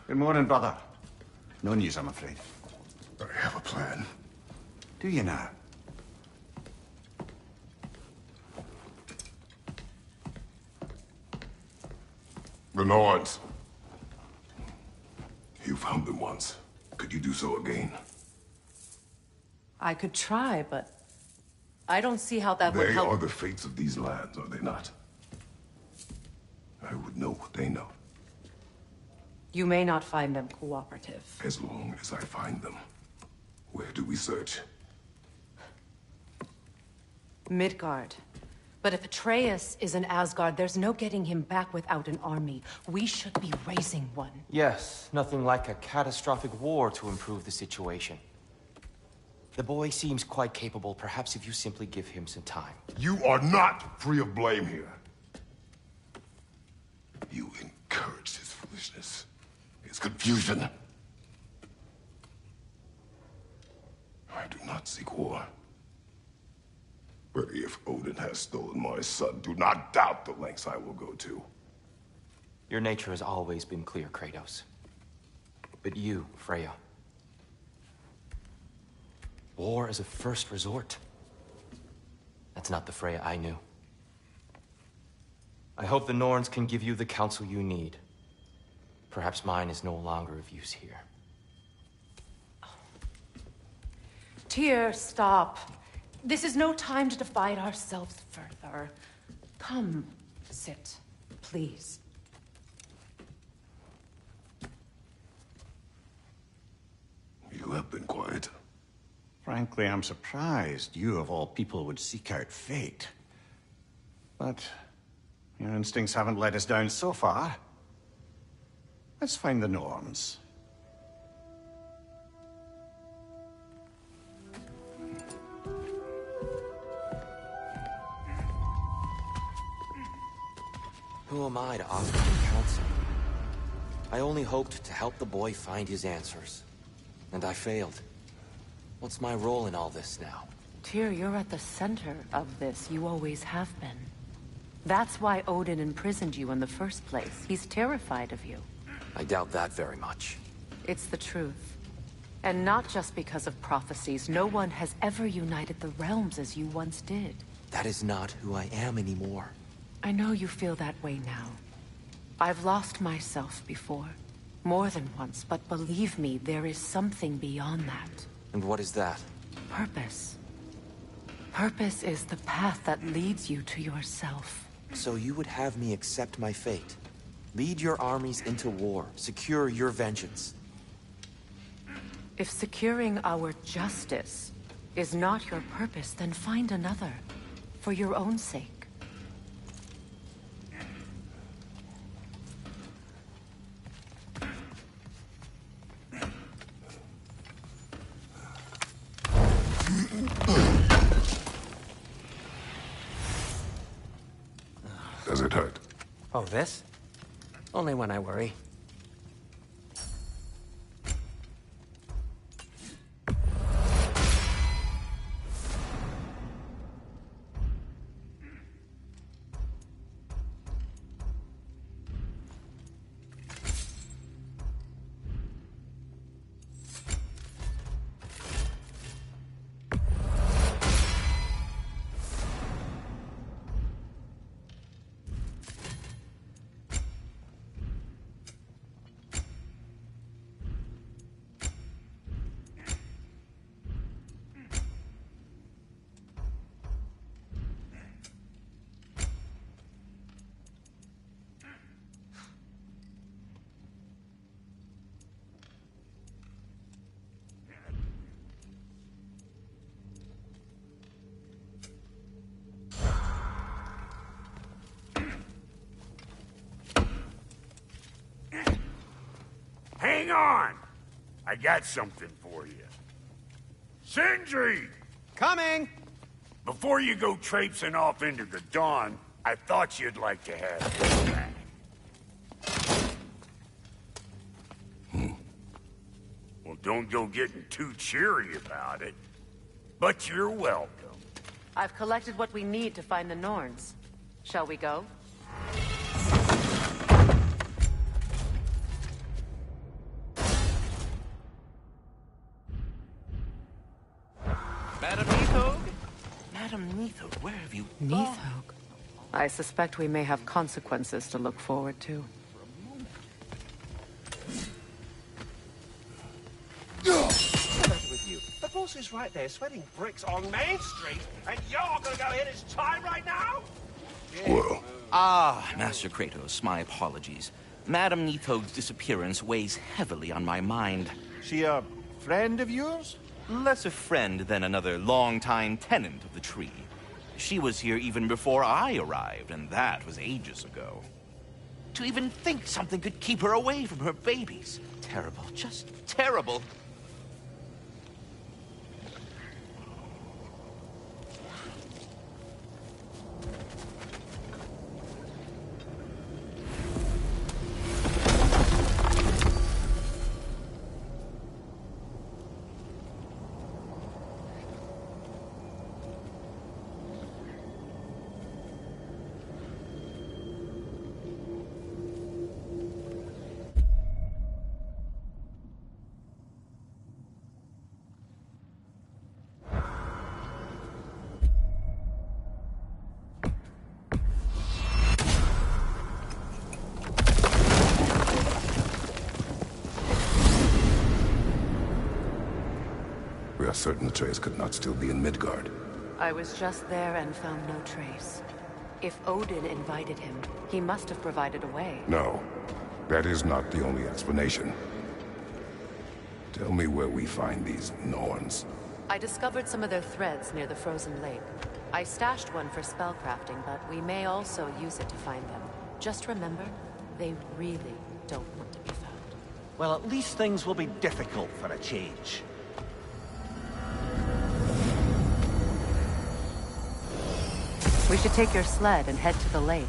Good morning, brother. No news, I'm afraid. I have a plan. Do you now? The Nords. You found them once. Could you do so again? I could try, but I don't see how that would help. They are the fates of these lands, are they not? I would know what they know. You may not find them cooperative. As long as I find them. Where do we search? Midgard. But if Atreus is in Asgard, there's no getting him back without an army. We should be raising one. Yes, nothing like a catastrophic war to improve the situation. The boy seems quite capable. Perhaps if you simply give him some time. You are not free of blame here. You encouraged his foolishness, his confusion. I do not seek war. But if Odin has stolen my son, do not doubt the lengths I will go to. Your nature has always been clear, Kratos. But you, Freya. War is a first resort. That's not the Freya I knew. I hope the Norns can give you the counsel you need. Perhaps mine is no longer of use here. Tyr, stop. This is no time to divide ourselves further. Come, sit, please. You have been quiet. Frankly, I'm surprised you, of all people, would seek out fate. But your instincts haven't let us down so far. Let's find the Norns. Who am I to offer him counsel? I only hoped to help the boy find his answers. And I failed. What's my role in all this now? Tyr, you're at the center of this. You always have been. That's why Odin imprisoned you in the first place. He's terrified of you. I doubt that very much. It's the truth. And not just because of prophecies. No one has ever united the realms as you once did. That is not who I am anymore. I know you feel that way now. I've lost myself before. More than once, but believe me, there is something beyond that. And what is that? Purpose. Purpose is the path that leads you to yourself. So you would have me accept my fate? Lead your armies into war, secure your vengeance? If securing our justice is not your purpose, then find another. For your own sake. Does it hurt? Oh, this? Only when I worry. Hang on! I got something for you. Sindri! Coming! Before you go traipsing off into the dawn, I thought you'd like to have this back. Well, don't go getting too cheery about it. But you're welcome. I've collected what we need to find the Norns. Shall we go? Madam Neathog? Madam Neathog, where have you gone? Neathog? I suspect we may have consequences to look forward to. With you. The boss is right there, sweating bricks on Main Street, and you're gonna go hit his time right now? Well. Ah, Master Kratos, my apologies. Madam Neathog's disappearance weighs heavily on my mind. She a friend of yours? Less a friend than another longtime tenant of the tree. She was here even before I arrived, and that was ages ago. To even think something could keep her away from her babies. Terrible, just terrible. certain Atreus could not still be in Midgard. I was just there and found no trace. If Odin invited him, he must have provided a way. No, that is not the only explanation. Tell me where we find these Norns. I discovered some of their threads near the frozen lake. I stashed one for spellcrafting, but we may also use it to find them. Just remember, they really don't want to be found. Well, at least things will be difficult for a change. We should take your sled and head to the lake.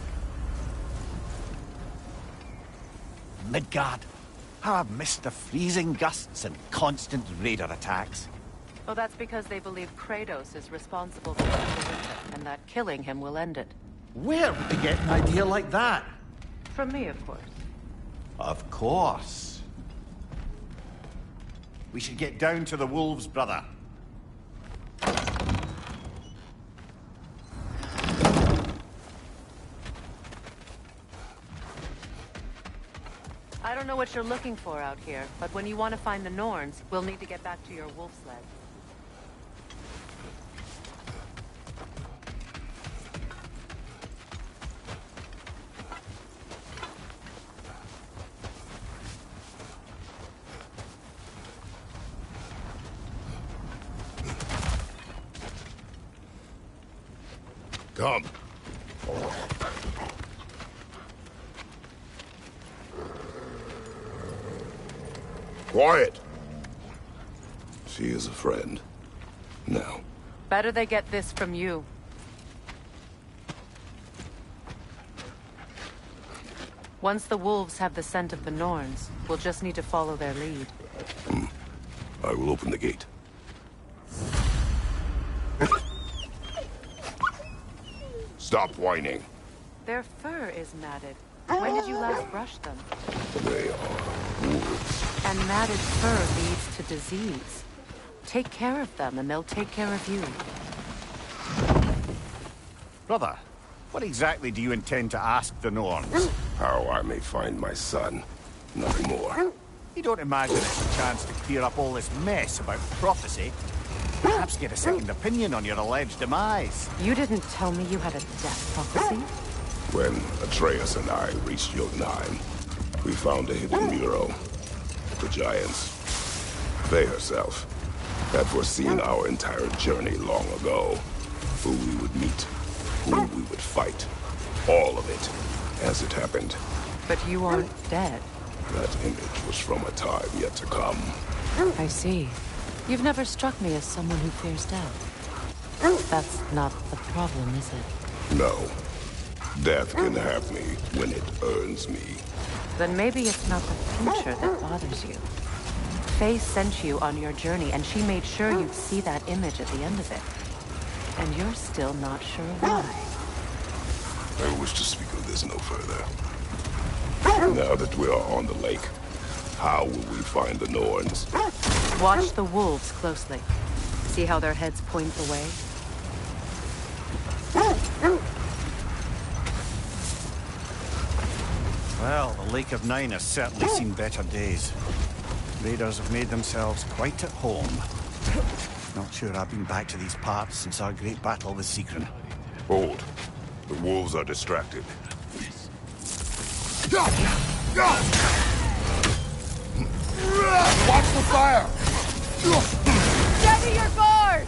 Midgard. How I've missed the freezing gusts and constant raider attacks. Well, that's because they believe Kratos is responsible for the winter, and that killing him will end it. Where would you get an idea like that? From me, of course. Of course. We should get down to the wolves, brother. I don't know what you're looking for out here, but when you want to find the Norns, we'll need to get back to your wolf sled. Come. Quiet. She is a friend. Now. Better they get this from you. Once the wolves have the scent of the Norns, we'll just need to follow their lead. I will open the gate. Stop whining. Their fur is matted. When did you last brush them? They are wolves. And matted fur leads to disease. Take care of them, and they'll take care of you. Brother, what exactly do you intend to ask the Norns? How I may find my son. Nothing more. You don't imagine it's a chance to clear up all this mess about prophecy? Perhaps get a second opinion on your alleged demise. You didn't tell me you had a death prophecy? When Atreus and I reached Jotunheim, we found a hidden mural. The giants, they herself, had foreseen our entire journey long ago. Who we would meet, who we would fight. All of it, as it happened. But you aren't dead. That image was from a time yet to come. I see. You've never struck me as someone who fears death. That's not the problem, is it? No. Death can have me when it earns me. Then maybe it's not the future that bothers you. Faye sent you on your journey, and she made sure you'd see that image at the end of it. And you're still not sure why. I wish to speak of this no further. Now that we are on the lake, how will we find the Norns? Watch the wolves closely. See how their heads point the way? Well, the Lake of Nine has certainly seen better days. Raiders have made themselves quite at home. Not sure I've been back to these parts since our great battle with Sigrun. Hold. The wolves are distracted. Watch the fire! Steady your guard!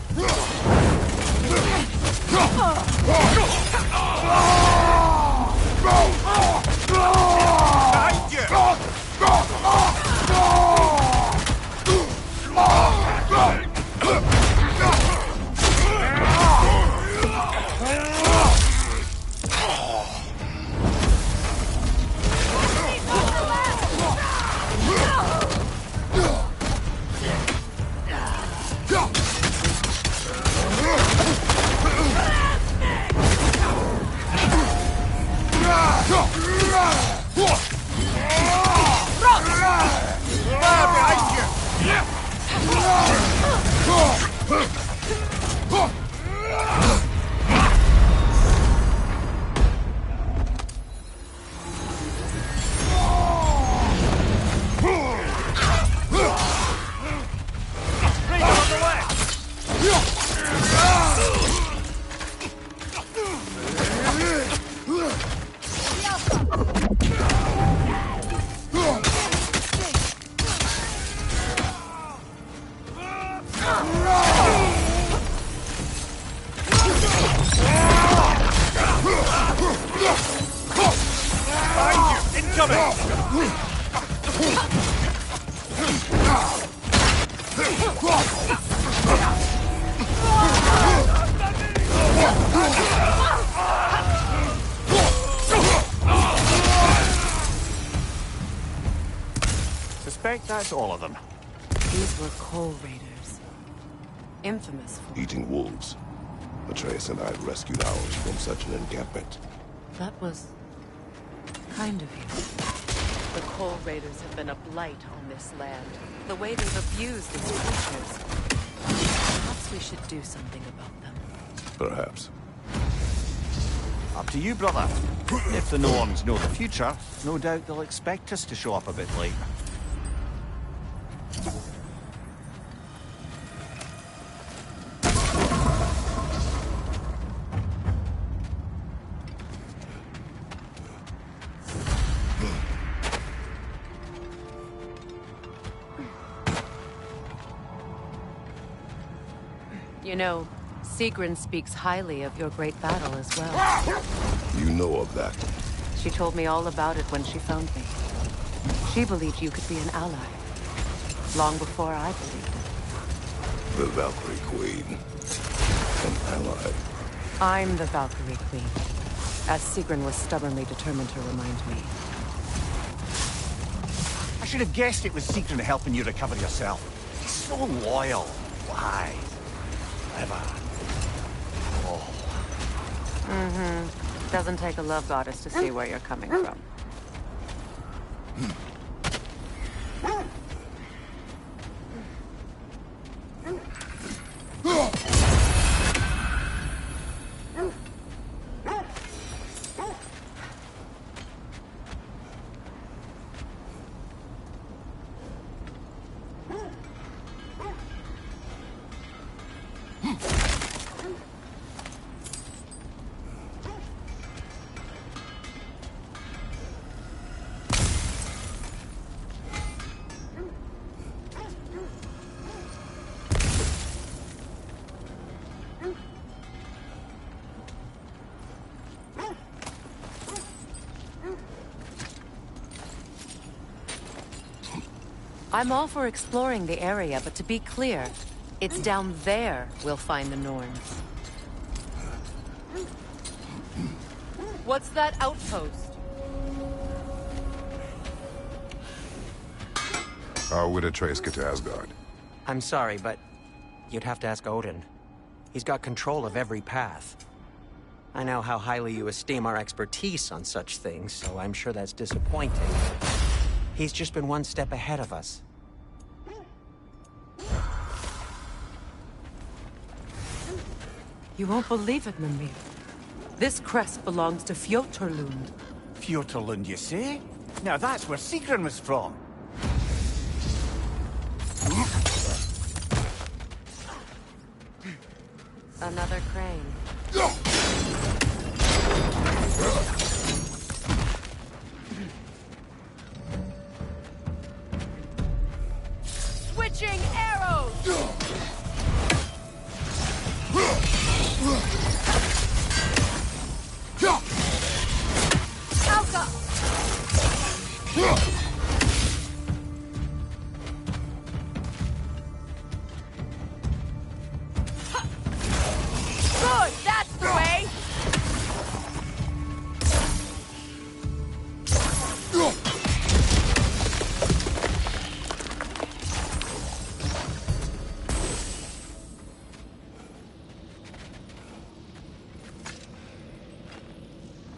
suspect that's all of them. These were coal raiders. Infamous for... Eating wolves. Atreus and I rescued ours from such an encampment. That was... kind of you. The coal raiders have been a blight on this land. The way they've abused these creatures. Perhaps we should do something about them. Perhaps. Up to you, brother. If the Norns know the future, no doubt they'll expect us to show up a bit late. You know, Sigrun speaks highly of your great battle as well. You know of that? She told me all about it when she found me. She believed you could be an ally. Long before I believed it. The Valkyrie Queen. An ally. I'm the Valkyrie Queen, as Sigrun was stubbornly determined to remind me. I should have guessed it was Sigrun helping you recover yourself. So loyal, wise, clever. Oh. Mm-hmm. Doesn't take a love goddess to see where you're coming from. I'm all for exploring the area, but to be clear, it's down there we'll find the Norns. What's that outpost? How would Atreus get to Asgard? I'm sorry, but you'd have to ask Odin. He's got control of every path. I know how highly you esteem our expertise on such things, so I'm sure that's disappointing. He's just been one step ahead of us. You won't believe it, Mimir. This crest belongs to Fjoturlund. Fjoturlund, you say? Now that's where Sigrun was from. Another crane. Switching arrows! Alka! Good, that's the way!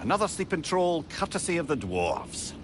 Another sleeping troll, courtesy of the dwarves.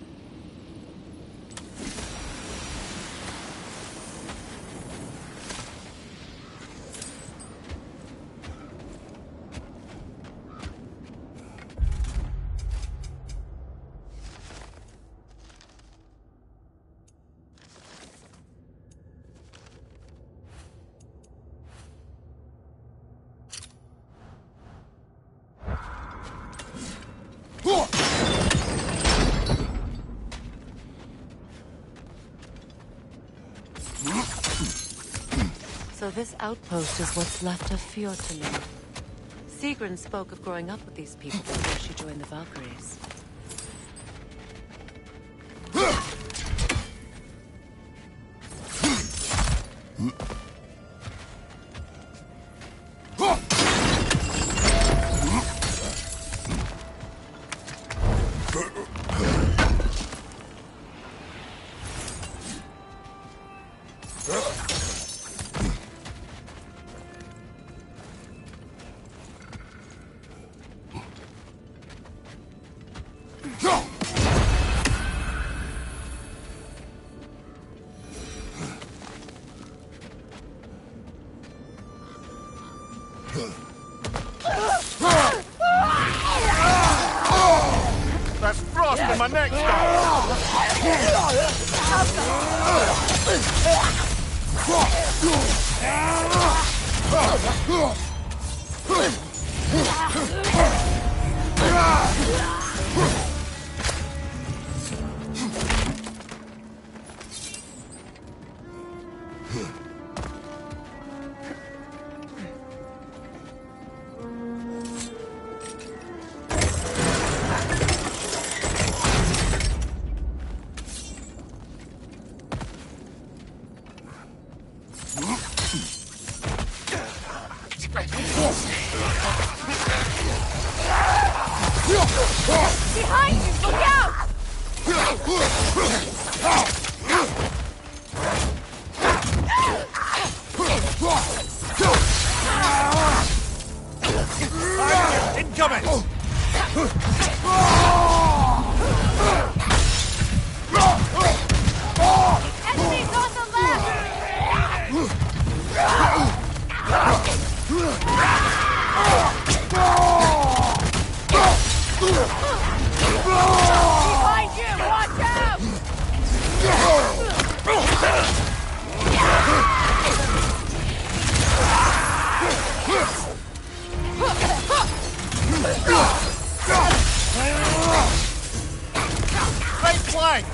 So this outpost is what's left of Fjoturlund. Sigrun spoke of growing up with these people before she joined the Valkyries. That's frost in my neck, Behind you! Look out! Incoming! Enemies on the left! Behind you! Watch out! Right flank!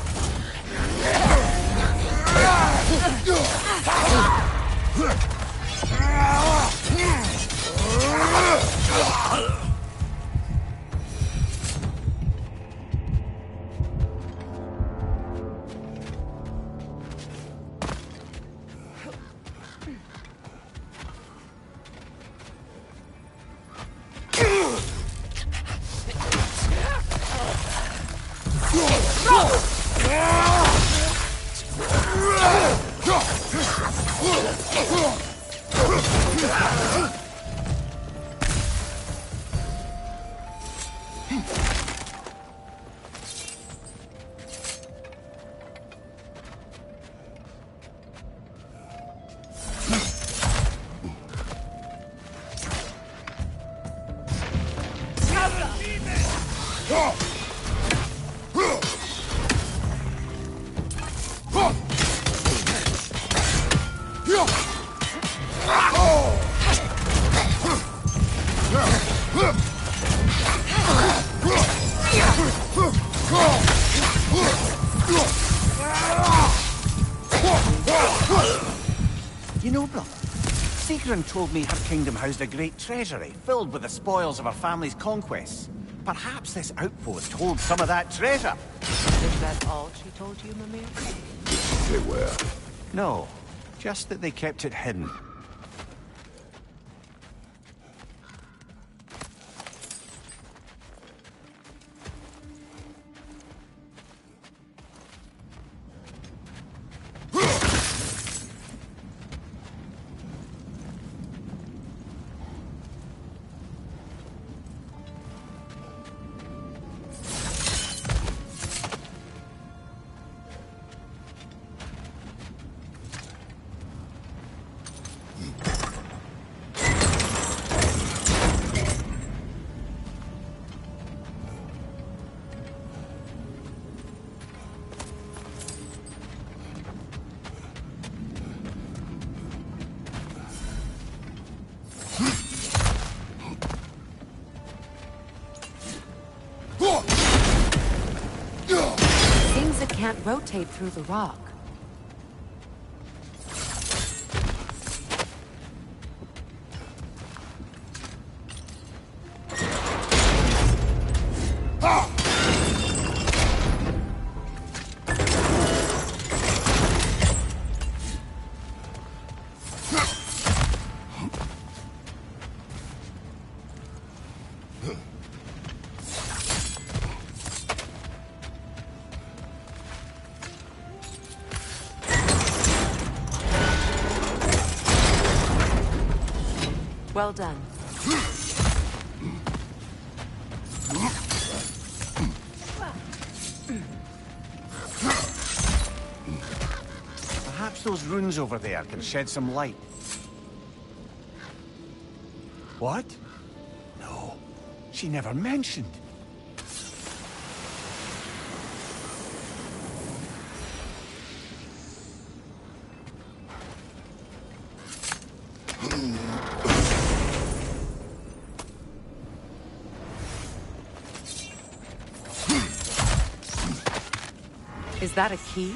You know, brother, Sigrun told me her kingdom housed a great treasury filled with the spoils of her family's conquests. Perhaps this outpost holds some of that treasure. Is that all she told you, Mimir? Say where? No, just that they kept it hidden. Things that can't rotate through the rock. Well done. Perhaps those runes over there can shed some light. What? No, she never mentioned. Is that a key?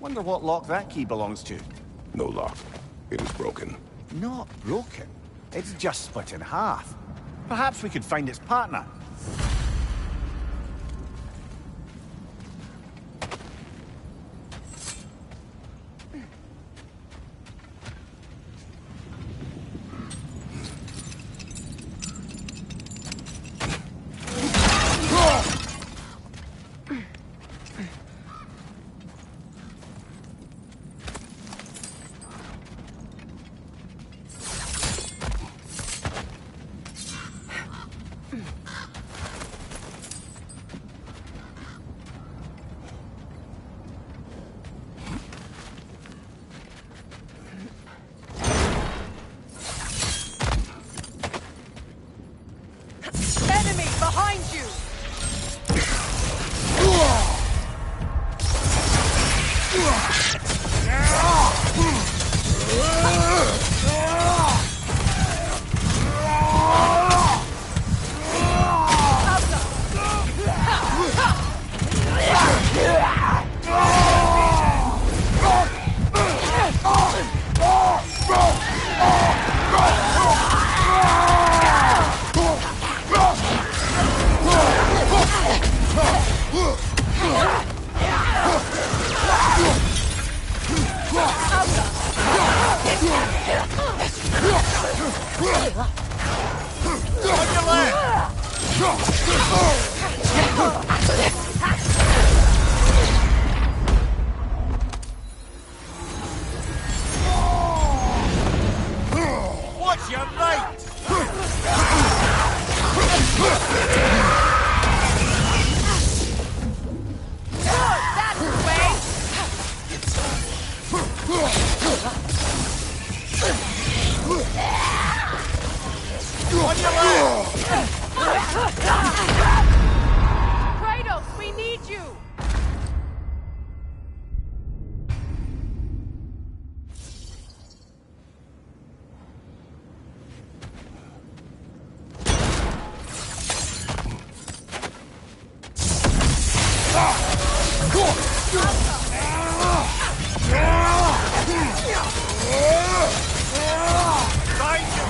Wonder what lock that key belongs to. No lock. It is broken. Not broken. It's just split in half. Perhaps we could find its partner. What's your light? That's the way! On your left! Kratos, we need you!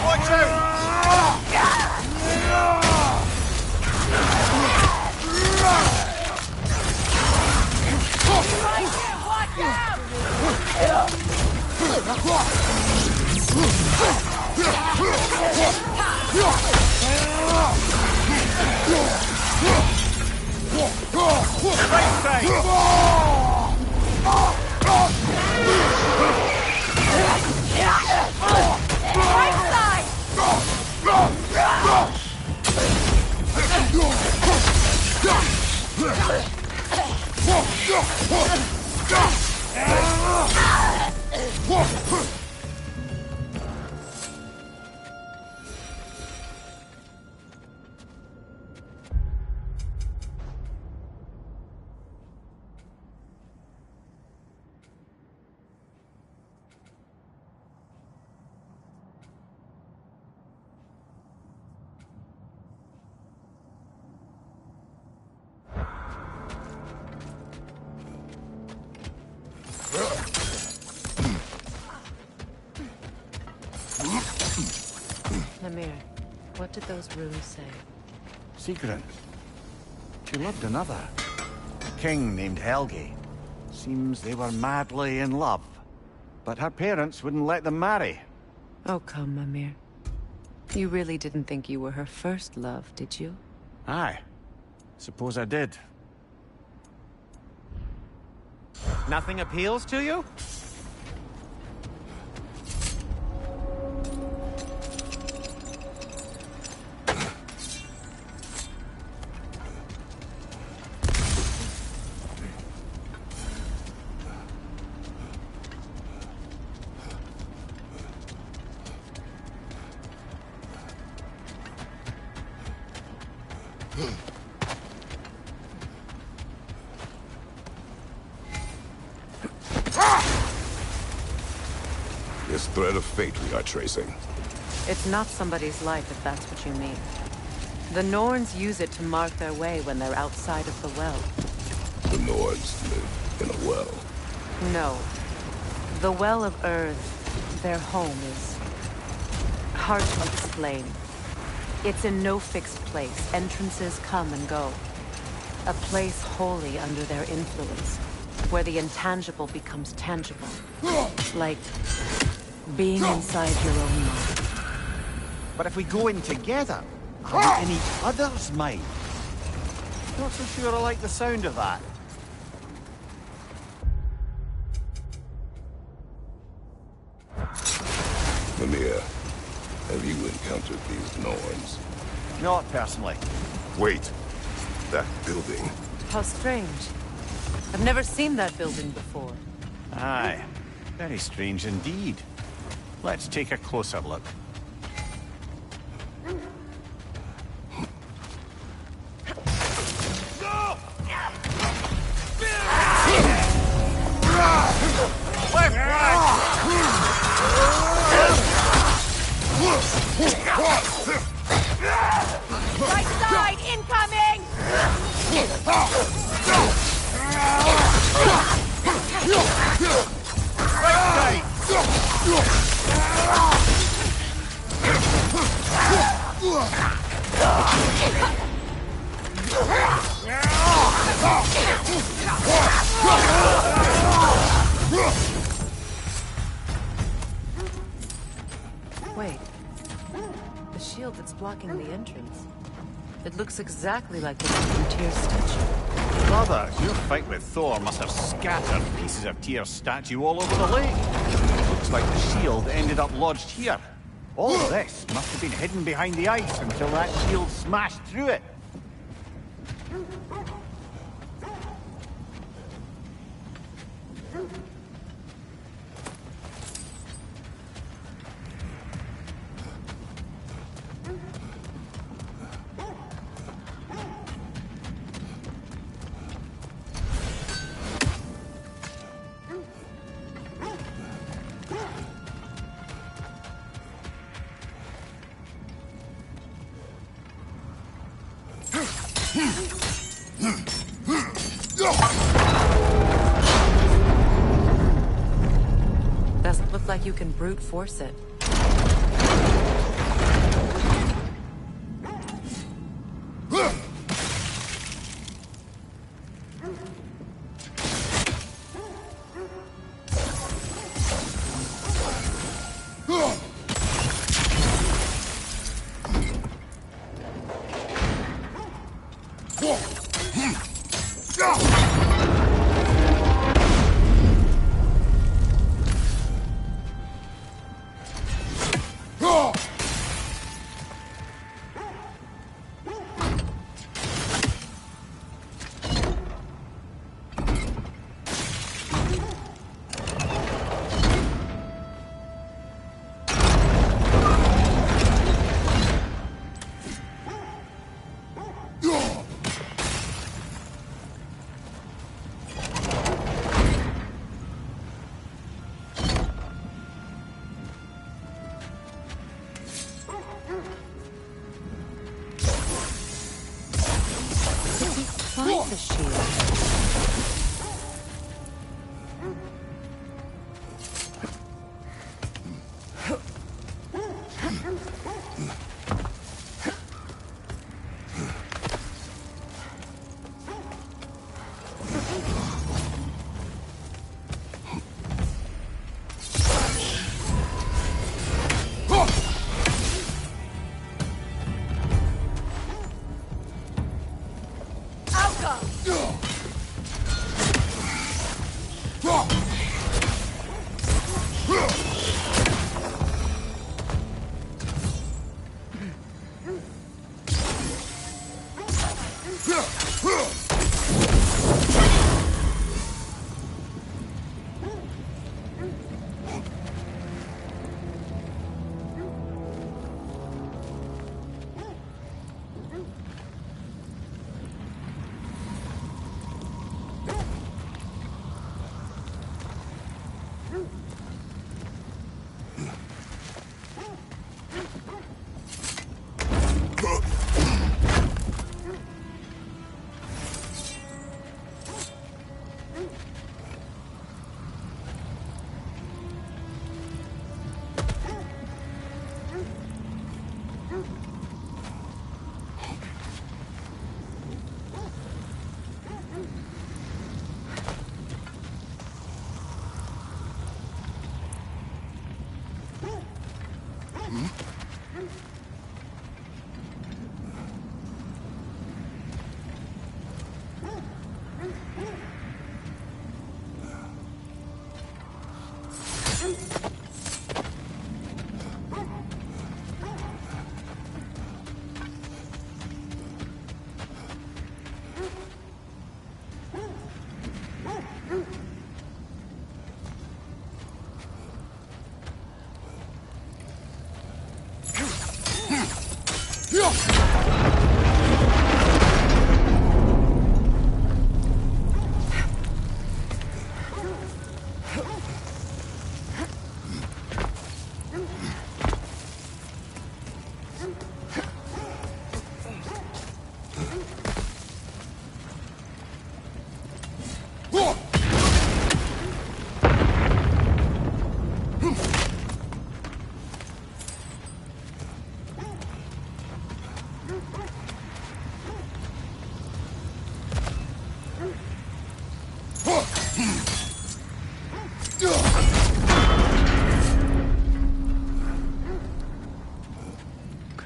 Watch out! Mimir, what did those runes say? Secret. She loved another. king named Helge. Seems they were madly in love. But her parents wouldn't let them marry. Oh, come, Mimir. You really didn't think you were her first love, did you? Aye. Suppose I did. Nothing appeals to you? This thread of fate we are tracing. It's not somebody's life, if that's what you mean. The Norns use it to mark their way when they're outside of the well. The Nords live in a well. No. The Well of Earth, their home, is hard to explain. It's in no fixed place. Entrances come and go. A place wholly under their influence, where the intangible becomes tangible. Like being inside your own mind. But if we go in together, are we in each other's mind? Not so sure I like the sound of that. Mimir, have you encountered these Norns? Not personally. Wait. That building. How strange. I've never seen that building before. Aye. Very strange indeed. Let's take a closer look. Right side, incoming! Right Wait. The shield that's blocking the entrance. It looks exactly like the one from Tyr's statue. Brothers, your fight with Thor must have scattered pieces of Tyr's statue all over the lake. Looks like the shield ended up lodged here. All this must have been hidden behind the ice until that shield smashed through it. Doesn't look like you can brute force it. Find the shield.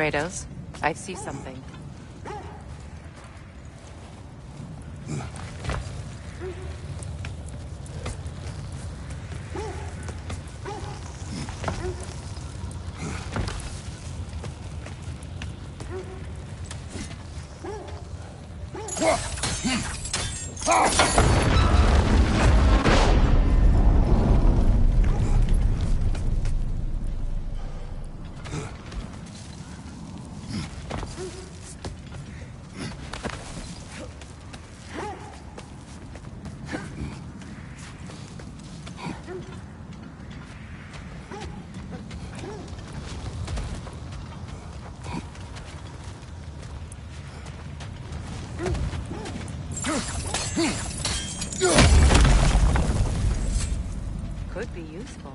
Kratos, I see something. Could be useful.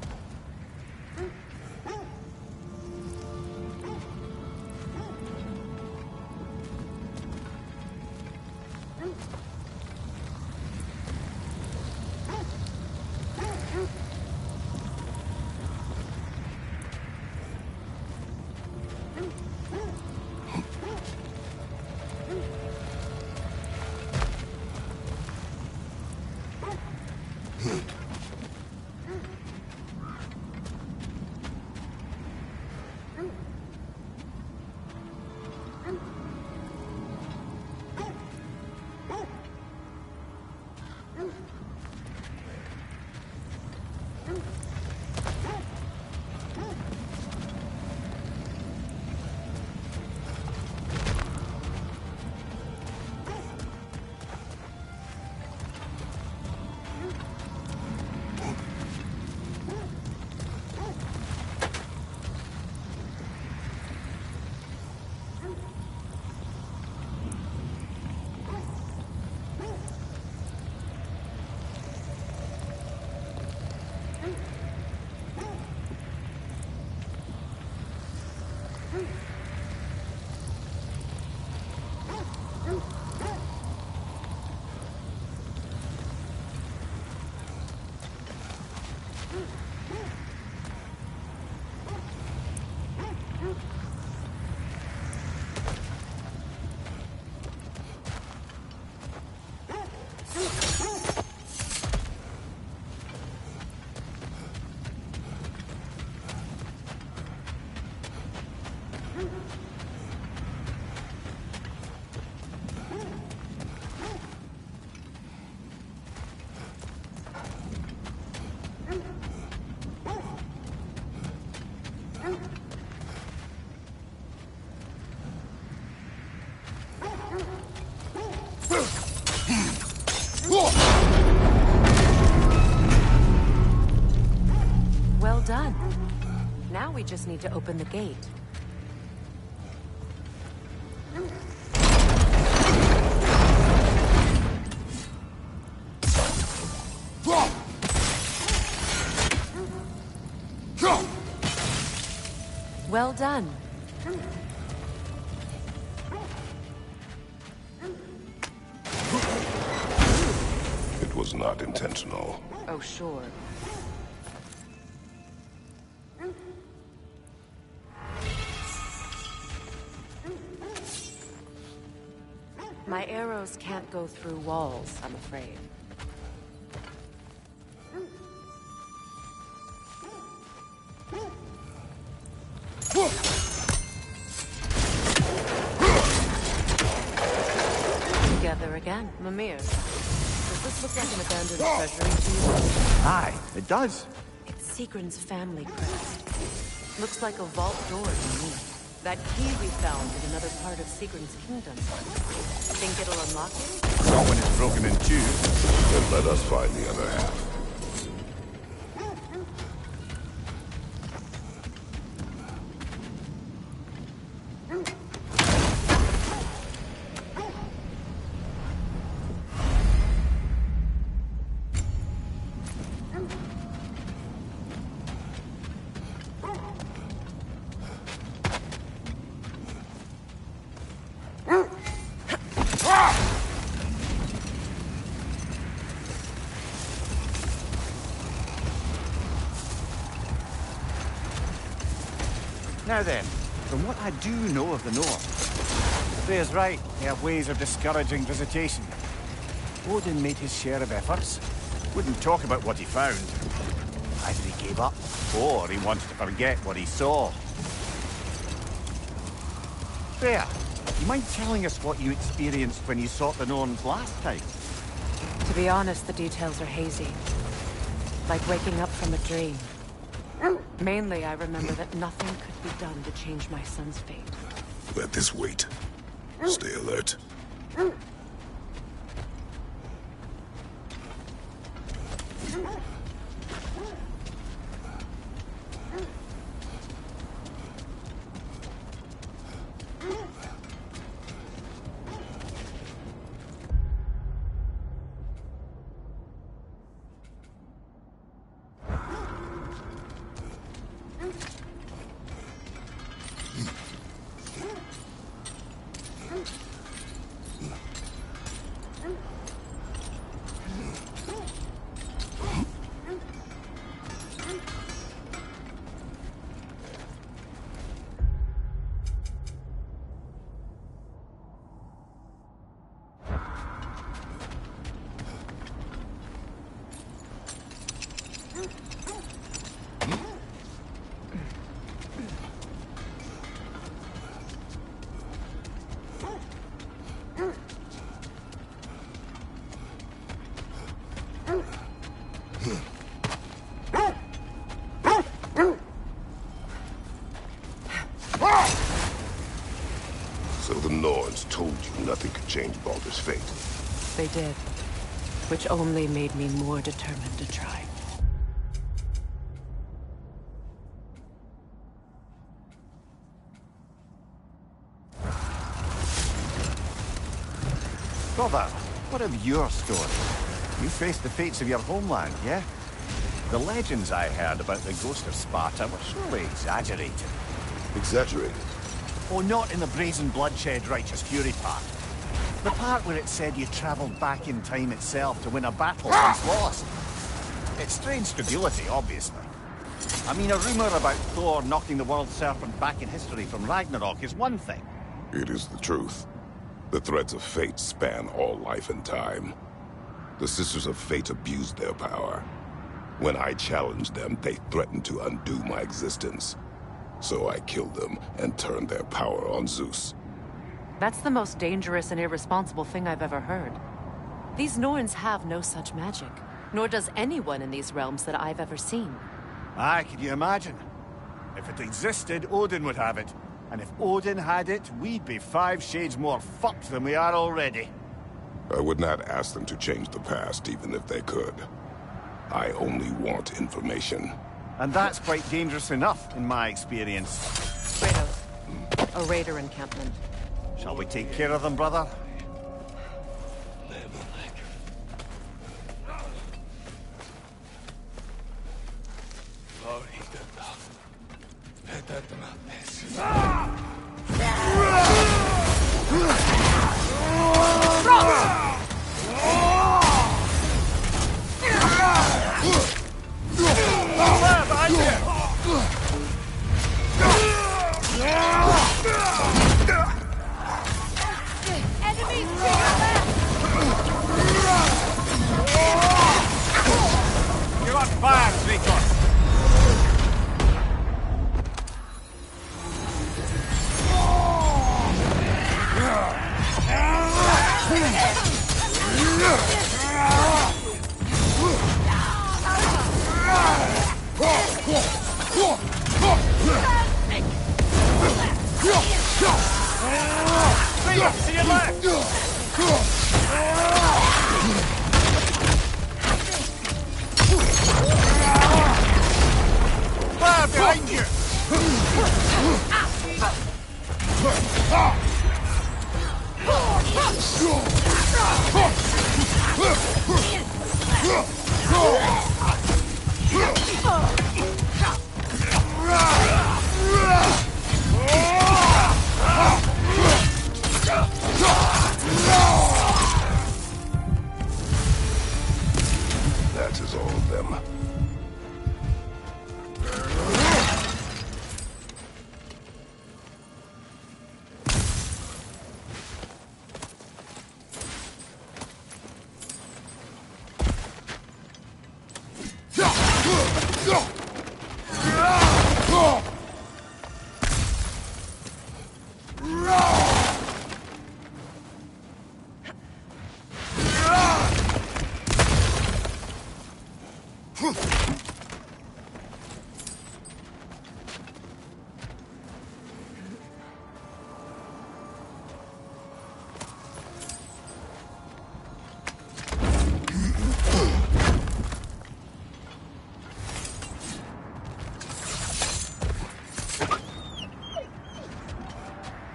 Well done. Now we just need to open the gate. Well done. not intentional. Oh, sure. My arrows can't go through walls, I'm afraid. Together again. Mimir, does this look like an abandoned treasury to you? Aye, it does. It's Sigrun's family crest. Looks like a vault door to me. That key we found in another part of Sigrun's kingdom. Think it'll unlock it? Not when it's broken in two. Then let us find the other half. Now then, from what I do know of the North, Freya's right, they have ways of discouraging visitation. Odin made his share of efforts. Wouldn't talk about what he found. Either he gave up, or he wanted to forget what he saw. Freya, you mind telling us what you experienced when you sought the Norns last time? To be honest, the details are hazy. Like waking up from a dream. Mainly, I remember that nothing could be done to change my son's fate. Let this wait. Stay alert. So the Norns told you nothing could change Baldur's fate. They did. Which only made me more determined to try. Brother, what of your story? You faced the fates of your homeland, yeah? The legends I heard about the ghost of Sparta were surely exaggerated. Exaggerated? Oh, not in the brazen bloodshed righteous fury part. The part where it said you travelled back in time itself to win a battle once lost. It's strange credulity, obviously. I mean, a rumour about Thor knocking the world serpent back in history from Ragnarok is one thing. It is the truth. The threads of fate span all life and time. The Sisters of Fate abused their power. When I challenged them, they threatened to undo my existence. So I killed them and turned their power on Zeus. That's the most dangerous and irresponsible thing I've ever heard. These Norns have no such magic, nor does anyone in these realms that I've ever seen. Aye, can you imagine? If it existed, Odin would have it. And if Odin had it, we'd be 5 shades more fucked than we are already. I would not ask them to change the past, even if they could. I only want information. And that's quite dangerous enough, in my experience. Kratos, a raider encampment. Shall we take care of them, brother? To your left! Fire behind you! That is all of them.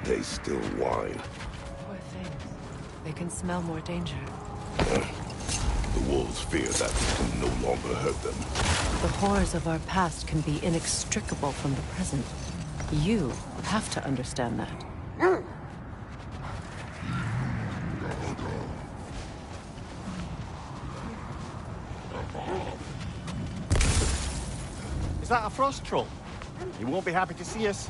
They still whine. Poor things. They can smell more danger. The wolves fear that we can no longer hurt them. The horrors of our past can be inextricable from the present. You have to understand that. Is that a frost troll? He won't be happy to see us.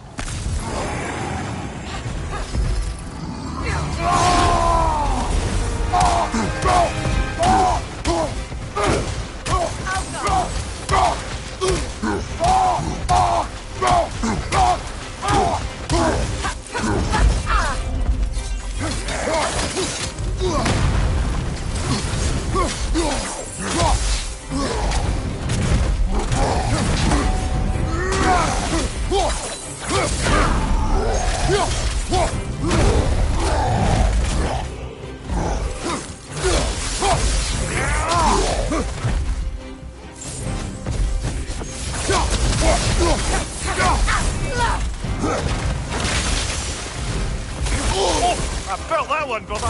I felt that one, brother!